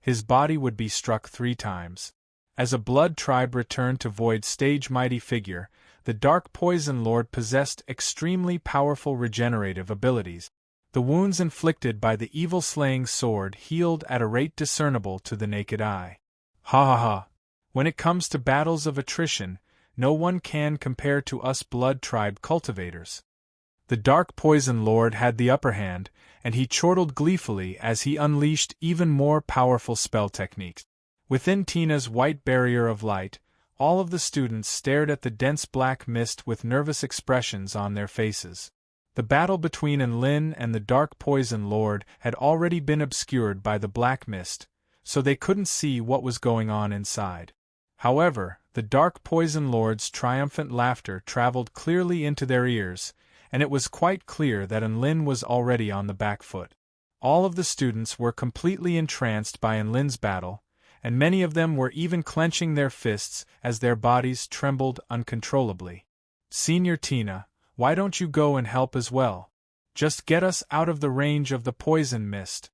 his body would be struck 3 times. As a blood tribe returned to Void's stage mighty figure, the Dark Poison Lord possessed extremely powerful regenerative abilities. The wounds inflicted by the evil-slaying sword healed at a rate discernible to the naked eye. Ha ha ha! When it comes to battles of attrition, no one can compare to us blood tribe cultivators. The Dark Poison Lord had the upper hand, and he chortled gleefully as he unleashed even more powerful spell techniques. Within Tina's white barrier of light, all of the students stared at the dense black mist with nervous expressions on their faces. The battle between Unlin and the Dark Poison Lord had already been obscured by the black mist, so they couldn't see what was going on inside. However, the Dark Poison Lord's triumphant laughter traveled clearly into their ears, and it was quite clear that Unlin was already on the back foot. All of the students were completely entranced by Unlin's battle, and many of them were even clenching their fists as their bodies trembled uncontrollably. "Senior Tina, why don't you go and help as well? Just get us out of the range of the poison mist."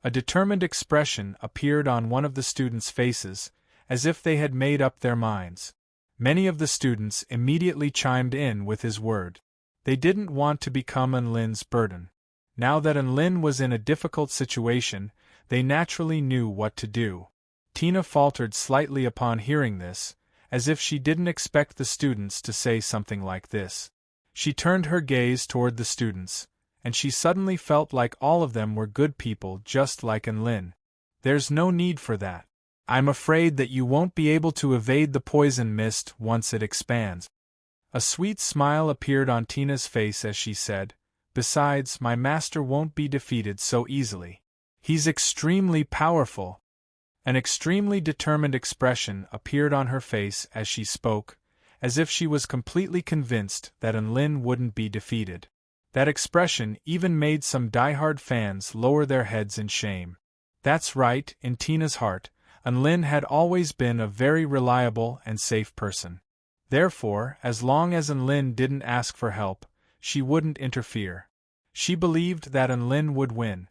A determined expression appeared on one of the students' faces, as if they had made up their minds. Many of the students immediately chimed in with his word. They didn't want to become Unlin's burden. Now that Unlin was in a difficult situation, they naturally knew what to do. Tina faltered slightly upon hearing this, as if she didn't expect the students to say something like this. She turned her gaze toward the students, and she suddenly felt like all of them were good people just like Unlin. "There's no need for that. I'm afraid that you won't be able to evade the poison mist once it expands." A sweet smile appeared on Tina's face as she said, "Besides, my master won't be defeated so easily. He's extremely powerful." An extremely determined expression appeared on her face as she spoke, as if she was completely convinced that Unlin wouldn't be defeated. That expression even made some diehard fans lower their heads in shame. That's right, in Tina's heart, Unlin had always been a very reliable and safe person. Therefore, as long as Unlin didn't ask for help, she wouldn't interfere. She believed that Unlin would win.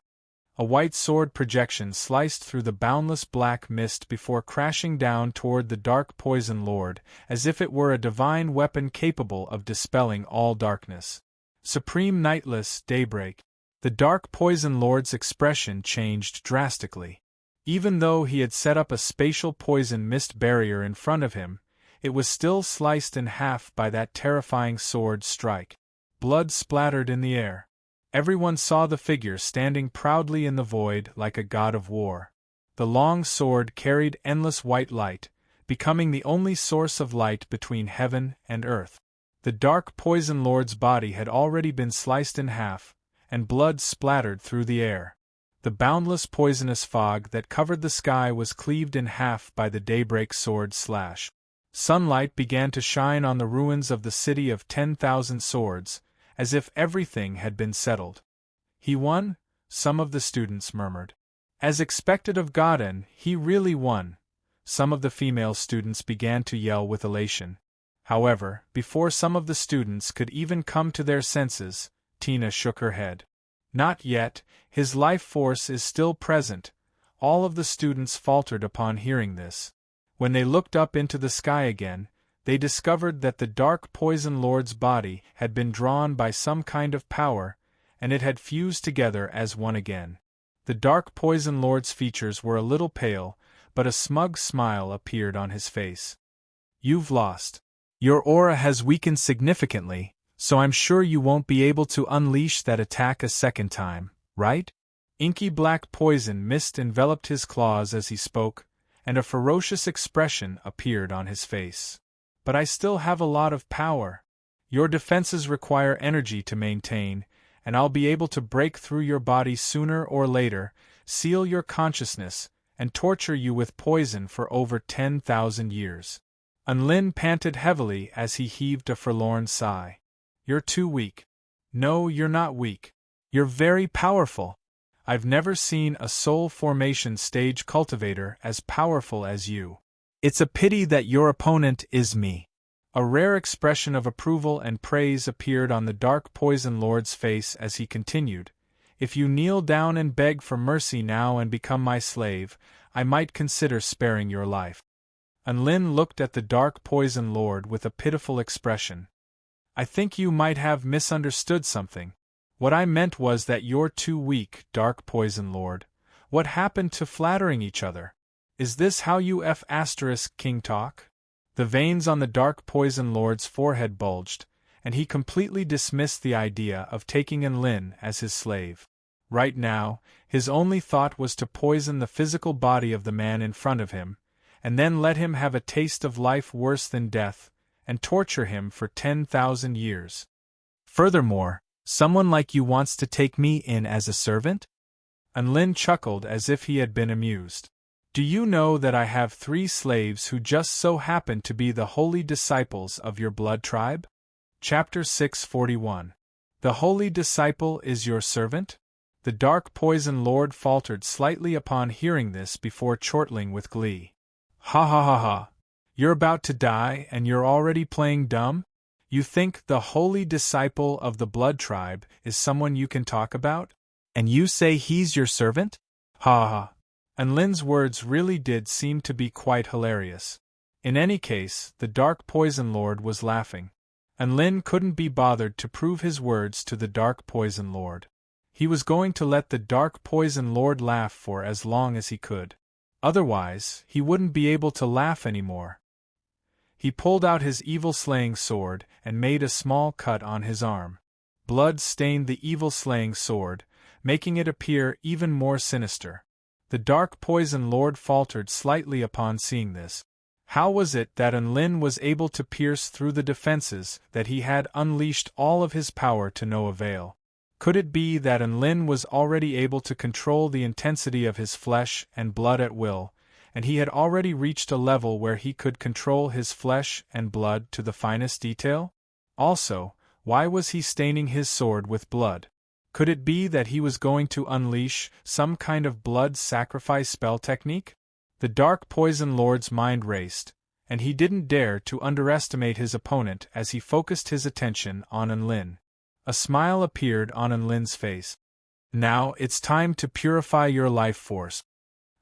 A white sword projection sliced through the boundless black mist before crashing down toward the Dark Poison Lord, as if it were a divine weapon capable of dispelling all darkness. Supreme nightless daybreak. The Dark Poison Lord's expression changed drastically. Even though he had set up a spatial poison mist barrier in front of him, it was still sliced in half by that terrifying sword strike. Blood splattered in the air. Everyone saw the figure standing proudly in the void like a god of war. The long sword carried endless white light, becoming the only source of light between heaven and earth. The Dark Poison Lord's body had already been sliced in half, and blood splattered through the air. The boundless poisonous fog that covered the sky was cleaved in half by the daybreak sword slash. Sunlight began to shine on the ruins of the city of 10,000 swords, as if everything had been settled. "He won?" some of the students murmured. "As expected of Godin, he really won." Some of the female students began to yell with elation. However, before some of the students could even come to their senses, Tina shook her head. "Not yet, his life force is still present." All of the students faltered upon hearing this. When they looked up into the sky again, they discovered that the Dark Poison Lord's body had been drawn by some kind of power, and it had fused together as one again. The Dark Poison Lord's features were a little pale, but a smug smile appeared on his face. "You've lost. Your aura has weakened significantly, so I'm sure you won't be able to unleash that attack a second time, right?" Inky black poison mist enveloped his claws as he spoke, and a ferocious expression appeared on his face. "But I still have a lot of power." Your defenses require energy to maintain, and I'll be able to break through your body sooner or later, seal your consciousness, and torture you with poison for over 10,000 years. Unlin panted heavily as he heaved a forlorn sigh. You're too weak. No, you're not weak. You're very powerful. I've never seen a soul formation stage cultivator as powerful as you. It's a pity that your opponent is me. A rare expression of approval and praise appeared on the Dark Poison Lord's face as he continued, If you kneel down and beg for mercy now and become my slave, I might consider sparing your life. Unlin looked at the Dark Poison Lord with a pitiful expression. I think you might have misunderstood something. What I meant was that you're too weak, Dark Poison Lord. What happened to flattering each other? Is this how you King talk? The veins on the Dark Poison Lord's forehead bulged, and he completely dismissed the idea of taking Unlin as his slave. Right now, his only thought was to poison the physical body of the man in front of him, and then let him have a taste of life worse than death, and torture him for 10,000 years. Furthermore, someone like you wants to take me in as a servant? Unlin chuckled as if he had been amused. Do you know that I have 3 slaves who just so happen to be the holy disciples of your blood tribe? Chapter 641. The holy disciple is your servant? The Dark Poison Lord faltered slightly upon hearing this before chortling with glee. Ha ha ha ha. You're about to die and you're already playing dumb? You think the holy disciple of the blood tribe is someone you can talk about? And you say he's your servant? Ha ha. Unlin's words really did seem to be quite hilarious. In any case, the Dark Poison Lord was laughing. Unlin couldn't be bothered to prove his words to the Dark Poison Lord. He was going to let the Dark Poison Lord laugh for as long as he could. Otherwise, he wouldn't be able to laugh anymore. He pulled out his evil-slaying sword and made a small cut on his arm. Blood stained the evil-slaying sword, making it appear even more sinister. The Dark Poison Lord faltered slightly upon seeing this. How was it that Unlin was able to pierce through the defenses that he had unleashed all of his power to no avail? Could it be that Unlin was already able to control the intensity of his flesh and blood at will, and he had already reached a level where he could control his flesh and blood to the finest detail? Also, why was he staining his sword with blood? Could it be that he was going to unleash some kind of blood sacrifice spell technique? The Dark Poison Lord's mind raced, and he didn't dare to underestimate his opponent as he focused his attention on Unlin. A smile appeared on Unlin's face. Now it's time to purify your life force.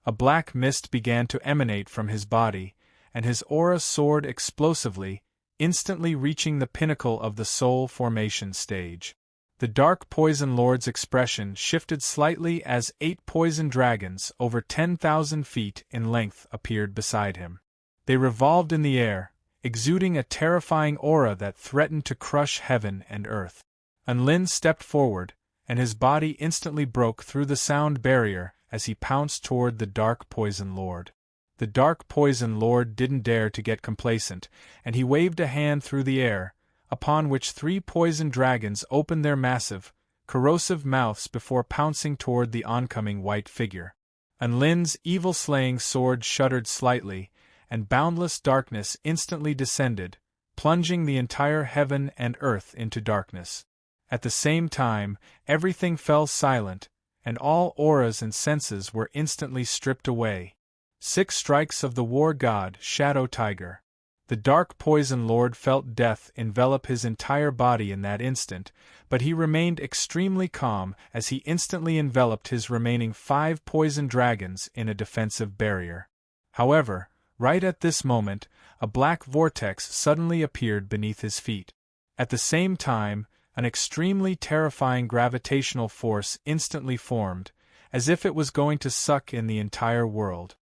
A black mist began to emanate from his body, and his aura soared explosively, instantly reaching the pinnacle of the soul formation stage. The Dark Poison Lord's expression shifted slightly as 8 poison dragons over 10,000 feet in length appeared beside him. They revolved in the air, exuding a terrifying aura that threatened to crush heaven and earth. Unlin stepped forward, and his body instantly broke through the sound barrier as he pounced toward the Dark Poison Lord. The Dark Poison Lord didn't dare to get complacent, and he waved a hand through the air, upon which 3 poison dragons opened their massive, corrosive mouths before pouncing toward the oncoming white figure. Unlin's evil-slaying sword shuddered slightly, and boundless darkness instantly descended, plunging the entire heaven and earth into darkness. At the same time, everything fell silent, and all auras and senses were instantly stripped away. 6 strikes of the war god Shadow Tiger. The Dark Poison Lord felt death envelop his entire body in that instant, but he remained extremely calm as he instantly enveloped his remaining 5 poison dragons in a defensive barrier. However, right at this moment, a black vortex suddenly appeared beneath his feet. At the same time, an extremely terrifying gravitational force instantly formed, as if it was going to suck in the entire world.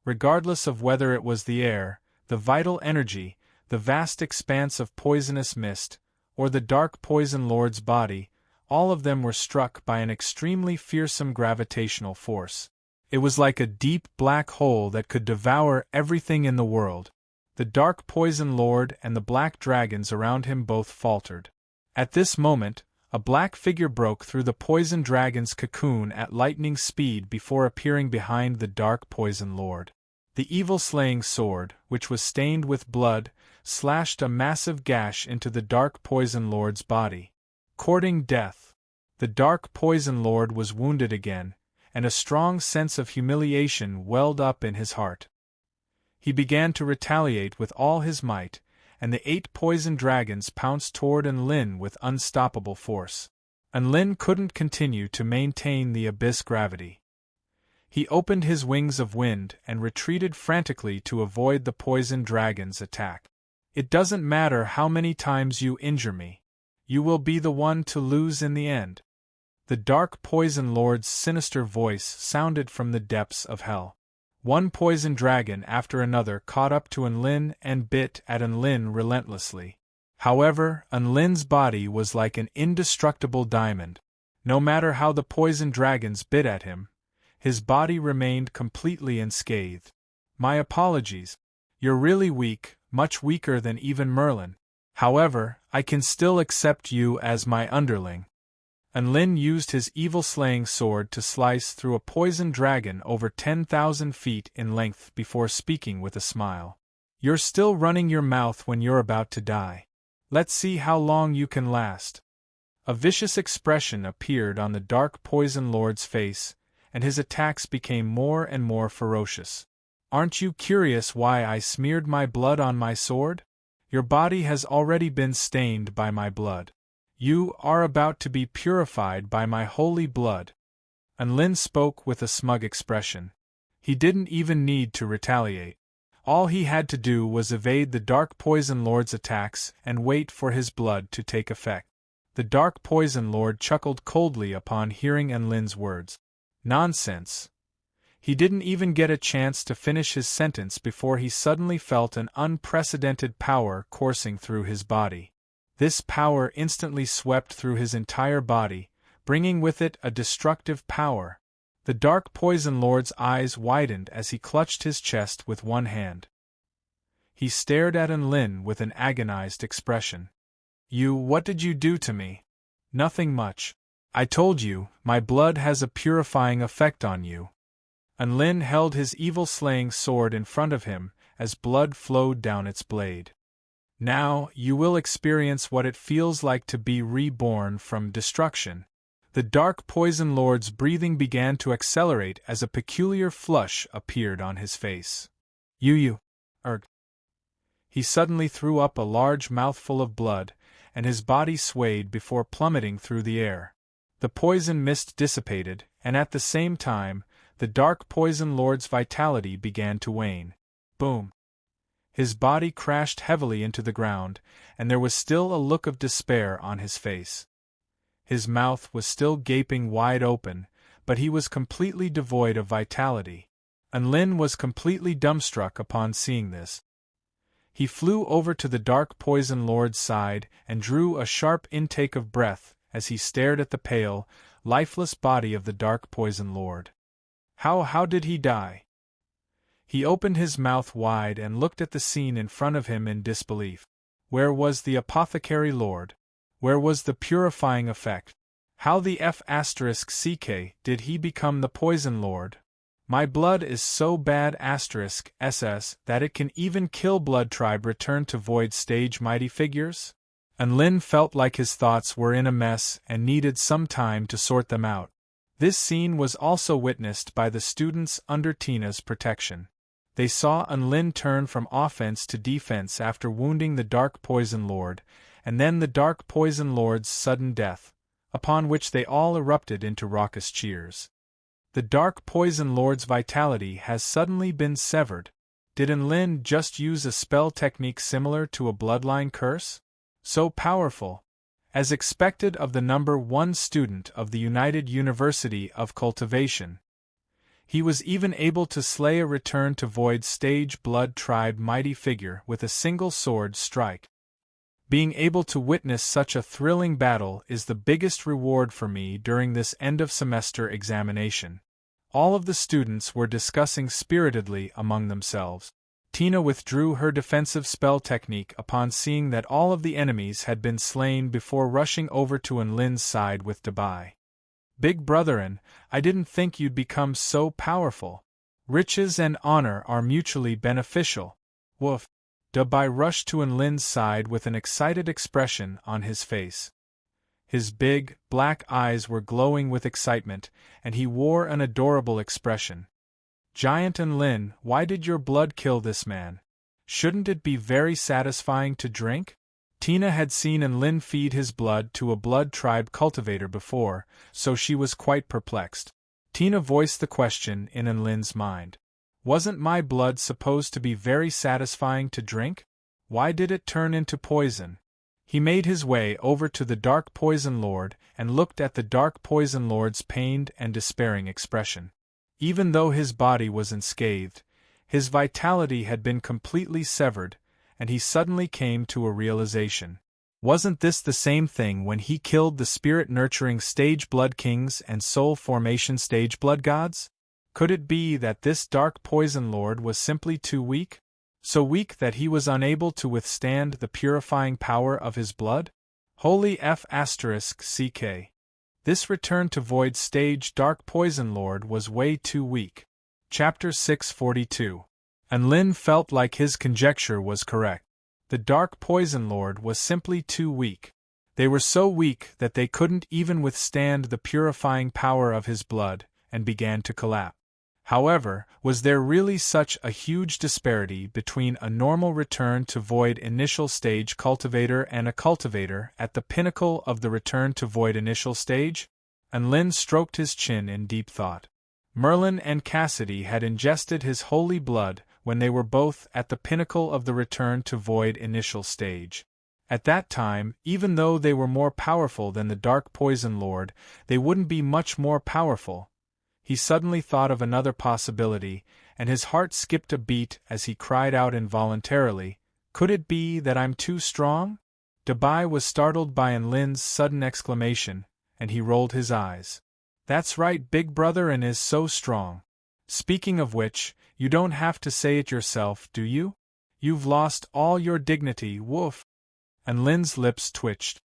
Regardless of whether it was the air, the vital energy, the vast expanse of poisonous mist, or the Dark Poison Lord's body, all of them were struck by an extremely fearsome gravitational force. It was like a deep black hole that could devour everything in the world. The Dark Poison Lord and the black dragons around him both faltered. At this moment, a black figure broke through the poison dragon's cocoon at lightning speed before appearing behind the Dark Poison Lord. The evil-slaying sword, which was stained with blood, slashed a massive gash into the Dark Poison Lord's body. Courting death. The Dark Poison Lord was wounded again, and a strong sense of humiliation welled up in his heart. He began to retaliate with all his might, and the 8 poison dragons pounced toward Enlin with unstoppable force. Enlin couldn't continue to maintain the abyss gravity. He opened his wings of wind and retreated frantically to avoid the poison dragon's attack. It doesn't matter how many times you injure me. You will be the one to lose in the end. The Dark Poison Lord's sinister voice sounded from the depths of hell. One poison dragon after another caught up to Enlin and bit at Enlin relentlessly. However, Enlin's body was like an indestructible diamond. No matter how the poison dragons bit at him, his body remained completely unscathed. My apologies. You're really weak, much weaker than even Merlin. However, I can still accept you as my underling. Enlin used his evil-slaying sword to slice through a poison dragon over 10,000 feet in length before speaking with a smile. You're still running your mouth when you're about to die. Let's see how long you can last. A vicious expression appeared on the Dark Poison Lord's face, and his attacks became more and more ferocious. Aren't you curious why I smeared my blood on my sword? Your body has already been stained by my blood. You are about to be purified by my holy blood. Enlin spoke with a smug expression. He didn't even need to retaliate. All he had to do was evade the Dark Poison Lord's attacks and wait for his blood to take effect. The Dark Poison Lord chuckled coldly upon hearing Enlin's words. Nonsense. He didn't even get a chance to finish his sentence before he suddenly felt an unprecedented power coursing through his body. This power instantly swept through his entire body, bringing with it a destructive power. The Dark Poison Lord's eyes widened as he clutched his chest with one hand. He stared at Enlin with an agonized expression. What did you do to me? Nothing much. I told you, my blood has a purifying effect on you. Enlin held his evil-slaying sword in front of him as blood flowed down its blade. Now, you will experience what it feels like to be reborn from destruction. The Dark Poison Lord's breathing began to accelerate as a peculiar flush appeared on his face. Erg. He suddenly threw up a large mouthful of blood, and his body swayed before plummeting through the air. The poison mist dissipated, and at the same time, the Dark Poison Lord's vitality began to wane. Boom. His body crashed heavily into the ground, and there was still a look of despair on his face. His mouth was still gaping wide open, but he was completely devoid of vitality. Enlin was completely dumbstruck upon seeing this. He flew over to the Dark Poison Lord's side and drew a sharp intake of breath as he stared at the pale, lifeless body of the Dark Poison Lord. How did he die? He opened his mouth wide and looked at the scene in front of him in disbelief. Where was the Apothecary Lord? Where was the purifying effect? How the F***ck did he become the Poison Lord? My blood is so bad *SS that it can even kill Blood Tribe return to Void Stage mighty figures? Enlin felt like his thoughts were in a mess and needed some time to sort them out. This scene was also witnessed by the students under Tina's protection. They saw Enlin turn from offense to defense after wounding the Dark Poison Lord, and then the Dark Poison Lord's sudden death, upon which they all erupted into raucous cheers. The Dark Poison Lord's vitality has suddenly been severed. Did Enlin just use a spell technique similar to a bloodline curse? So powerful. As expected of the number 1 student of the United University of Cultivation, he was even able to slay a return to Void Stage Blood Tribe mighty figure with a single sword strike. Being able to witness such a thrilling battle is the biggest reward for me during this end-of-semester examination. All of the students were discussing spiritedly among themselves. Tina withdrew her defensive spell technique upon seeing that all of the enemies had been slain before rushing over to Lin's side with Dabai. Big Brotherin, I didn't think you'd become so powerful. Riches and honor are mutually beneficial. Woof. Dabai rushed to Lin's side with an excited expression on his face. His big, black eyes were glowing with excitement, and he wore an adorable expression. Giant Lin, why did your blood kill this man? Shouldn't it be very satisfying to drink? Tina had seen Lin feed his blood to a blood tribe cultivator before, so she was quite perplexed. Tina voiced the question in Lin's mind. Wasn't my blood supposed to be very satisfying to drink? Why did it turn into poison? He made his way over to the Dark Poison Lord and looked at the Dark Poison Lord's pained and despairing expression. Even though his body was unscathed, his vitality had been completely severed, and he suddenly came to a realization. Wasn't this the same thing when he killed the spirit-nurturing stage blood kings and soul formation stage blood gods? Could it be that this Dark Poison Lord was simply too weak? So weak that he was unable to withstand the purifying power of his blood? Holy F***CK. This return to Void stage Dark Poison Lord was way too weak. Chapter 642. Lin felt like his conjecture was correct. The Dark Poison Lord was simply too weak. They were so weak that they couldn't even withstand the purifying power of his blood, and began to collapse. However, was there really such a huge disparity between a normal return to void initial stage cultivator and a cultivator at the pinnacle of the return to void initial stage? Lin stroked his chin in deep thought. Merlin and Cassidy had ingested his holy blood when they were both at the pinnacle of the return to void initial stage. At that time, even though they were more powerful than the Dark Poison Lord, they wouldn't be much more powerful. He suddenly thought of another possibility, and his heart skipped a beat as he cried out involuntarily, "Could it be that I'm too strong?" Dabai was startled by Lin's sudden exclamation, and he rolled his eyes. "That's right, Big Brother is so strong. Speaking of which, you don't have to say it yourself, do you? You've lost all your dignity, woof." Lin's lips twitched.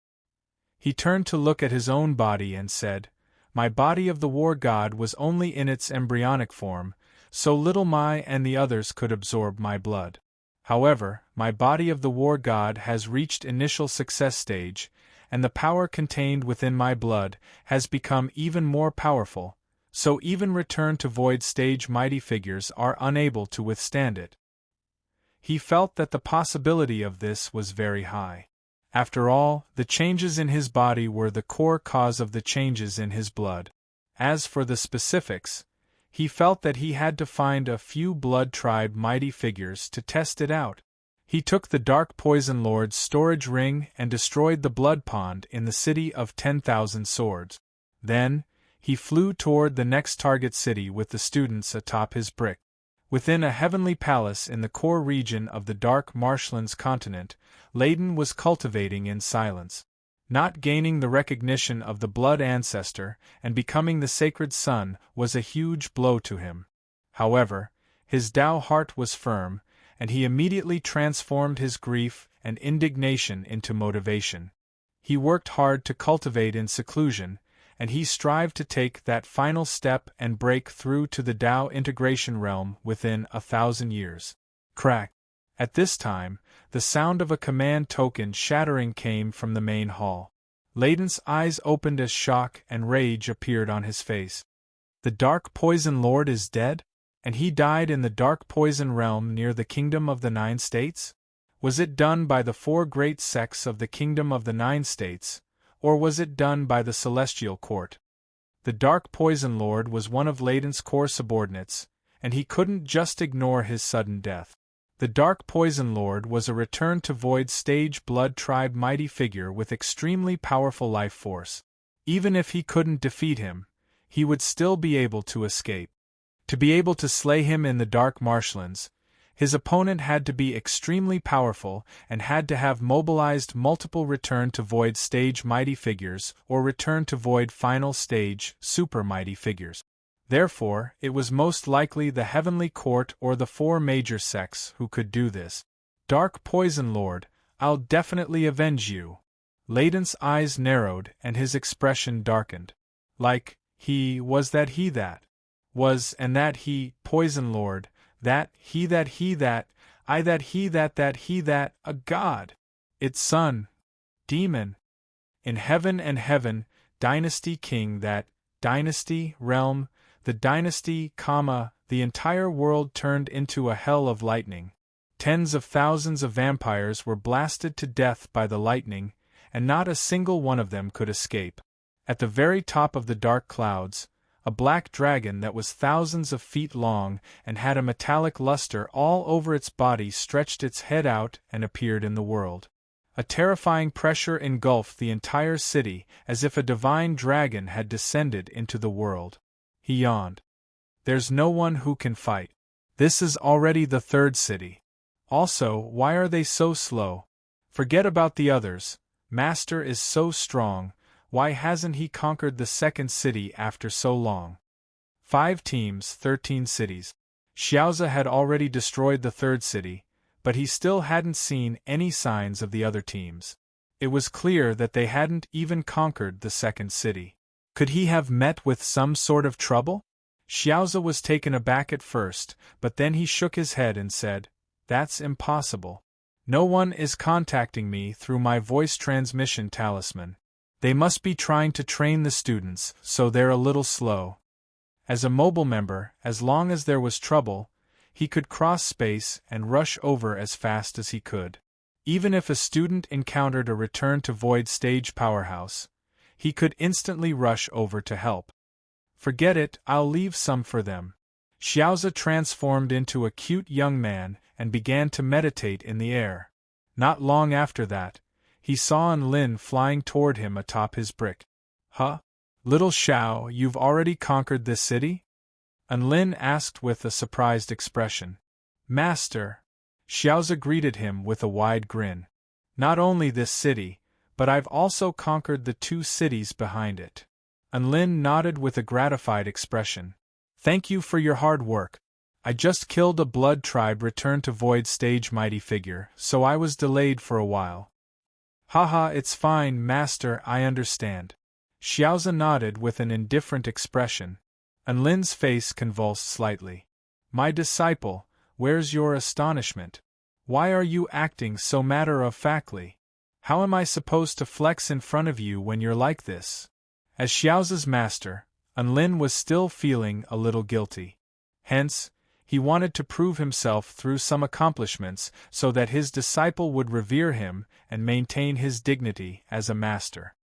He turned to look at his own body and said, "My body of the war god was only in its embryonic form, so little Mai and the others could absorb my blood. However, my body of the war god has reached initial success stage, and the power contained within my blood has become even more powerful, so even return to void stage mighty figures are unable to withstand it." He felt that the possibility of this was very high. After all, the changes in his body were the core cause of the changes in his blood. As for the specifics, he felt that he had to find a few blood tribe mighty figures to test it out. He took the Dark Poison Lord's storage ring and destroyed the blood pond in the city of 10,000 swords. Then, he flew toward the next target city with the students atop his brick. Within a heavenly palace in the core region of the Dark Marshlands continent, Layden was cultivating in silence. Not gaining the recognition of the blood ancestor and becoming the sacred son was a huge blow to him. However, his Tao heart was firm, and he immediately transformed his grief and indignation into motivation. He worked hard to cultivate in seclusion, and he strived to take that final step and break through to the Tao integration realm within 1,000 years. Crack! At this time, the sound of a command token shattering came from the main hall. Layden's eyes opened as shock and rage appeared on his face. The Dark Poison Lord is dead? And he died in the Dark Poison realm near the Kingdom of the Nine States? Was it done by the 4 great sects of the Kingdom of the Nine States, or was it done by the Celestial Court? The Dark Poison Lord was one of Layden's core subordinates, and he couldn't just ignore his sudden death. The Dark Poison Lord was a return to void stage blood tribe mighty figure with extremely powerful life force. Even if he couldn't defeat him, he would still be able to escape. To be able to slay him in the Dark Marshlands, his opponent had to be extremely powerful and had to have mobilized multiple return to void stage mighty figures or return to void final stage super mighty figures. Therefore, it was most likely the Heavenly Court or the four major sects who could do this. Dark Poison Lord, I'll definitely avenge you. Layden's eyes narrowed and his expression darkened. Like, he was and that he, Poison Lord, that he, a god. Its son. Demon. In heaven and heaven, dynasty king that, dynasty, realm, the dynasty, the entire world turned into a hell of lightning. Tens of thousands of vampires were blasted to death by the lightning, and not a single one of them could escape. At the very top of the dark clouds, a black dragon that was thousands of feet long and had a metallic luster all over its body stretched its head out and appeared in the world. A terrifying pressure engulfed the entire city as if a divine dragon had descended into the world. He yawned. There's no one who can fight. This is already the third city. Also, why are they so slow? Forget about the others. Master is so strong, why hasn't he conquered the second city after so long? 5 teams, 13 cities. Xiaoza had already destroyed the third city, but he still hadn't seen any signs of the other teams. It was clear that they hadn't even conquered the second city. Could he have met with some sort of trouble? Xiaoza was taken aback at first, but then he shook his head and said, "That's impossible. No one is contacting me through my voice transmission talisman. They must be trying to train the students, so they're a little slow." As a mobile member, as long as there was trouble, he could cross space and rush over as fast as he could. Even if a student encountered a return to void stage powerhouse, he could instantly rush over to help. Forget it, I'll leave some for them. Xiaoza transformed into a cute young man and began to meditate in the air. Not long after that, he saw Lin flying toward him atop his brick. Huh? Little Xiao, you've already conquered this city? Lin asked with a surprised expression. Master. Xiaoza greeted him with a wide grin. Not only this city, but I've also conquered the 2 cities behind it. Lin nodded with a gratified expression. Thank you for your hard work. I just killed a blood tribe return to void stage mighty figure, so I was delayed for a while. Haha, it's fine, Master, I understand. Xiaoza nodded with an indifferent expression. Lin's face convulsed slightly. My disciple, where's your astonishment? Why are you acting so matter-of-factly? How am I supposed to flex in front of you when you're like this? As Xiaoza's master, Lin was still feeling a little guilty. Hence, he wanted to prove himself through some accomplishments so that his disciple would revere him and maintain his dignity as a master.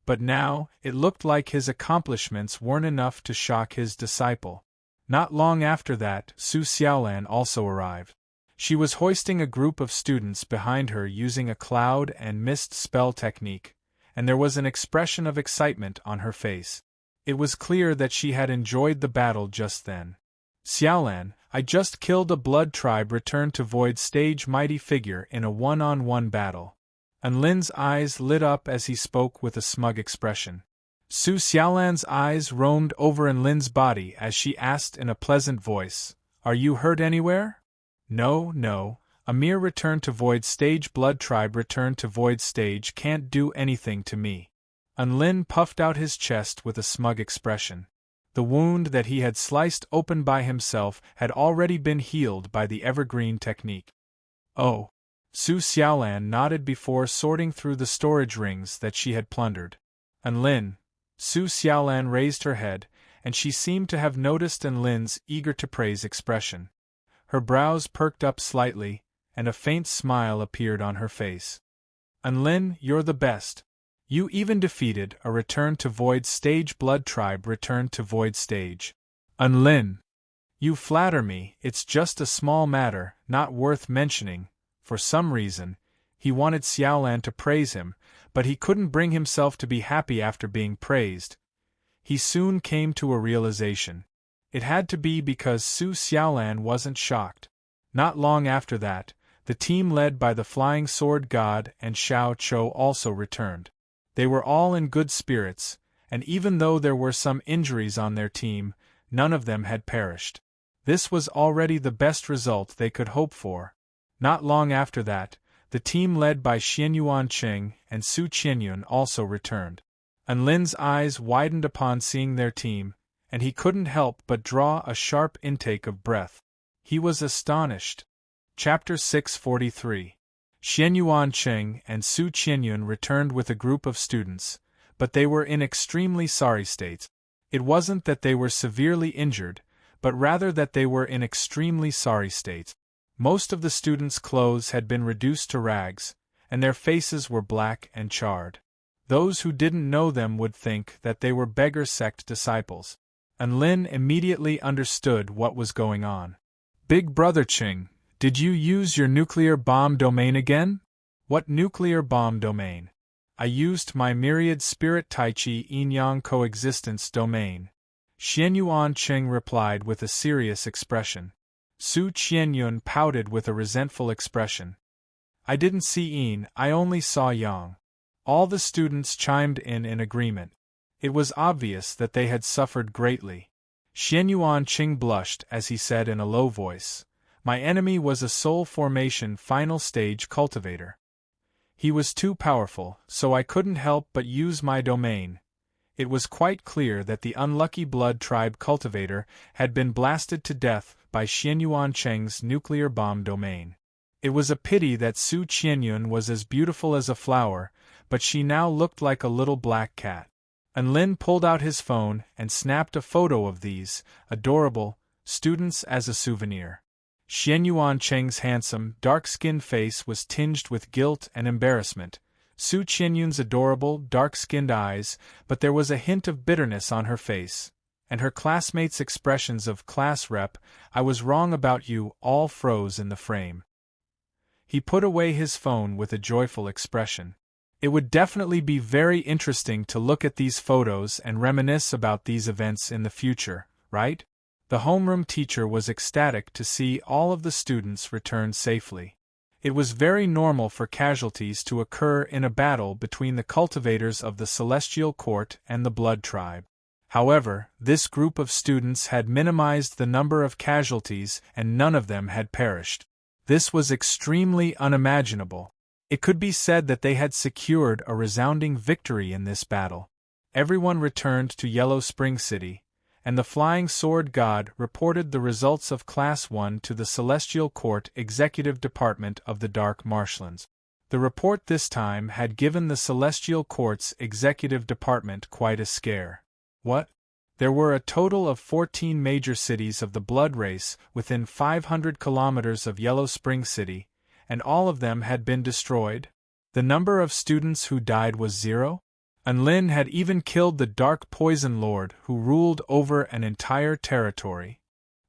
But now, it looked like his accomplishments weren't enough to shock his disciple. Not long after that, Su Xiaolan also arrived. She was hoisting a group of students behind her using a cloud and mist spell technique, and there was an expression of excitement on her face. It was clear that she had enjoyed the battle just then. Xiaolan, I just killed a blood tribe returned to void stage mighty figure in a one-on-one battle. Lin's eyes lit up as he spoke with a smug expression. Su Xiaolan's eyes roamed over Lin's body as she asked in a pleasant voice, Are you hurt anywhere? No, a mere return to void stage blood tribe return to void stage can't do anything to me. Lin puffed out his chest with a smug expression. The wound that he had sliced open by himself had already been healed by the evergreen technique. Oh. Su Xiaolan nodded before sorting through the storage rings that she had plundered. Lin. Su Xiaolan raised her head, and she seemed to have noticed Lin's eager-to-praise expression. Her brows perked up slightly, and a faint smile appeared on her face. Lin, you're the best. You even defeated a return to void stage blood tribe return to void stage. Lin. You flatter me, it's just a small matter, not worth mentioning. For some reason, he wanted Xiaolan to praise him, but he couldn't bring himself to be happy after being praised. He soon came to a realization. It had to be because Su Xiaolan wasn't shocked. Not long after that, the team led by the Flying Sword God and Xiao Chou also returned. They were all in good spirits, and even though there were some injuries on their team, none of them had perished. This was already the best result they could hope for. Not long after that, the team led by Xianyuan Qing and Su Qianyun also returned. And Lin's eyes widened upon seeing their team, and he couldn't help but draw a sharp intake of breath. He was astonished. Chapter 643. Xianyuan Qing and Su Qianyun returned with a group of students, but they were in extremely sorry states. It wasn't that they were severely injured, but rather that they were in extremely sorry states. Most of the students' clothes had been reduced to rags, and their faces were black and charred. Those who didn't know them would think that they were beggar sect disciples. And Lin immediately understood what was going on. Big Brother Qing, did you use your nuclear bomb domain again? What nuclear bomb domain? I used my myriad spirit Taichi Yin-Yang coexistence domain. Xianyuan Qing replied with a serious expression. Su Qianyun pouted with a resentful expression. I didn't see Yin, I only saw Yang. All the students chimed in agreement. It was obvious that they had suffered greatly. Xianyuan Qing blushed as he said in a low voice, my enemy was a soul formation final stage cultivator. He was too powerful, so I couldn't help but use my domain. It was quite clear that the unlucky blood tribe cultivator had been blasted to death by Xianyuan Qing's nuclear bomb domain. It was a pity that Su Qianyun was as beautiful as a flower, but she now looked like a little black cat. And Lin pulled out his phone and snapped a photo of these, adorable, students as a souvenir. Xianyuan Qing's handsome, dark-skinned face was tinged with guilt and embarrassment. Su Qianyun's adorable, dark-skinned eyes, but there was a hint of bitterness on her face, and her classmates' expressions of class rep, I was wrong about you, all froze in the frame. He put away his phone with a joyful expression. It would definitely be very interesting to look at these photos and reminisce about these events in the future, right? The homeroom teacher was ecstatic to see all of the students return safely. It was very normal for casualties to occur in a battle between the cultivators of the Celestial Court and the Blood Tribe. However, this group of students had minimized the number of casualties and none of them had perished. This was extremely unimaginable. It could be said that they had secured a resounding victory in this battle. Everyone returned to Yellow Spring City, and the Flying Sword God reported the results of Class 1 to the Celestial Court Executive Department of the Dark Marshlands. The report this time had given the Celestial Court's Executive Department quite a scare. What? There were a total of 14 major cities of the Blood Race within 500 kilometers of Yellow Spring City, and all of them had been destroyed? The number of students who died was 0? And Lin had even killed the Dark Poison Lord who ruled over an entire territory.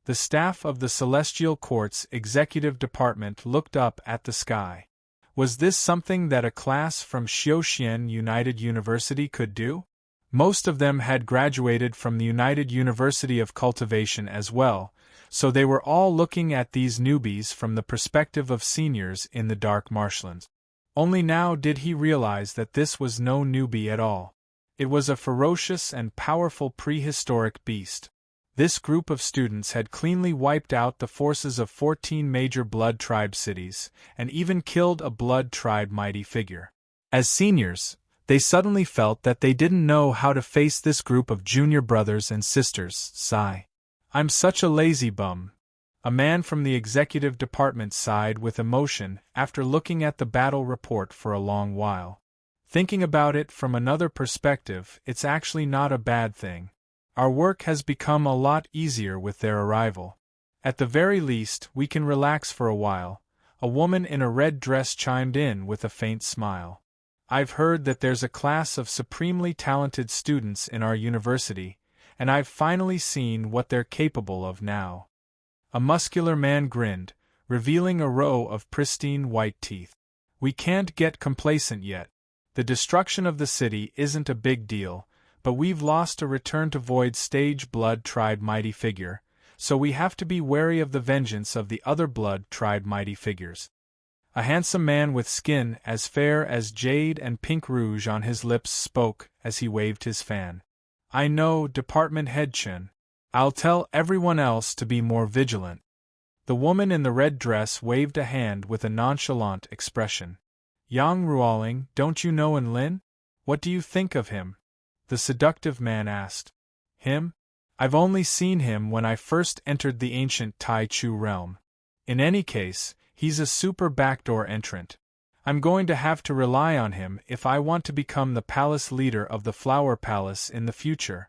The staff of the Celestial Court's Executive Department looked up at the sky. Was this something that a class from Xiaoxian United University could do? Most of them had graduated from the United University of Cultivation as well, so they were all looking at these newbies from the perspective of seniors in the Dark Marshlands. Only now did he realize that this was no newbie at all. It was a ferocious and powerful prehistoric beast. This group of students had cleanly wiped out the forces of 14 major Blood Tribe cities, and even killed a Blood Tribe mighty figure. As seniors, they suddenly felt that they didn't know how to face this group of junior brothers and sisters. Sigh. I'm such a lazy bum. A man from the executive department sighed with emotion after looking at the battle report for a long while. Thinking about it from another perspective, it's actually not a bad thing. Our work has become a lot easier with their arrival. At the very least, we can relax for a while. A woman in a red dress chimed in with a faint smile. I've heard that there's a class of supremely talented students in our university, and I've finally seen what they're capable of now. A muscular man grinned, revealing a row of pristine white teeth. We can't get complacent yet. The destruction of the city isn't a big deal, but we've lost a Return to Void stage Blood Tribe mighty figure, so we have to be wary of the vengeance of the other Blood Tribe mighty figures. A handsome man with skin as fair as jade and pink rouge on his lips spoke as he waved his fan. I know, Department Head Chen. I'll tell everyone else to be more vigilant. The woman in the red dress waved a hand with a nonchalant expression. Yang Ruoling, don't you know Lin? What do you think of him? The seductive man asked. Him? I've only seen him when I first entered the ancient Tai Chu realm. In any case, he's a super backdoor entrant. I'm going to have to rely on him if I want to become the palace leader of the Flower Palace in the future.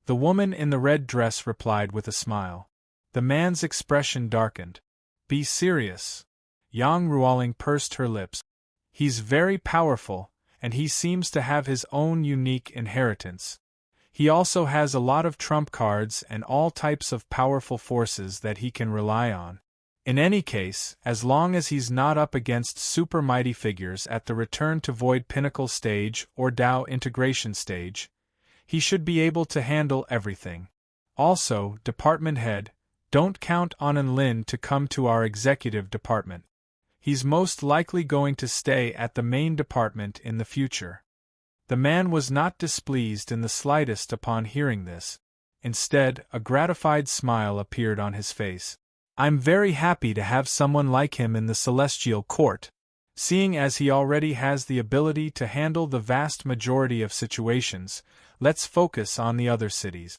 The woman in the red dress replied with a smile. The man's expression darkened. Be serious. Yang Ruoling pursed her lips. He's very powerful, and he seems to have his own unique inheritance. He also has a lot of trump cards and all types of powerful forces that he can rely on. In any case, as long as he's not up against super mighty figures at the Return to Void Pinnacle stage or Dao Integration stage, he should be able to handle everything. Also, Department Head, don't count on Lin to come to our executive department. He's most likely going to stay at the main department in the future. The man was not displeased in the slightest upon hearing this. Instead, a gratified smile appeared on his face. I'm very happy to have someone like him in the Celestial Court. Seeing as he already has the ability to handle the vast majority of situations, let's focus on the other cities.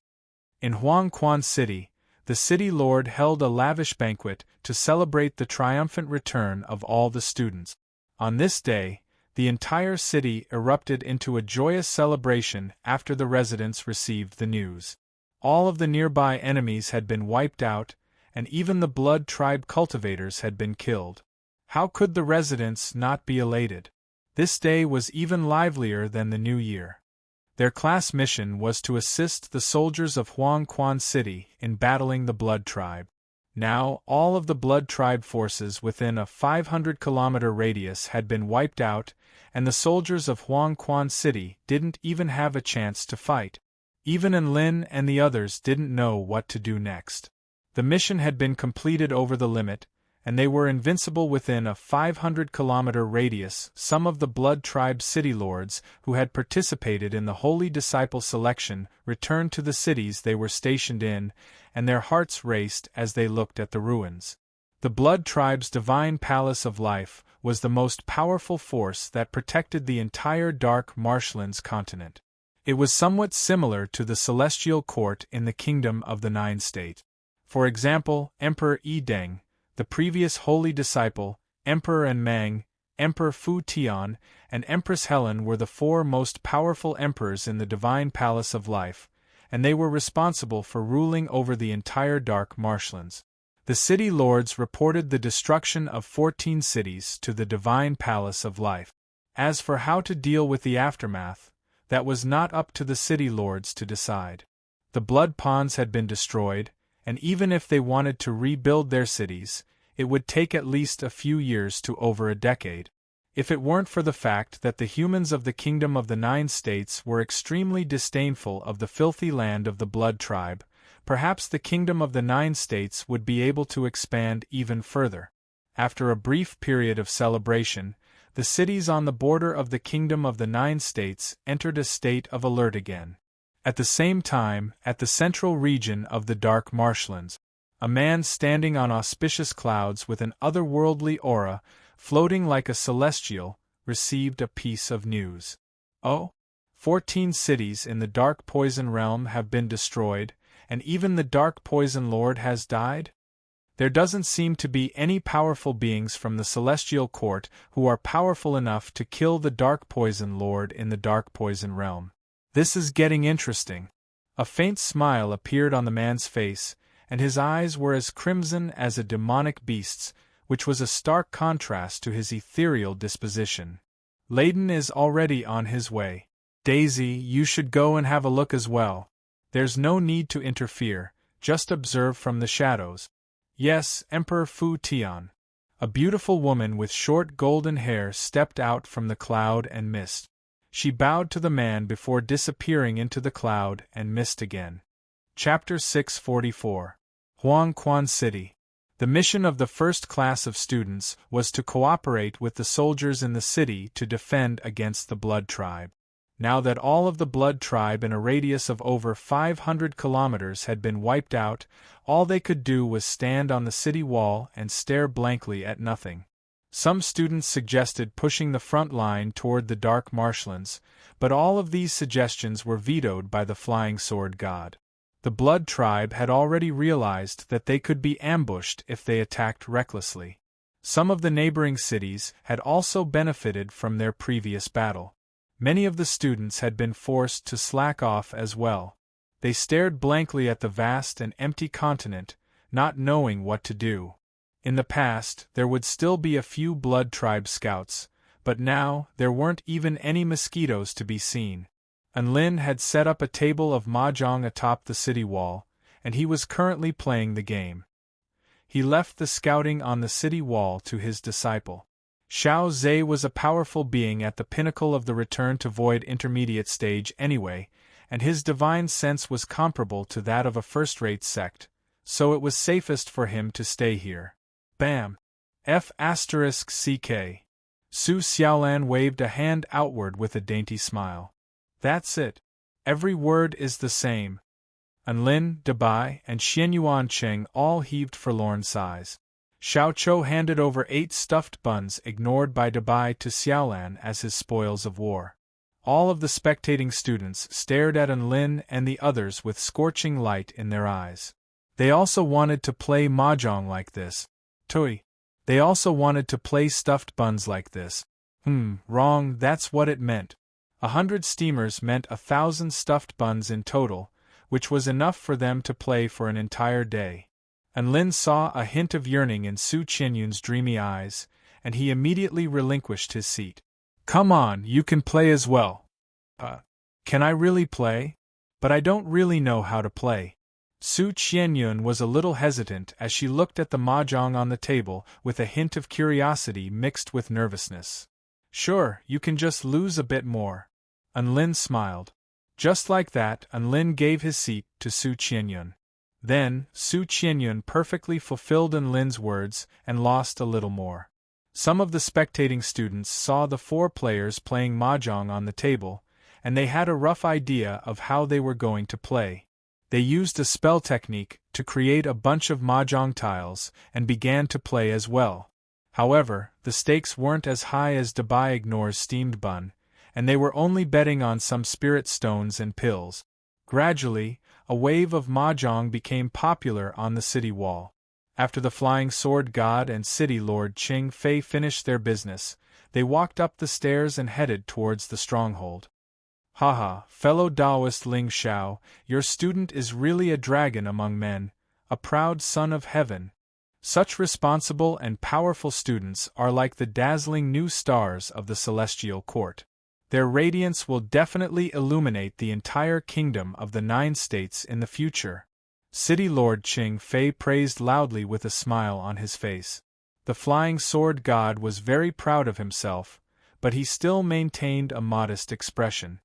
In Huangquan City, the city lord held a lavish banquet to celebrate the triumphant return of all the students. On this day, the entire city erupted into a joyous celebration after the residents received the news. All of the nearby enemies had been wiped out, and even the blood tribe cultivators had been killed. How could the residents not be elated? This day was even livelier than the New Year. Their class mission was to assist the soldiers of Huangquan City in battling the Blood Tribe. Now, all of the Blood Tribe forces within a 500-kilometer radius had been wiped out, and the soldiers of Huangquan City didn't even have a chance to fight. Even Lin and the others didn't know what to do next. The mission had been completed over the limit, and they were invincible within a 500-kilometer radius. Some of the Blood Tribe city lords who had participated in the Holy Disciple selection returned to the cities they were stationed in, and their hearts raced as they looked at the ruins. The Blood Tribe's Divine Palace of Life was the most powerful force that protected the entire Dark Marshlands continent. It was somewhat similar to the Celestial Court in the Kingdom of the Nine State. For example, Emperor Yi Deng, the previous Holy Disciple, Emperor Mang, Emperor Fu Tian, and Empress Helen were the four most powerful emperors in the Divine Palace of Life, and they were responsible for ruling over the entire Dark Marshlands. The city lords reported the destruction of 14 cities to the Divine Palace of Life. As for how to deal with the aftermath, that was not up to the city lords to decide. The blood ponds had been destroyed, and even if they wanted to rebuild their cities, it would take at least a few years to over a decade. If it weren't for the fact that the humans of the Kingdom of the Nine States were extremely disdainful of the filthy land of the Blood Tribe, perhaps the Kingdom of the Nine States would be able to expand even further. After a brief period of celebration, the cities on the border of the Kingdom of the Nine States entered a state of alert again. At the same time, at the central region of the Dark Marshlands, a man standing on auspicious clouds with an otherworldly aura, floating like a celestial, received a piece of news. Oh? 14 cities in the Dark Poison Realm have been destroyed, and even the Dark Poison Lord has died? There doesn't seem to be any powerful beings from the Celestial Court who are powerful enough to kill the Dark Poison Lord in the Dark Poison Realm. This is getting interesting. A faint smile appeared on the man's face, and his eyes were as crimson as a demonic beast's, which was a stark contrast to his ethereal disposition. Layden is already on his way. Daisy, you should go and have a look as well. There's no need to interfere, just observe from the shadows. Yes, Emperor Fu Tian. A beautiful woman with short golden hair stepped out from the cloud and mist. She bowed to the man before disappearing into the cloud and mist again. Chapter 644. Huangquan City. The mission of the first class of students was to cooperate with the soldiers in the city to defend against the Blood Tribe. Now that all of the Blood Tribe in a radius of over 500 kilometers had been wiped out, all they could do was stand on the city wall and stare blankly at nothing. Some students suggested pushing the front line toward the dark marshlands, but all of these suggestions were vetoed by the Flying Sword God. The Blood Tribe had already realized that they could be ambushed if they attacked recklessly. Some of the neighboring cities had also benefited from their previous battle. Many of the students had been forced to slack off as well. They stared blankly at the vast and empty continent, not knowing what to do. In the past, there would still be a few Blood Tribe scouts, but now there weren't even any mosquitoes to be seen. Lin had set up a table of mahjong atop the city wall, and he was currently playing the game. He left the scouting on the city wall to his disciple. Xiao Zhe was a powerful being at the pinnacle of the Return to Void intermediate stage anyway, and his divine sense was comparable to that of a first-rate sect, so it was safest for him to stay here. Bam! F***CK. Su Xiaolan waved a hand outward with a dainty smile. That's it. Every word is the same. Lin, Dabai, and Xianyuan Cheng all heaved forlorn sighs. Xiao Chou handed over 8 stuffed buns ignored by Dabai to Xiaolan as his spoils of war. All of the spectating students stared at Lin and the others with scorching light in their eyes. They also wanted to play mahjong like this. Tui. They also wanted to play stuffed buns like this. Wrong, that's what it meant. 100 steamers meant 1,000 stuffed buns in total, which was enough for them to play for an entire day. Lin saw a hint of yearning in Su Qianyun's dreamy eyes, and he immediately relinquished his seat. Come on, you can play as well. Can I really play? But I don't really know how to play. Su Qianyun was a little hesitant as she looked at the mahjong on the table with a hint of curiosity mixed with nervousness. Sure, you can just lose a bit more. Lin smiled. Just like that, Lin gave his seat to Su Qianyun. Then, Su Qianyun perfectly fulfilled Lin's words and lost a little more. Some of the spectating students saw the 4 players playing mahjong on the table, and they had a rough idea of how they were going to play. They used a spell technique to create a bunch of mahjong tiles and began to play as well. However, the stakes weren't as high as Dabai ignores steamed bun, and they were only betting on some spirit stones and pills. Gradually, a wave of mahjong became popular on the city wall. After the Flying Sword God and City Lord Qing Fei finished their business, they walked up the stairs and headed towards the stronghold. Haha, fellow Taoist Ling Xiao, your student is really a dragon among men, a proud son of heaven. Such responsible and powerful students are like the dazzling new stars of the celestial court. Their radiance will definitely illuminate the entire kingdom of the 9 states in the future. City Lord Qing Fei praised loudly with a smile on his face. The Flying Sword God was very proud of himself, but he still maintained a modest expression.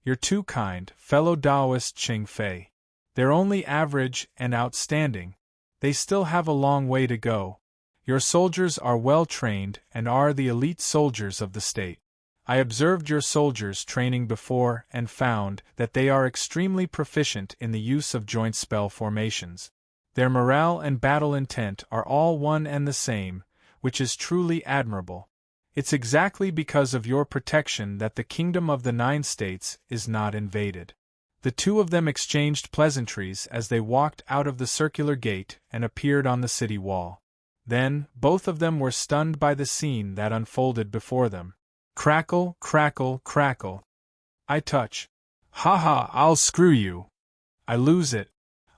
You're too kind, fellow Taoist Qing Fei. They're only average and outstanding. They still have a long way to go. Your soldiers are well trained and are the elite soldiers of the state. I observed your soldiers training before and found that they are extremely proficient in the use of joint spell formations. Their morale and battle intent are all one and the same, which is truly admirable. It's exactly because of your protection that the kingdom of the 9 states is not invaded. The 2 of them exchanged pleasantries as they walked out of the circular gate and appeared on the city wall. Then, both of them were stunned by the scene that unfolded before them. Crackle, crackle, crackle. I touch. Ha, I'll screw you. I lose it.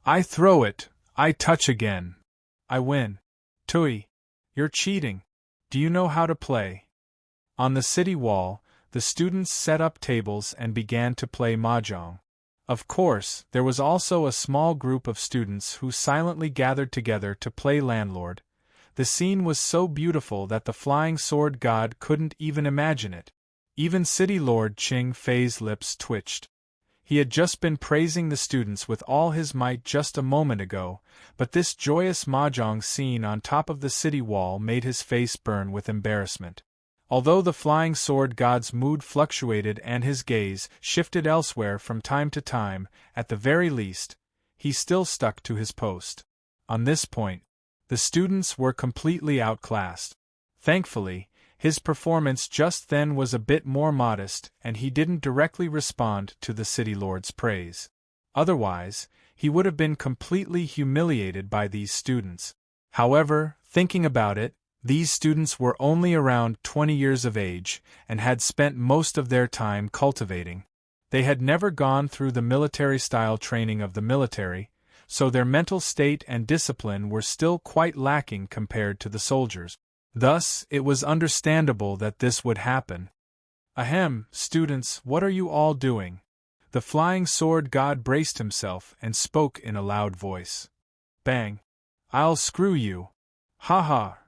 I throw it. I touch again. I win. Tui. You're cheating. Do you know how to play? On the city wall, the students set up tables and began to play mahjong. Of course, there was also a small group of students who silently gathered together to play landlord. The scene was so beautiful that the Flying Sword God couldn't even imagine it. Even City Lord Qing Fei's lips twitched. He had just been praising the students with all his might just a moment ago, but this joyous mahjong scene on top of the city wall made his face burn with embarrassment. Although the flying sword god's mood fluctuated and his gaze shifted elsewhere from time to time, at the very least, he still stuck to his post. On this point, the students were completely outclassed. Thankfully, his performance just then was a bit more modest and he didn't directly respond to the city lord's praise. Otherwise, he would have been completely humiliated by these students. However, thinking about it, these students were only around 20 years of age and had spent most of their time cultivating. They had never gone through the military-style training of the military, so their mental state and discipline were still quite lacking compared to the soldiers. Thus, it was understandable that this would happen. Ahem, students, what are you all doing? The flying sword god braced himself and spoke in a loud voice. Bang! I'll screw you! Ha ha!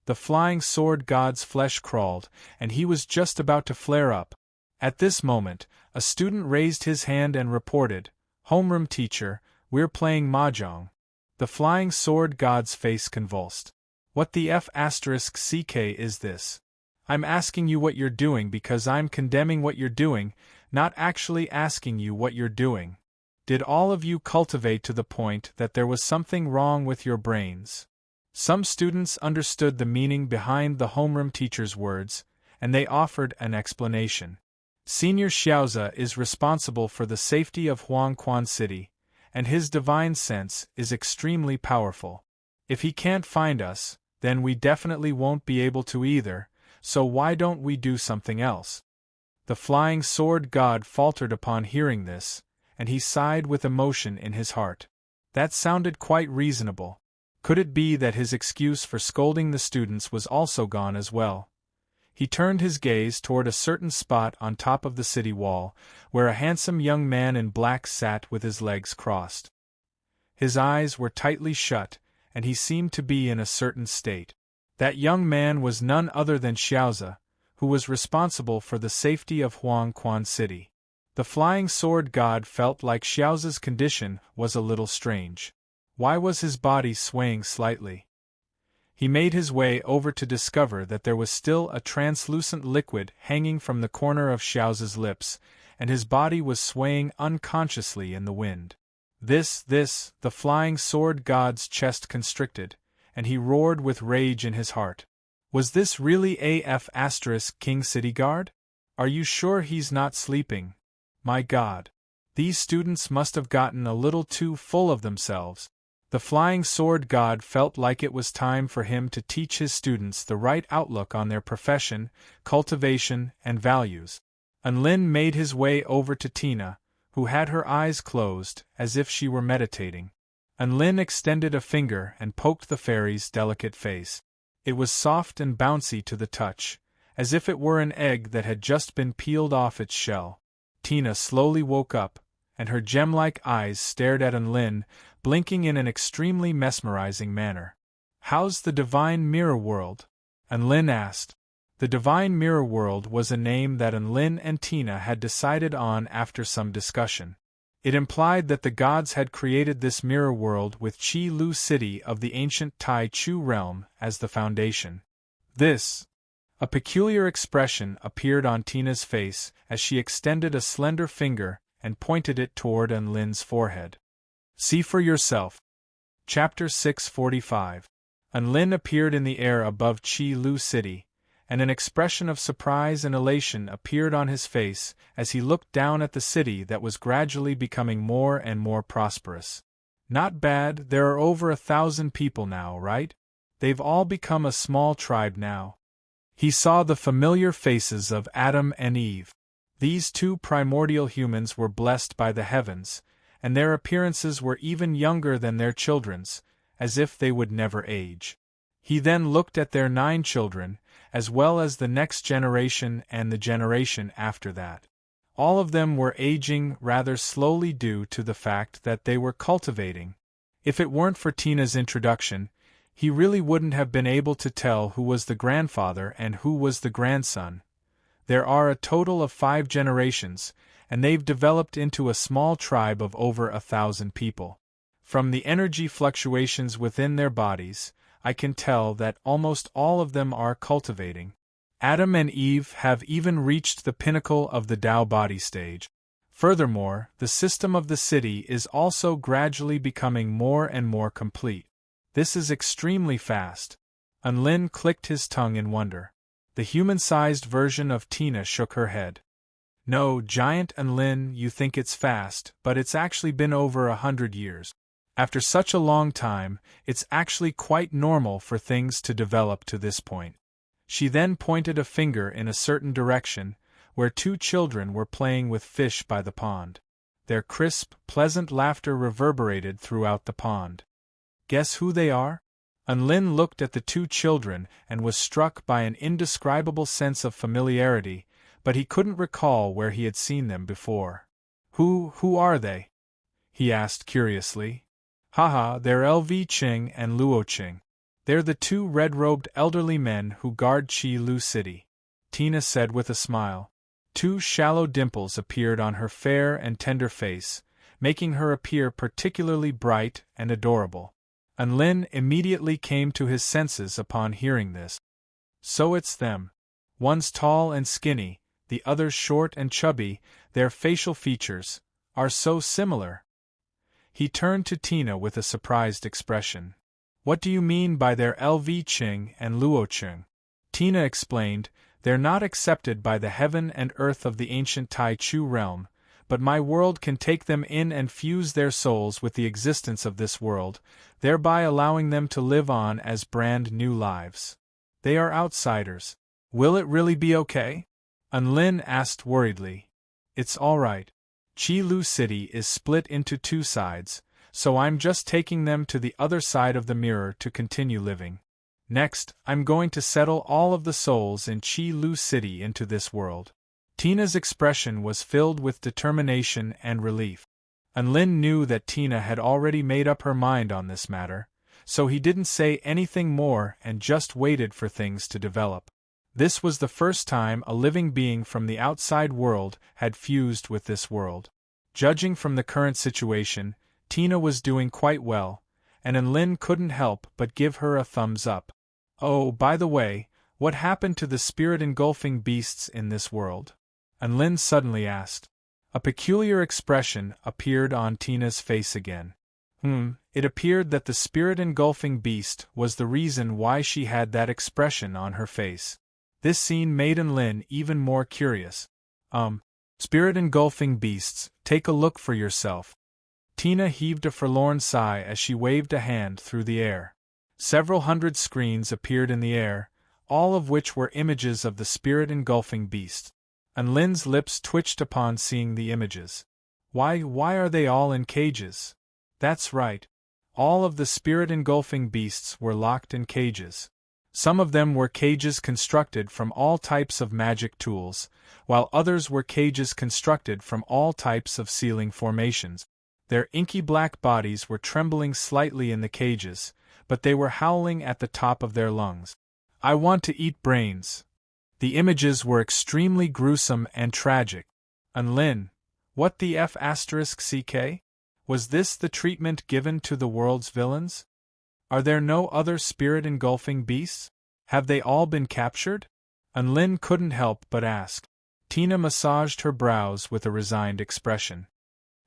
The flying sword god's flesh crawled, and he was just about to flare up. At this moment, a student raised his hand and reported, "Homeroom teacher, we're playing mahjong." The flying sword god's face convulsed. What the **ck is this? I'm asking you what you're doing because I'm condemning what you're doing, not actually asking you what you're doing. Did all of you cultivate to the point that there was something wrong with your brains? Some students understood the meaning behind the homeroom teacher's words, and they offered an explanation. Senior Xiaozi is responsible for the safety of Huangquan City, and his divine sense is extremely powerful. If he can't find us, then we definitely won't be able to either, so why don't we do something else? The flying sword god faltered upon hearing this, and he sighed with emotion in his heart. That sounded quite reasonable. Could it be that his excuse for scolding the students was also gone as well? He turned his gaze toward a certain spot on top of the city wall, where a handsome young man in black sat with his legs crossed. His eyes were tightly shut, and he seemed to be in a certain state. That young man was none other than Xiaozi, who was responsible for the safety of Huangquan City. The flying sword god felt like Xiaozi's condition was a little strange. Why was his body swaying slightly? He made his way over to discover that there was still a translucent liquid hanging from the corner of Xiaozi's lips, and his body was swaying unconsciously in the wind. The flying sword god's chest constricted, and he roared with rage in his heart. Was this really King City Guard? Are you sure he's not sleeping? My God! These students must have gotten a little too full of themselves. The flying sword god felt like it was time for him to teach his students the right outlook on their profession, cultivation, and values. Unlin made his way over to Tina, who had her eyes closed, as if she were meditating. Unlin extended a finger and poked the fairy's delicate face. It was soft and bouncy to the touch, as if it were an egg that had just been peeled off its shell. Tina slowly woke up, and her gem-like eyes stared at Unlin, blinking in an extremely mesmerizing manner. "How's the Divine Mirror World?" Unlin asked. The Divine Mirror World was a name that Unlin and Tina had decided on after some discussion. It implied that the gods had created this mirror world with Qi Lu City of the ancient Tai Chu realm as the foundation. A peculiar expression appeared on Tina's face as she extended a slender finger and pointed it toward Unlin's forehead. See for yourself. Chapter 645. Unlin appeared in the air above Qi Lu City, and an expression of surprise and elation appeared on his face as he looked down at the city that was gradually becoming more and more prosperous. Not bad, there are over 1,000 people now, right? They've all become a small tribe now. He saw the familiar faces of Adam and Eve. These two primordial humans were blessed by the heavens, and their appearances were even younger than their children's, as if they would never age. He then looked at their 9 children, as well as the next generation and the generation after that. All of them were aging rather slowly due to the fact that they were cultivating. If it weren't for Tina's introduction, he really wouldn't have been able to tell who was the grandfather and who was the grandson. There are a total of 5 generations, and they've developed into a small tribe of over 1,000 people. From the energy fluctuations within their bodies, I can tell that almost all of them are cultivating. Adam and Eve have even reached the pinnacle of the Tao body stage. Furthermore, the system of the city is also gradually becoming more and more complete. This is extremely fast. Unlin clicked his tongue in wonder. The human-sized version of Tina shook her head. No, Giant Unlin, you think it's fast, but it's actually been over 100 years. After such a long time, it's actually quite normal for things to develop to this point. She then pointed a finger in a certain direction, where two children were playing with fish by the pond. Their crisp, pleasant laughter reverberated throughout the pond. Guess who they are? Unlin looked at the two children and was struck by an indescribable sense of familiarity, but he couldn't recall where he had seen them before. Who are they? He asked curiously. Haha, they're LV Qing and Luo Qing. They're the two red-robed elderly men who guard Qi Lu City, Tina said with a smile. Two shallow dimples appeared on her fair and tender face, making her appear particularly bright and adorable. Unlin immediately came to his senses upon hearing this. So it's them. One's tall and skinny, the other's short and chubby, their facial features are so similar. He turned to Tina with a surprised expression. What do you mean by their LV Qing and Luo Qing? Tina explained, they're not accepted by the heaven and earth of the ancient Tai Chu realm, but my world can take them in and fuse their souls with the existence of this world, thereby allowing them to live on as brand new lives. They are outsiders. Will it really be okay? Unlin asked worriedly. It's all right. Qi Lu City is split into two sides, so I'm just taking them to the other side of the mirror to continue living. Next, I'm going to settle all of the souls in Qi Lu City into this world. Tina's expression was filled with determination and relief. Unlin knew that Tina had already made up her mind on this matter, so he didn't say anything more and just waited for things to develop. This was the first time a living being from the outside world had fused with this world. Judging from the current situation, Tina was doing quite well, and Unlin couldn't help but give her a thumbs up. Oh, by the way, what happened to the spirit-engulfing beasts in this world? Unlin suddenly asked. A peculiar expression appeared on Tina's face again. It appeared that the spirit-engulfing beast was the reason why she had that expression on her face. This scene made Unlin even more curious. Spirit-engulfing beasts, take a look for yourself. Tina heaved a forlorn sigh as she waved a hand through the air. Several hundred screens appeared in the air, all of which were images of the spirit-engulfing beast. Unlin's lips twitched upon seeing the images. Why are they all in cages? That's right. All of the spirit-engulfing beasts were locked in cages. Some of them were cages constructed from all types of magic tools, while others were cages constructed from all types of ceiling formations. Their inky black bodies were trembling slightly in the cages, but they were howling at the top of their lungs. I want to eat brains. The images were extremely gruesome and tragic. Unlin, what the F***CK? Was this the treatment given to the world's villains? Are there no other spirit-engulfing beasts? Have they all been captured? Unlin couldn't help but ask. Tina massaged her brows with a resigned expression.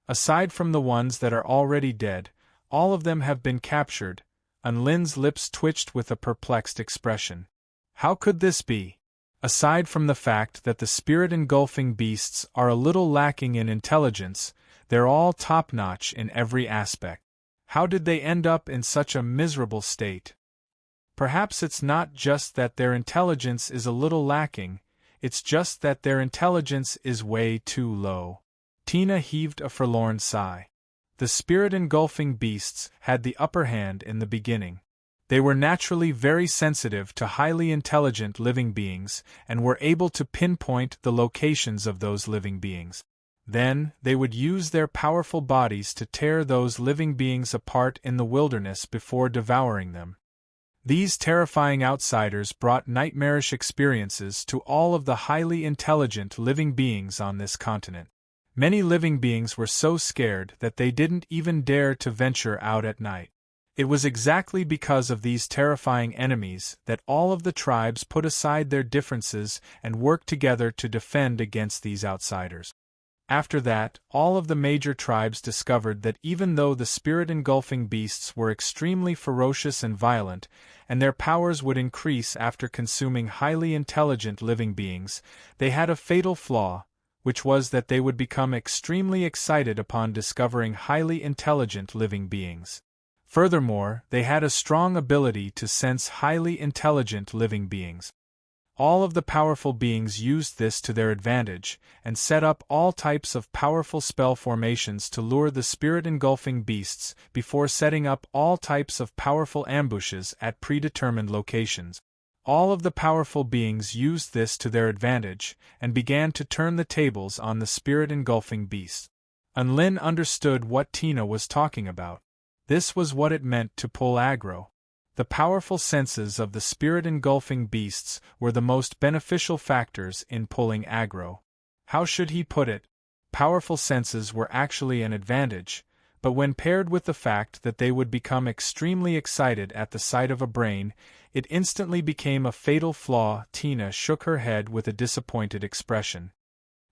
Aside from the ones that are already dead, all of them have been captured. Unlin's lips twitched with a perplexed expression. How could this be? Aside from the fact that the spirit-engulfing beasts are a little lacking in intelligence, they're all top-notch in every aspect. How did they end up in such a miserable state? Perhaps it's not just that their intelligence is a little lacking, it's just that their intelligence is way too low. Tina heaved a forlorn sigh. The spirit-engulfing beasts had the upper hand in the beginning. They were naturally very sensitive to highly intelligent living beings and were able to pinpoint the locations of those living beings. Then, they would use their powerful bodies to tear those living beings apart in the wilderness before devouring them. These terrifying outsiders brought nightmarish experiences to all of the highly intelligent living beings on this continent. Many living beings were so scared that they didn't even dare to venture out at night. It was exactly because of these terrifying enemies that all of the tribes put aside their differences and worked together to defend against these outsiders. After that, all of the major tribes discovered that even though the spirit-engulfing beasts were extremely ferocious and violent, and their powers would increase after consuming highly intelligent living beings, they had a fatal flaw, which was that they would become extremely excited upon discovering highly intelligent living beings. Furthermore, they had a strong ability to sense highly intelligent living beings. All of the powerful beings used this to their advantage, and set up all types of powerful spell formations to lure the spirit-engulfing beasts before setting up all types of powerful ambushes at predetermined locations. All of the powerful beings used this to their advantage, and began to turn the tables on the spirit-engulfing beasts. Lin understood what Tina was talking about. This was what it meant to pull aggro. The powerful senses of the spirit-engulfing beasts were the most beneficial factors in pulling aggro. How should he put it? Powerful senses were actually an advantage, but when paired with the fact that they would become extremely excited at the sight of a brain, it instantly became a fatal flaw. Tina shook her head with a disappointed expression.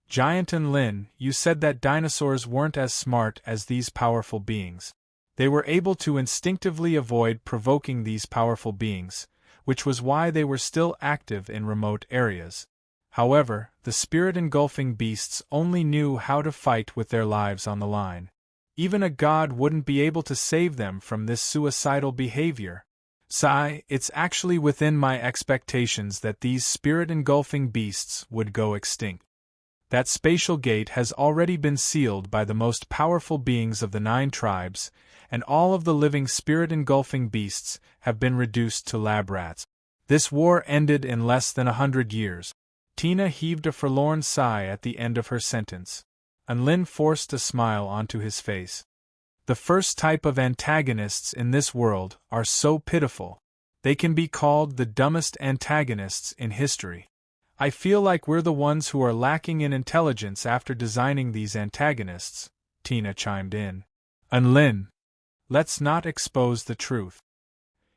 Giant and Lin, you said that dinosaurs weren't as smart as these powerful beings. They were able to instinctively avoid provoking these powerful beings, which was why they were still active in remote areas. However, the spirit-engulfing beasts only knew how to fight with their lives on the line. Even a god wouldn't be able to save them from this suicidal behavior. Sigh, it's actually within my expectations that these spirit-engulfing beasts would go extinct. That spatial gate has already been sealed by the most powerful beings of the 9 tribes, and all of the living spirit-engulfing beasts have been reduced to lab rats. This war ended in less than 100 years. Tina heaved a forlorn sigh at the end of her sentence. And Lin forced a smile onto his face. The first type of antagonists in this world are so pitiful. They can be called the dumbest antagonists in history. I feel like we're the ones who are lacking in intelligence after designing these antagonists, Tina chimed in. And Lin, let's not expose the truth.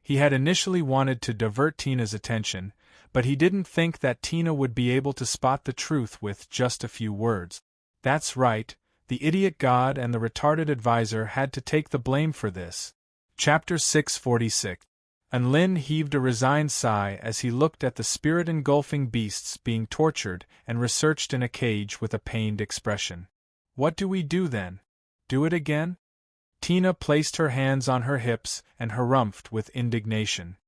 He had initially wanted to divert Tina's attention, but he didn't think that Tina would be able to spot the truth with just a few words. That's right, the idiot god and the retarded advisor had to take the blame for this. Chapter 646. And Lin heaved a resigned sigh as he looked at the spirit-engulfing beasts being tortured and researched in a cage with a pained expression. What do we do then? Do it again? Tina placed her hands on her hips and harumphed with indignation.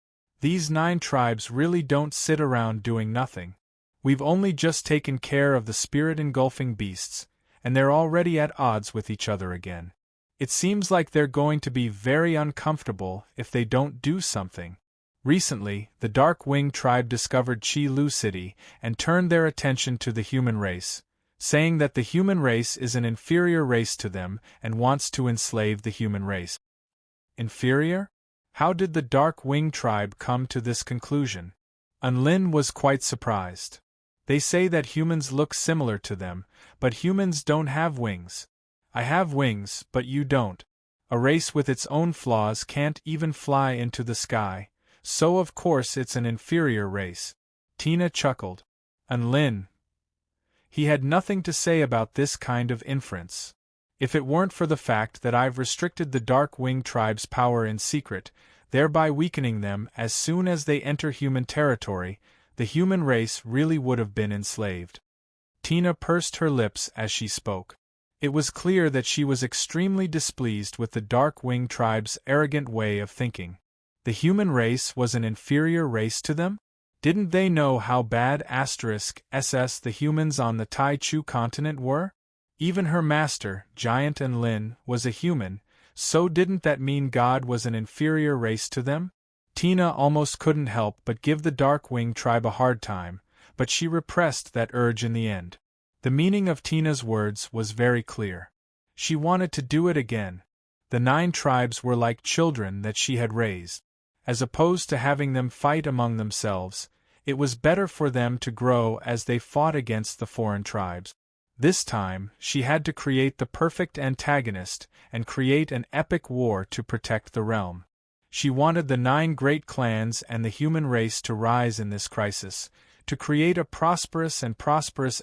These 9 tribes really don't sit around doing nothing. We've only just taken care of the spirit-engulfing beasts, and they're already at odds with each other again. It seems like they're going to be very uncomfortable if they don't do something. Recently, the Dark Wing tribe discovered Chi Lu City and turned their attention to the human race, saying that the human race is an inferior race to them and wants to enslave the human race. Inferior? How did the Dark Wing tribe come to this conclusion? Lin was quite surprised. They say that humans look similar to them, but humans don't have wings. I have wings, but you don't. A race with its own flaws can't even fly into the sky, so of course it's an inferior race. Tina chuckled. And Lin, he had nothing to say about this kind of inference. If it weren't for the fact that I've restricted the Dark Wing tribe's power in secret, thereby weakening them as soon as they enter human territory, the human race really would have been enslaved. Tina pursed her lips as she spoke. It was clear that she was extremely displeased with the Dark Wing tribe's arrogant way of thinking. The human race was an inferior race to them? Didn't they know how bad *SS the humans on the Tai Chu continent were? Even her master, Giant and Lin, was a human, so didn't that mean God was an inferior race to them? Tina almost couldn't help but give the Dark Wing tribe a hard time, but she repressed that urge in the end. The meaning of Tina's words was very clear. She wanted to do it again. The 9 tribes were like children that she had raised. As opposed to having them fight among themselves, it was better for them to grow as they fought against the foreign tribes. This time, she had to create the perfect antagonist and create an epic war to protect the realm. She wanted the 9 great clans and the human race to rise in this crisis, to create a prosperous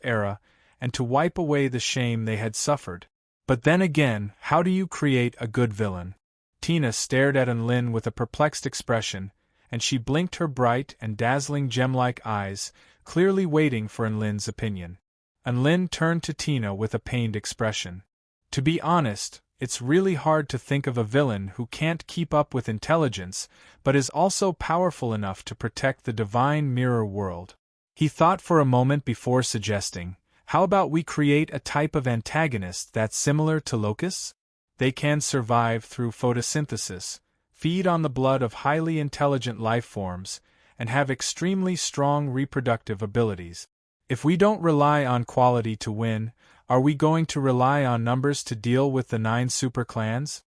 era, and to wipe away the shame they had suffered. But then again, how do you create a good villain? Tina stared at Enlin with a perplexed expression, and she blinked her bright and dazzling gem-like eyes, clearly waiting for Enlin's opinion. Enlin turned to Tina with a pained expression. To be honest, it's really hard to think of a villain who can't keep up with intelligence, but is also powerful enough to protect the divine mirror world. He thought for a moment before suggesting, how about we create a type of antagonist that's similar to locusts? They can survive through photosynthesis, feed on the blood of highly intelligent life forms, and have extremely strong reproductive abilities. If we don't rely on quality to win, are we going to rely on numbers to deal with the 9 superclans?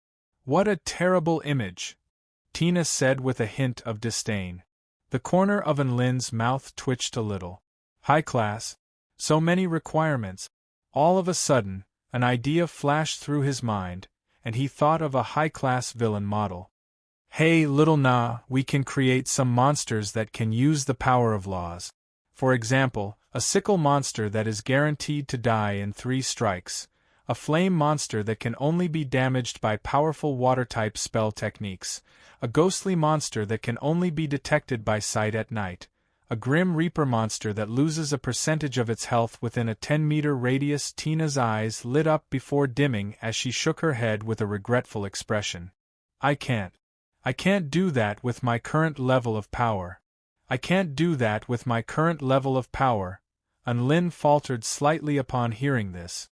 What a terrible image, Tina said with a hint of disdain. The corner of Enlin's mouth twitched a little. High class. So many requirements. All of a sudden, an idea flashed through his mind, and he thought of a high-class villain model. Hey, little Na, we can create some monsters that can use the power of laws. For example, a sickle monster that is guaranteed to die in 3 strikes, a flame monster that can only be damaged by powerful water-type spell techniques, a ghostly monster that can only be detected by sight at night, a grim reaper monster that loses a percentage of its health within a 10-meter radius. Tina's eyes lit up before dimming as she shook her head with a regretful expression. I can't do that with my current level of power. I can't do that with my current level of power. Enlin faltered slightly upon hearing this.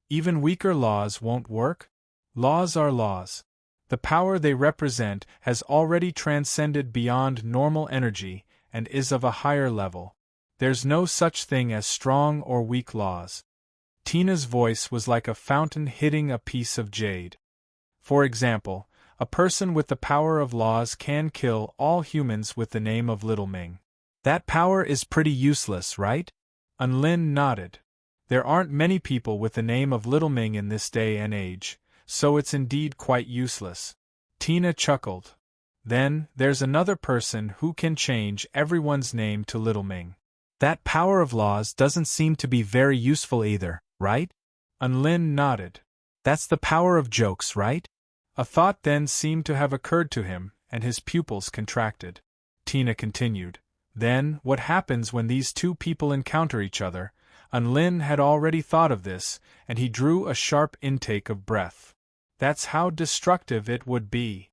Even weaker laws won't work? Laws are laws. The power they represent has already transcended beyond normal energy and is of a higher level. There's no such thing as strong or weak laws. Tina's voice was like a fountain hitting a piece of jade. For example, a person with the power of laws can kill all humans with the name of Little Ming. That power is pretty useless, right? Enlin nodded. There aren't many people with the name of Little Ming in this day and age, so it's indeed quite useless. Tina chuckled. Then, there's another person who can change everyone's name to Little Ming. That power of laws doesn't seem to be very useful either, right? Enlin nodded. That's the power of jokes, right? A thought then seemed to have occurred to him, and his pupils contracted. Tina continued. Then, what happens when these 2 people encounter each other? Enlin had already thought of this, and he drew a sharp intake of breath. That's how destructive it would be.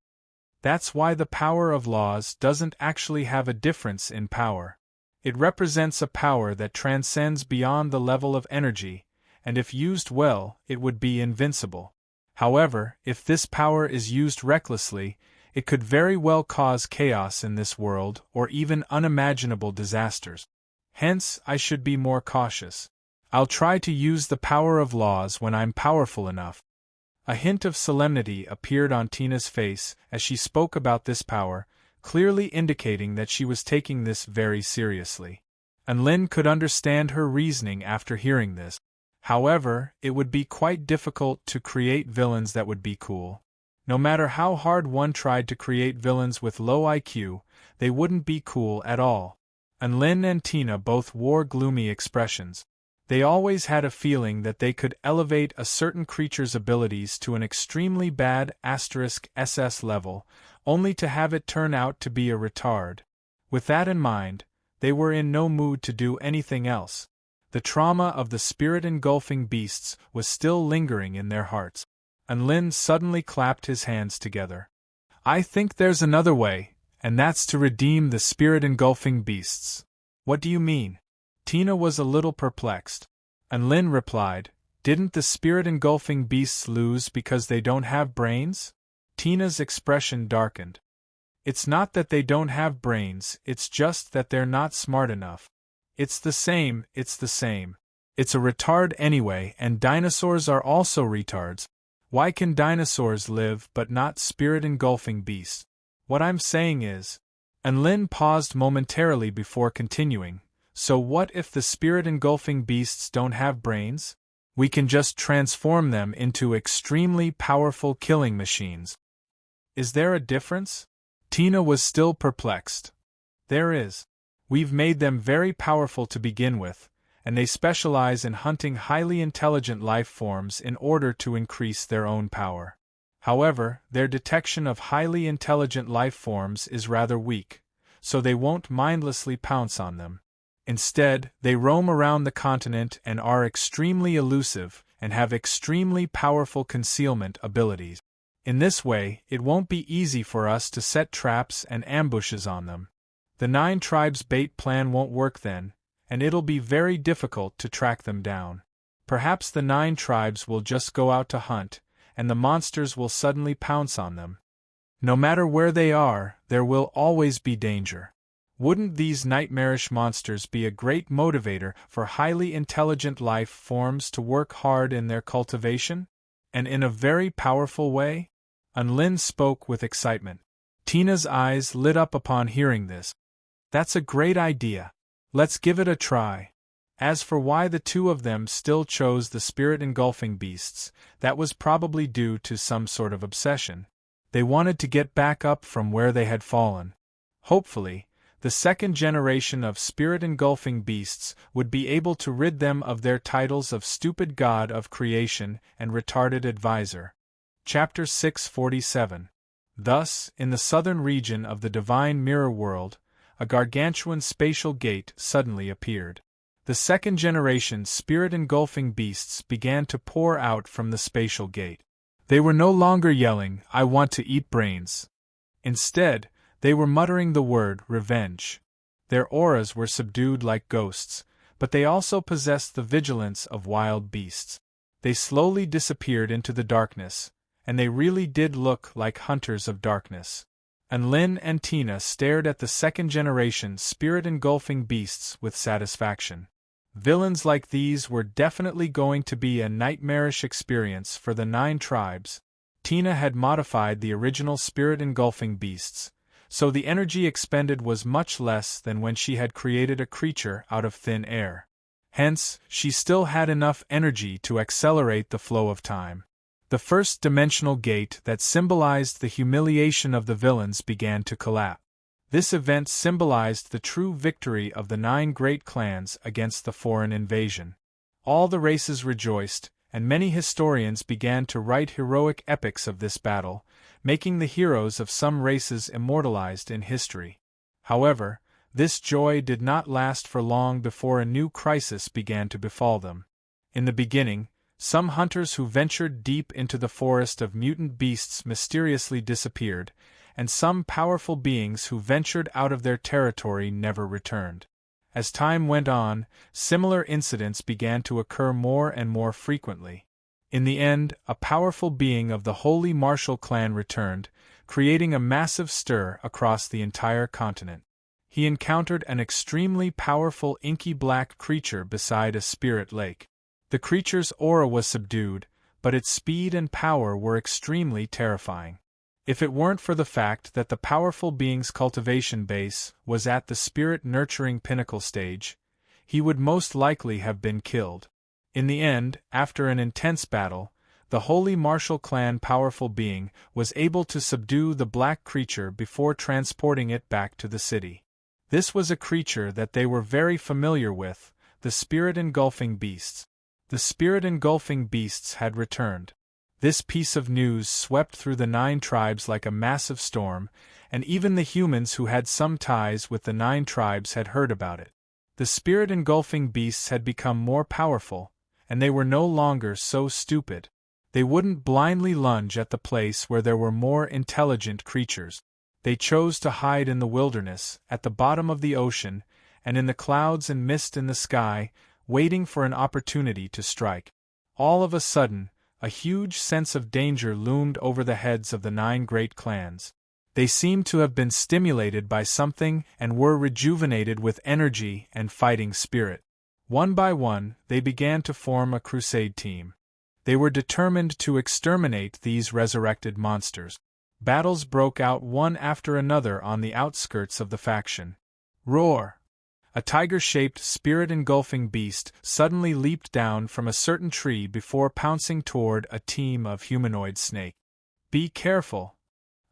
That's why the power of laws doesn't actually have a difference in power. It represents a power that transcends beyond the level of energy, and if used well, it would be invincible. However, if this power is used recklessly, it could very well cause chaos in this world or even unimaginable disasters. Hence, I should be more cautious. I'll try to use the power of laws when I'm powerful enough. A hint of solemnity appeared on Tina's face as she spoke about this power, clearly indicating that she was taking this very seriously. Enlin could understand her reasoning after hearing this. However, it would be quite difficult to create villains that would be cool. No matter how hard one tried to create villains with low IQ, they wouldn't be cool at all. Enlin and Tina both wore gloomy expressions. They always had a feeling that they could elevate a certain creature's abilities to an extremely bad *SS level, only to have it turn out to be a retard. With that in mind, they were in no mood to do anything else. The trauma of the spirit-engulfing beasts was still lingering in their hearts. Enlin suddenly clapped his hands together. I think there's another way, and that's to redeem the spirit-engulfing beasts. What do you mean? Tina was a little perplexed. Enlin replied, Didn't the spirit-engulfing beasts lose because they don't have brains? Tina's expression darkened. It's not that they don't have brains, it's just that they're not smart enough. It's the same. It's a retard anyway, and dinosaurs are also retards. Why can dinosaurs live but not spirit-engulfing beasts? What I'm saying is... Enlin paused momentarily before continuing. So what if the spirit-engulfing beasts don't have brains? We can just transform them into extremely powerful killing machines. Is there a difference? Tina was still perplexed. There is. We've made them very powerful to begin with, and they specialize in hunting highly intelligent life forms in order to increase their own power. However, their detection of highly intelligent life forms is rather weak, so they won't mindlessly pounce on them. Instead, they roam around the continent and are extremely elusive and have extremely powerful concealment abilities. In this way, it won't be easy for us to set traps and ambushes on them. The 9 tribes bait plan won't work then, and it'll be very difficult to track them down. Perhaps the 9 tribes will just go out to hunt, and the monsters will suddenly pounce on them. No matter where they are, there will always be danger. Wouldn't these nightmarish monsters be a great motivator for highly intelligent life forms to work hard in their cultivation? And in a very powerful way? Unlin spoke with excitement. Tina's eyes lit up upon hearing this. That's a great idea. Let's give it a try. As for why the 2 of them still chose the spirit-engulfing beasts, that was probably due to some sort of obsession. They wanted to get back up from where they had fallen. Hopefully, the 2nd generation of spirit-engulfing beasts would be able to rid them of their titles of stupid god of creation and retarded advisor. Chapter 647. Thus, in the southern region of the divine mirror world, a gargantuan spatial gate suddenly appeared. The 2nd generation spirit-engulfing beasts began to pour out from the spatial gate. They were no longer yelling, "I want to eat brains." Instead, they were muttering the word revenge. Their auras were subdued like ghosts, but they also possessed the vigilance of wild beasts. They slowly disappeared into the darkness, and they really did look like hunters of darkness. And Lin and Tina stared at the 2nd generation spirit-engulfing beasts with satisfaction. Villains like these were definitely going to be a nightmarish experience for the 9 tribes. Tina had modified the original spirit-engulfing beasts, so the energy expended was much less than when she had created a creature out of thin air. Hence, she still had enough energy to accelerate the flow of time. The first dimensional gate that symbolized the humiliation of the villains began to collapse. This event symbolized the true victory of the 9 great clans against the foreign invasion. All the races rejoiced, and many historians began to write heroic epics of this battle, making the heroes of some races immortalized in history. However, this joy did not last for long before a new crisis began to befall them. In the beginning, some hunters who ventured deep into the forest of mutant beasts mysteriously disappeared, and some powerful beings who ventured out of their territory never returned. As time went on, similar incidents began to occur more and more frequently. In the end, a powerful being of the Holy Martial clan returned, creating a massive stir across the entire continent. He encountered an extremely powerful inky black creature beside a spirit lake. The creature's aura was subdued, but its speed and power were extremely terrifying. If it weren't for the fact that the powerful being's cultivation base was at the spirit-nurturing pinnacle stage, he would most likely have been killed. In the end, after an intense battle, the Holy Martial clan powerful being was able to subdue the black creature before transporting it back to the city. This was a creature that they were very familiar with, the spirit-engulfing beasts. The spirit-engulfing beasts had returned. This piece of news swept through the 9 tribes like a massive storm, and even the humans who had some ties with the 9 tribes had heard about it. The spirit-engulfing beasts had become more powerful, and they were no longer so stupid. They wouldn't blindly lunge at the place where there were more intelligent creatures. They chose to hide in the wilderness, at the bottom of the ocean, and in the clouds and mist in the sky, waiting for an opportunity to strike. All of a sudden, a huge sense of danger loomed over the heads of the 9 great clans. They seemed to have been stimulated by something and were rejuvenated with energy and fighting spirit. One by one, they began to form a crusade team. They were determined to exterminate these resurrected monsters. Battles broke out one after another on the outskirts of the faction. Roar! A tiger-shaped spirit-engulfing beast suddenly leaped down from a certain tree before pouncing toward a team of humanoid snakes. "Be careful!"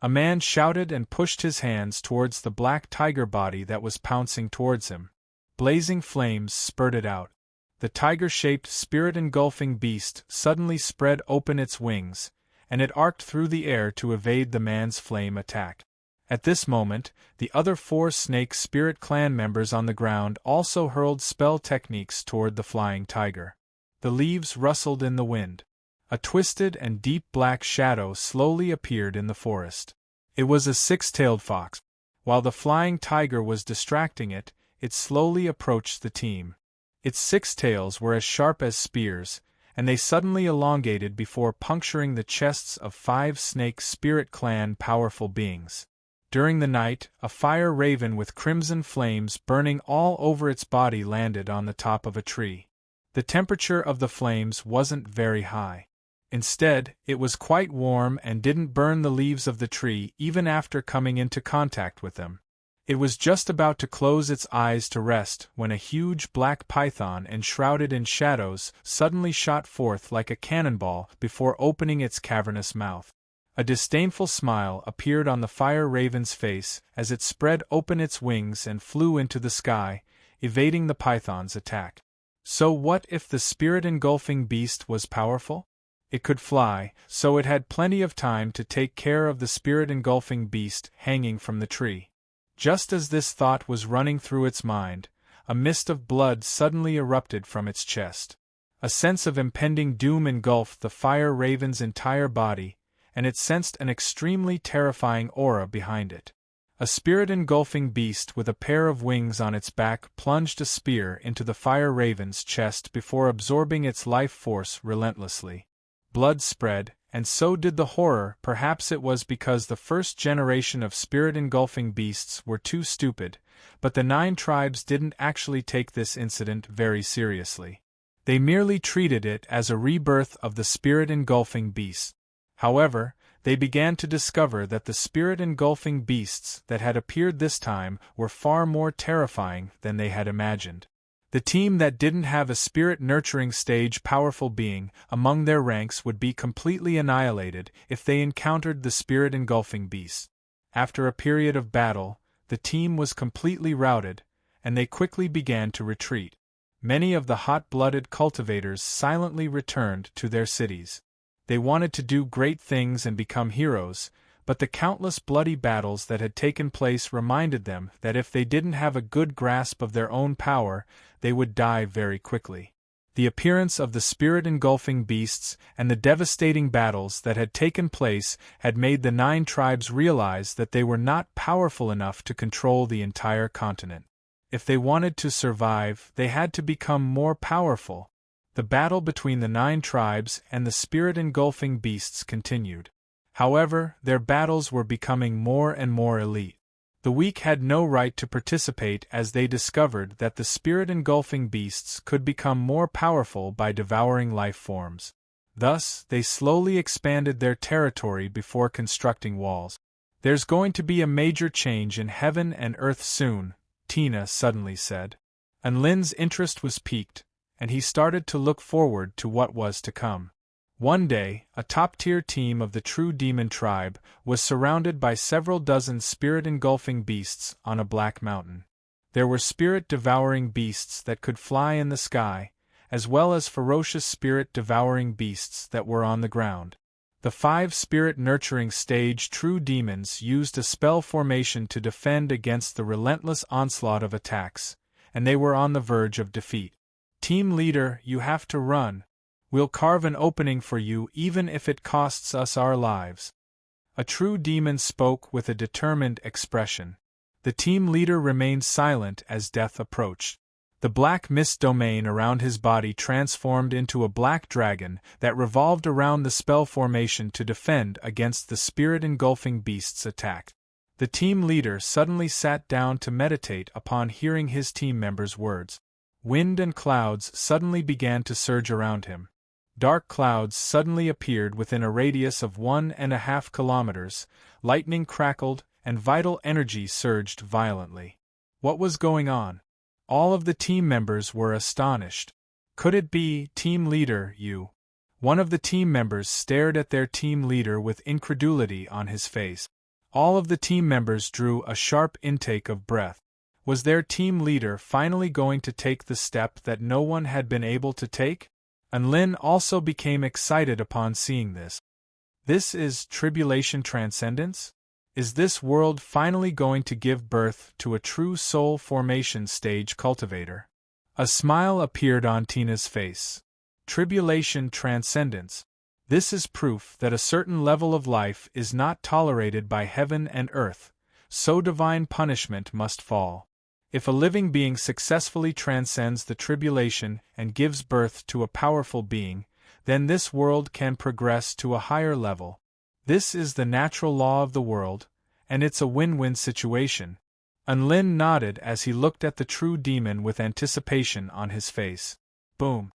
A man shouted and pushed his hands towards the black tiger body that was pouncing towards him. Blazing flames spurted out. The tiger-shaped spirit-engulfing beast suddenly spread open its wings, and it arced through the air to evade the man's flame attack. At this moment, the other 4 Snake Spirit Clan members on the ground also hurled spell techniques toward the flying tiger. The leaves rustled in the wind. A twisted and deep black shadow slowly appeared in the forest. It was a 6-tailed fox. While the flying tiger was distracting it, it slowly approached the team. Its 6 tails were as sharp as spears, and they suddenly elongated before puncturing the chests of 5 Snake Spirit Clan powerful beings. During the night, a fire raven with crimson flames burning all over its body landed on the top of a tree. The temperature of the flames wasn't very high. Instead, it was quite warm and didn't burn the leaves of the tree even after coming into contact with them. It was just about to close its eyes to rest when a huge black python enshrouded in shadows suddenly shot forth like a cannonball before opening its cavernous mouth. A disdainful smile appeared on the fire raven's face as it spread open its wings and flew into the sky, evading the python's attack. So what if the spirit-engulfing beast was powerful? It could fly, so it had plenty of time to take care of the spirit-engulfing beast hanging from the tree. Just as this thought was running through its mind, a mist of blood suddenly erupted from its chest. A sense of impending doom engulfed the fire raven's entire body, and it sensed an extremely terrifying aura behind it. A spirit-engulfing beast with a pair of wings on its back plunged a spear into the fire raven's chest before absorbing its life force relentlessly. Blood spread, and so did the horror. Perhaps it was because the first generation of spirit-engulfing beasts were too stupid, but the 9 tribes didn't actually take this incident very seriously. They merely treated it as a rebirth of the spirit-engulfing beast. However, they began to discover that the spirit-engulfing beasts that had appeared this time were far more terrifying than they had imagined. The team that didn't have a spirit-nurturing stage powerful being among their ranks would be completely annihilated if they encountered the spirit-engulfing beast. After a period of battle, the team was completely routed, and they quickly began to retreat. Many of the hot-blooded cultivators silently returned to their cities. They wanted to do great things and become heroes, but the countless bloody battles that had taken place reminded them that if they didn't have a good grasp of their own power, they would die very quickly. The appearance of the spirit-engulfing beasts and the devastating battles that had taken place had made the 9 tribes realize that they were not powerful enough to control the entire continent. If they wanted to survive, they had to become more powerful. The battle between the 9 tribes and the spirit-engulfing beasts continued. However, their battles were becoming more and more elite. The weak had no right to participate as they discovered that the spirit-engulfing beasts could become more powerful by devouring life forms. Thus, they slowly expanded their territory before constructing walls. "There's going to be a major change in heaven and earth soon," Tina suddenly said. And Lin's interest was piqued, and he started to look forward to what was to come. One day, a top-tier team of the True Demon tribe was surrounded by several dozen spirit-engulfing beasts on a black mountain. There were spirit-devouring beasts that could fly in the sky, as well as ferocious spirit-devouring beasts that were on the ground. The 5 spirit-nurturing stage True Demons used a spell formation to defend against the relentless onslaught of attacks, and they were on the verge of defeat. "Team leader, you have to run. We'll carve an opening for you even if it costs us our lives." A True Demon spoke with a determined expression. The team leader remained silent as death approached. The black mist domain around his body transformed into a black dragon that revolved around the spell formation to defend against the spirit-engulfing beast's attack. The team leader suddenly sat down to meditate upon hearing his team members' words. Wind and clouds suddenly began to surge around him. Dark clouds suddenly appeared within a radius of 1.5 kilometers, lightning crackled, and vital energy surged violently. What was going on? All of the team members were astonished. Could it be, team leader, you? One of the team members stared at their team leader with incredulity on his face. All of the team members drew a sharp intake of breath. Was their team leader finally going to take the step that no one had been able to take? And Lin also became excited upon seeing this. This is tribulation transcendence? Is this world finally going to give birth to a true soul formation stage cultivator? A smile appeared on Tina's face. Tribulation transcendence. This is proof that a certain level of life is not tolerated by heaven and earth, so divine punishment must fall. If a living being successfully transcends the tribulation and gives birth to a powerful being, then this world can progress to a higher level. This is the natural law of the world, and it's a win-win situation. And Lin nodded as he looked at the true demon with anticipation on his face. Boom!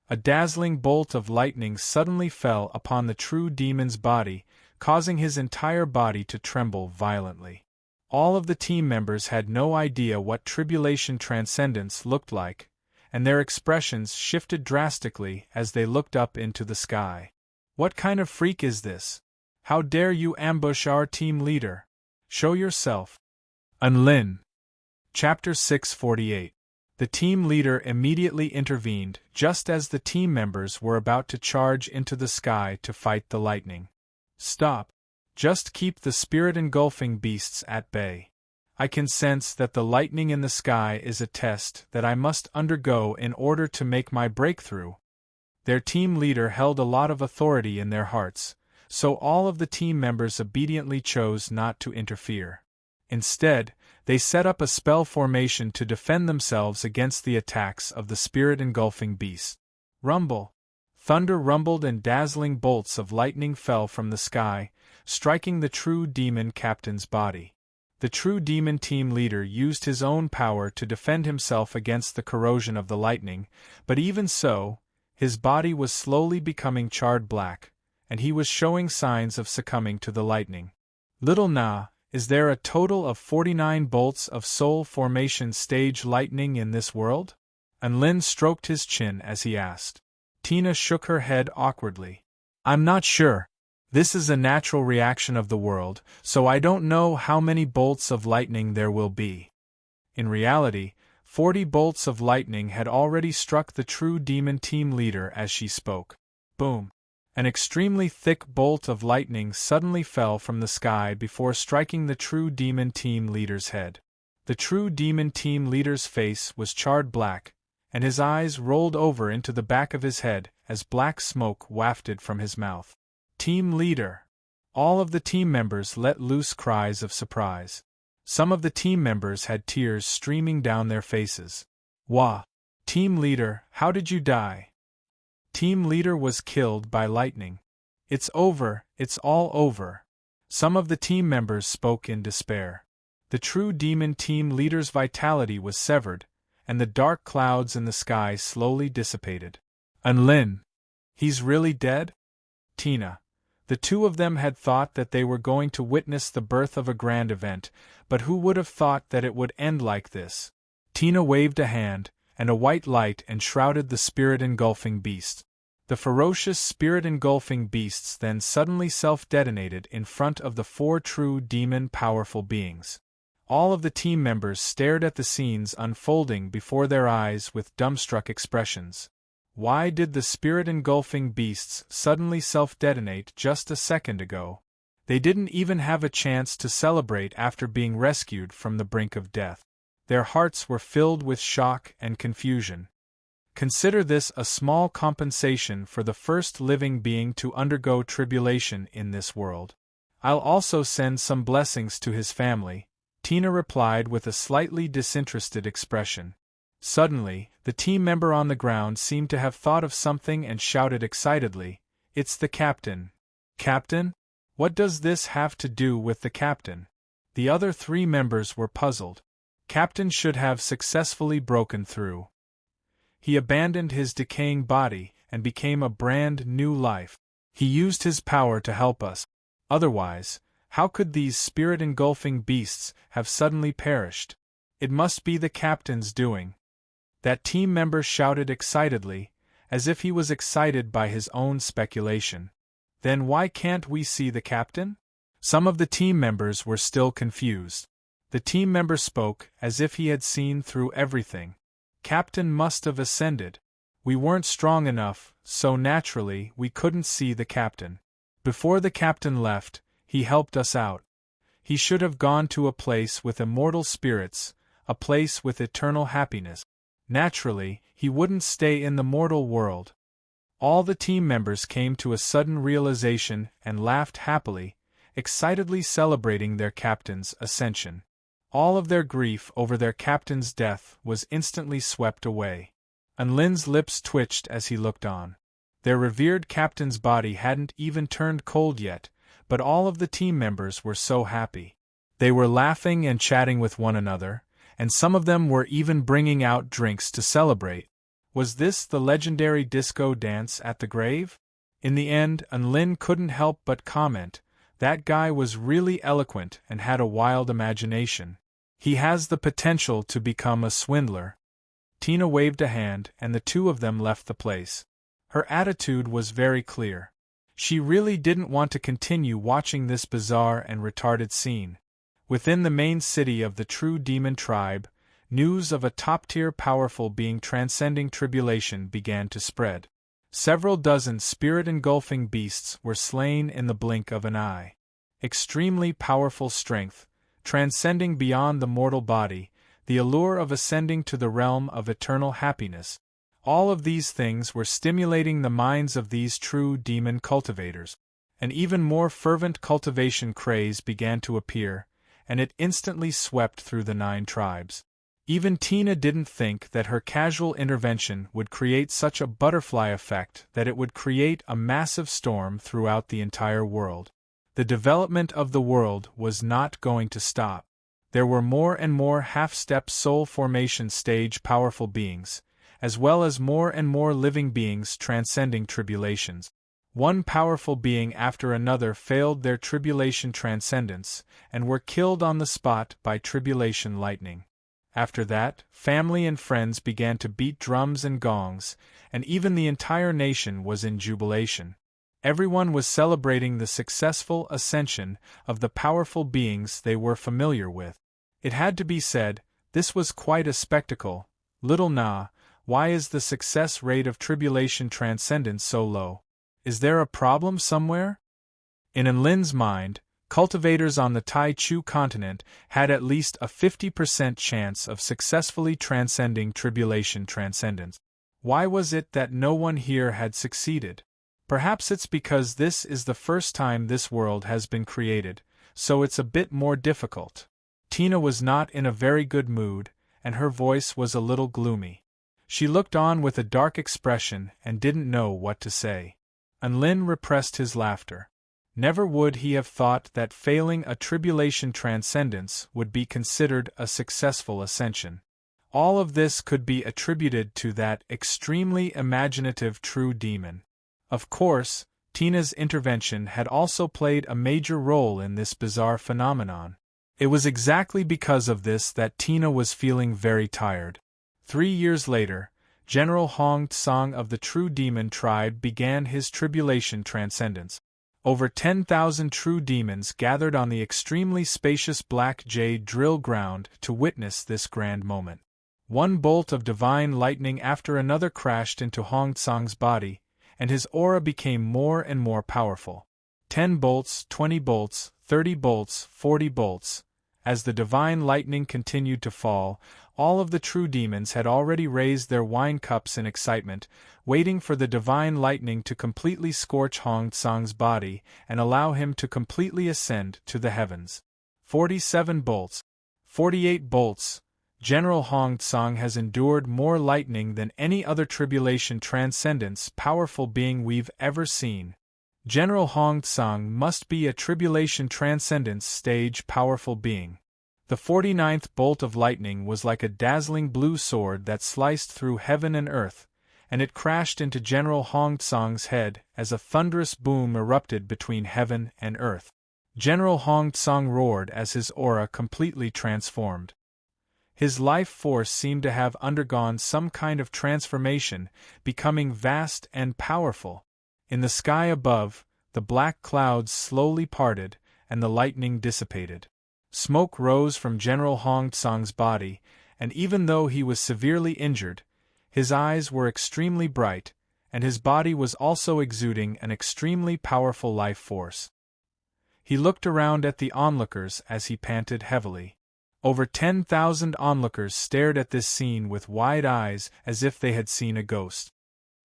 A dazzling bolt of lightning suddenly fell upon the true demon's body, causing his entire body to tremble violently. All of the team members had no idea what tribulation transcendence looked like, and their expressions shifted drastically as they looked up into the sky. What kind of freak is this? How dare you ambush our team leader? Show yourself. Lin. Chapter 648. The team leader immediately intervened just as the team members were about to charge into the sky to fight the lightning. Stop. Just keep the spirit-engulfing beasts at bay. I can sense that the lightning in the sky is a test that I must undergo in order to make my breakthrough. Their team leader held a lot of authority in their hearts, so all of the team members obediently chose not to interfere. Instead, they set up a spell formation to defend themselves against the attacks of the spirit-engulfing beast. Rumble! Thunder rumbled and dazzling bolts of lightning fell from the sky, striking the true demon captain's body. The true demon team leader used his own power to defend himself against the corrosion of the lightning, but even so, his body was slowly becoming charred black, and he was showing signs of succumbing to the lightning. Little Na, is there a total of 49 bolts of soul formation stage lightning in this world? And Lin stroked his chin as he asked. Tina shook her head awkwardly. I'm not sure. This is a natural reaction of the world, so I don't know how many bolts of lightning there will be. In reality, 40 bolts of lightning had already struck the true demon team leader as she spoke. Boom! An extremely thick bolt of lightning suddenly fell from the sky before striking the true demon team leader's head. The true demon team leader's face was charred black, and his eyes rolled over into the back of his head as black smoke wafted from his mouth. Team leader! All of the team members let loose cries of surprise. Some of the team members had tears streaming down their faces. Wah! Team leader, how did you die? Team leader was killed by lightning. It's over, it's all over. Some of the team members spoke in despair. The true demon team leader's vitality was severed, and the dark clouds in the sky slowly dissipated. And Lin, he's really dead? Tina. The two of them had thought that they were going to witness the birth of a grand event, but who would have thought that it would end like this? Tina waved a hand, and a white light enshrouded the spirit-engulfing beast. The ferocious spirit-engulfing beasts then suddenly self-detonated in front of the 4 true demon-powerful beings. All of the team members stared at the scenes unfolding before their eyes with dumbstruck expressions. Why did the spirit-engulfing beasts suddenly self-detonate just a second ago? They didn't even have a chance to celebrate after being rescued from the brink of death. Their hearts were filled with shock and confusion. Consider this a small compensation for the first living being to undergo tribulation in this world. I'll also send some blessings to his family, Tina replied with a slightly disinterested expression. Suddenly, the team member on the ground seemed to have thought of something and shouted excitedly, "It's the captain." Captain? What does this have to do with the captain? The other 3 members were puzzled. Captain should have successfully broken through. He abandoned his decaying body and became a brand new life. He used his power to help us. Otherwise, how could these spirit-engulfing beasts have suddenly perished? It must be the captain's doing. That team member shouted excitedly, as if he was excited by his own speculation. Then why can't we see the captain? Some of the team members were still confused. The team member spoke as if he had seen through everything. Captain must have ascended. We weren't strong enough, so naturally we couldn't see the captain. Before the captain left, he helped us out. He should have gone to a place with immortal spirits, a place with eternal happiness. Naturally, he wouldn't stay in the mortal world. All the team members came to a sudden realization and laughed happily, excitedly celebrating their captain's ascension. All of their grief over their captain's death was instantly swept away. Unlin's lips twitched as he looked on. Their revered captain's body hadn't even turned cold yet, but all of the team members were so happy. They were laughing and chatting with one another, and some of them were even bringing out drinks to celebrate. Was this the legendary disco dance at the grave? In the end, Unlin couldn't help but comment, "That guy was really eloquent and had a wild imagination. He has the potential to become a swindler." Tina waved a hand and the two of them left the place. Her attitude was very clear. She really didn't want to continue watching this bizarre and retarded scene. Within the main city of the True Demon tribe, news of a top-tier powerful being transcending tribulation began to spread. Several dozen spirit-engulfing beasts were slain in the blink of an eye. Extremely powerful strength, transcending beyond the mortal body, the allure of ascending to the realm of eternal happiness. All of these things were stimulating the minds of these true demon cultivators. An even more fervent cultivation craze began to appear, and it instantly swept through the 9 tribes. Even Tina didn't think that her casual intervention would create such a butterfly effect that it would create a massive storm throughout the entire world. The development of the world was not going to stop. There were more and more half-step soul formation stage powerful beings, as well as more and more living beings transcending tribulations. One powerful being after another failed their tribulation transcendence, and were killed on the spot by tribulation lightning. After that, family and friends began to beat drums and gongs, and even the entire nation was in jubilation. Everyone was celebrating the successful ascension of the powerful beings they were familiar with. It had to be said, this was quite a spectacle. Little Na, why is the success rate of tribulation transcendence so low? Is there a problem somewhere? In Enlin's mind, cultivators on the Tai Chu continent had at least a 50% chance of successfully transcending tribulation transcendence. Why was it that no one here had succeeded? Perhaps it's because this is the first time this world has been created, so it's a bit more difficult. Tina was not in a very good mood, and her voice was a little gloomy. She looked on with a dark expression and didn't know what to say. Unlin repressed his laughter. Never would he have thought that failing a tribulation transcendence would be considered a successful ascension. All of this could be attributed to that extremely imaginative true demon. Of course, Tina's intervention had also played a major role in this bizarre phenomenon. It was exactly because of this that Tina was feeling very tired. 3 years later, General Hong Tsang of the True Demon tribe began his tribulation transcendence. Over 10,000 true demons gathered on the extremely spacious Black Jade drill ground to witness this grand moment. One bolt of divine lightning after another crashed into Hong Tsang's body, and his aura became more and more powerful. 10 bolts, 20 bolts, 30 bolts, 40 bolts. As the divine lightning continued to fall, all of the true demons had already raised their wine cups in excitement, waiting for the divine lightning to completely scorch Hong Tsang's body and allow him to completely ascend to the heavens. 47 bolts. 48 bolts. General Hong Tsang has endured more lightning than any other tribulation transcendence powerful being we've ever seen. General Hong Tsang must be a tribulation transcendence stage powerful being. The 49th bolt of lightning was like a dazzling blue sword that sliced through heaven and earth, and it crashed into General Hong Tsang's head as a thunderous boom erupted between heaven and earth. General Hong Tsang roared as his aura completely transformed. His life force seemed to have undergone some kind of transformation, becoming vast and powerful. In the sky above, the black clouds slowly parted, and the lightning dissipated. Smoke rose from General Hong Tsang's body, and even though he was severely injured, his eyes were extremely bright, and his body was also exuding an extremely powerful life force. He looked around at the onlookers as he panted heavily. Over 10,000 onlookers stared at this scene with wide eyes as if they had seen a ghost.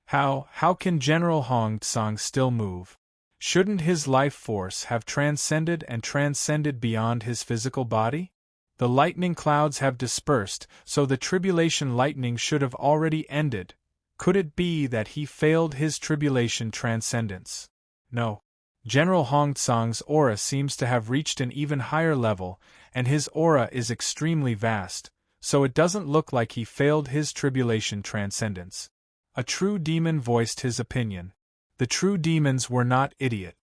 How can General Hong Tsang still move? Shouldn't his life force have transcended and transcended beyond his physical body? The lightning clouds have dispersed, so the tribulation lightning should have already ended. Could it be that he failed his tribulation transcendence? No. General Hong Tsang's aura seems to have reached an even higher level, and his aura is extremely vast, so it doesn't look like he failed his tribulation transcendence. A true demon voiced his opinion. The true demons were not idiot.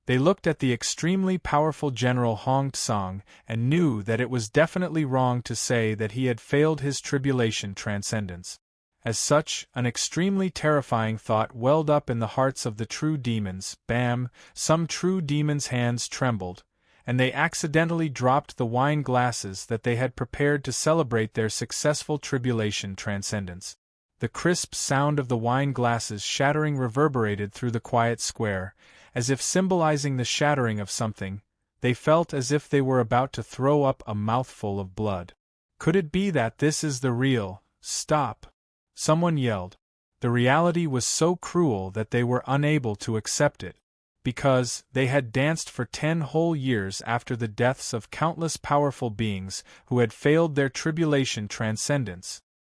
They looked at the extremely powerful General Hong Tsang and knew that it was definitely wrong to say that he had failed his tribulation transcendence. As such, an extremely terrifying thought welled up in the hearts of the true demons. Bam! Some true demons' hands trembled, and they accidentally dropped the wine glasses that they had prepared to celebrate their successful tribulation transcendence. The crisp sound of the wine glasses shattering reverberated through the quiet square, as if symbolizing the shattering of something. They felt as if they were about to throw up a mouthful of blood. Could it be that this is the real? Stop! Someone yelled. The reality was so cruel that they were unable to accept it, because they had danced for 10 whole years after the deaths of countless powerful beings who had failed their tribulation transcendence.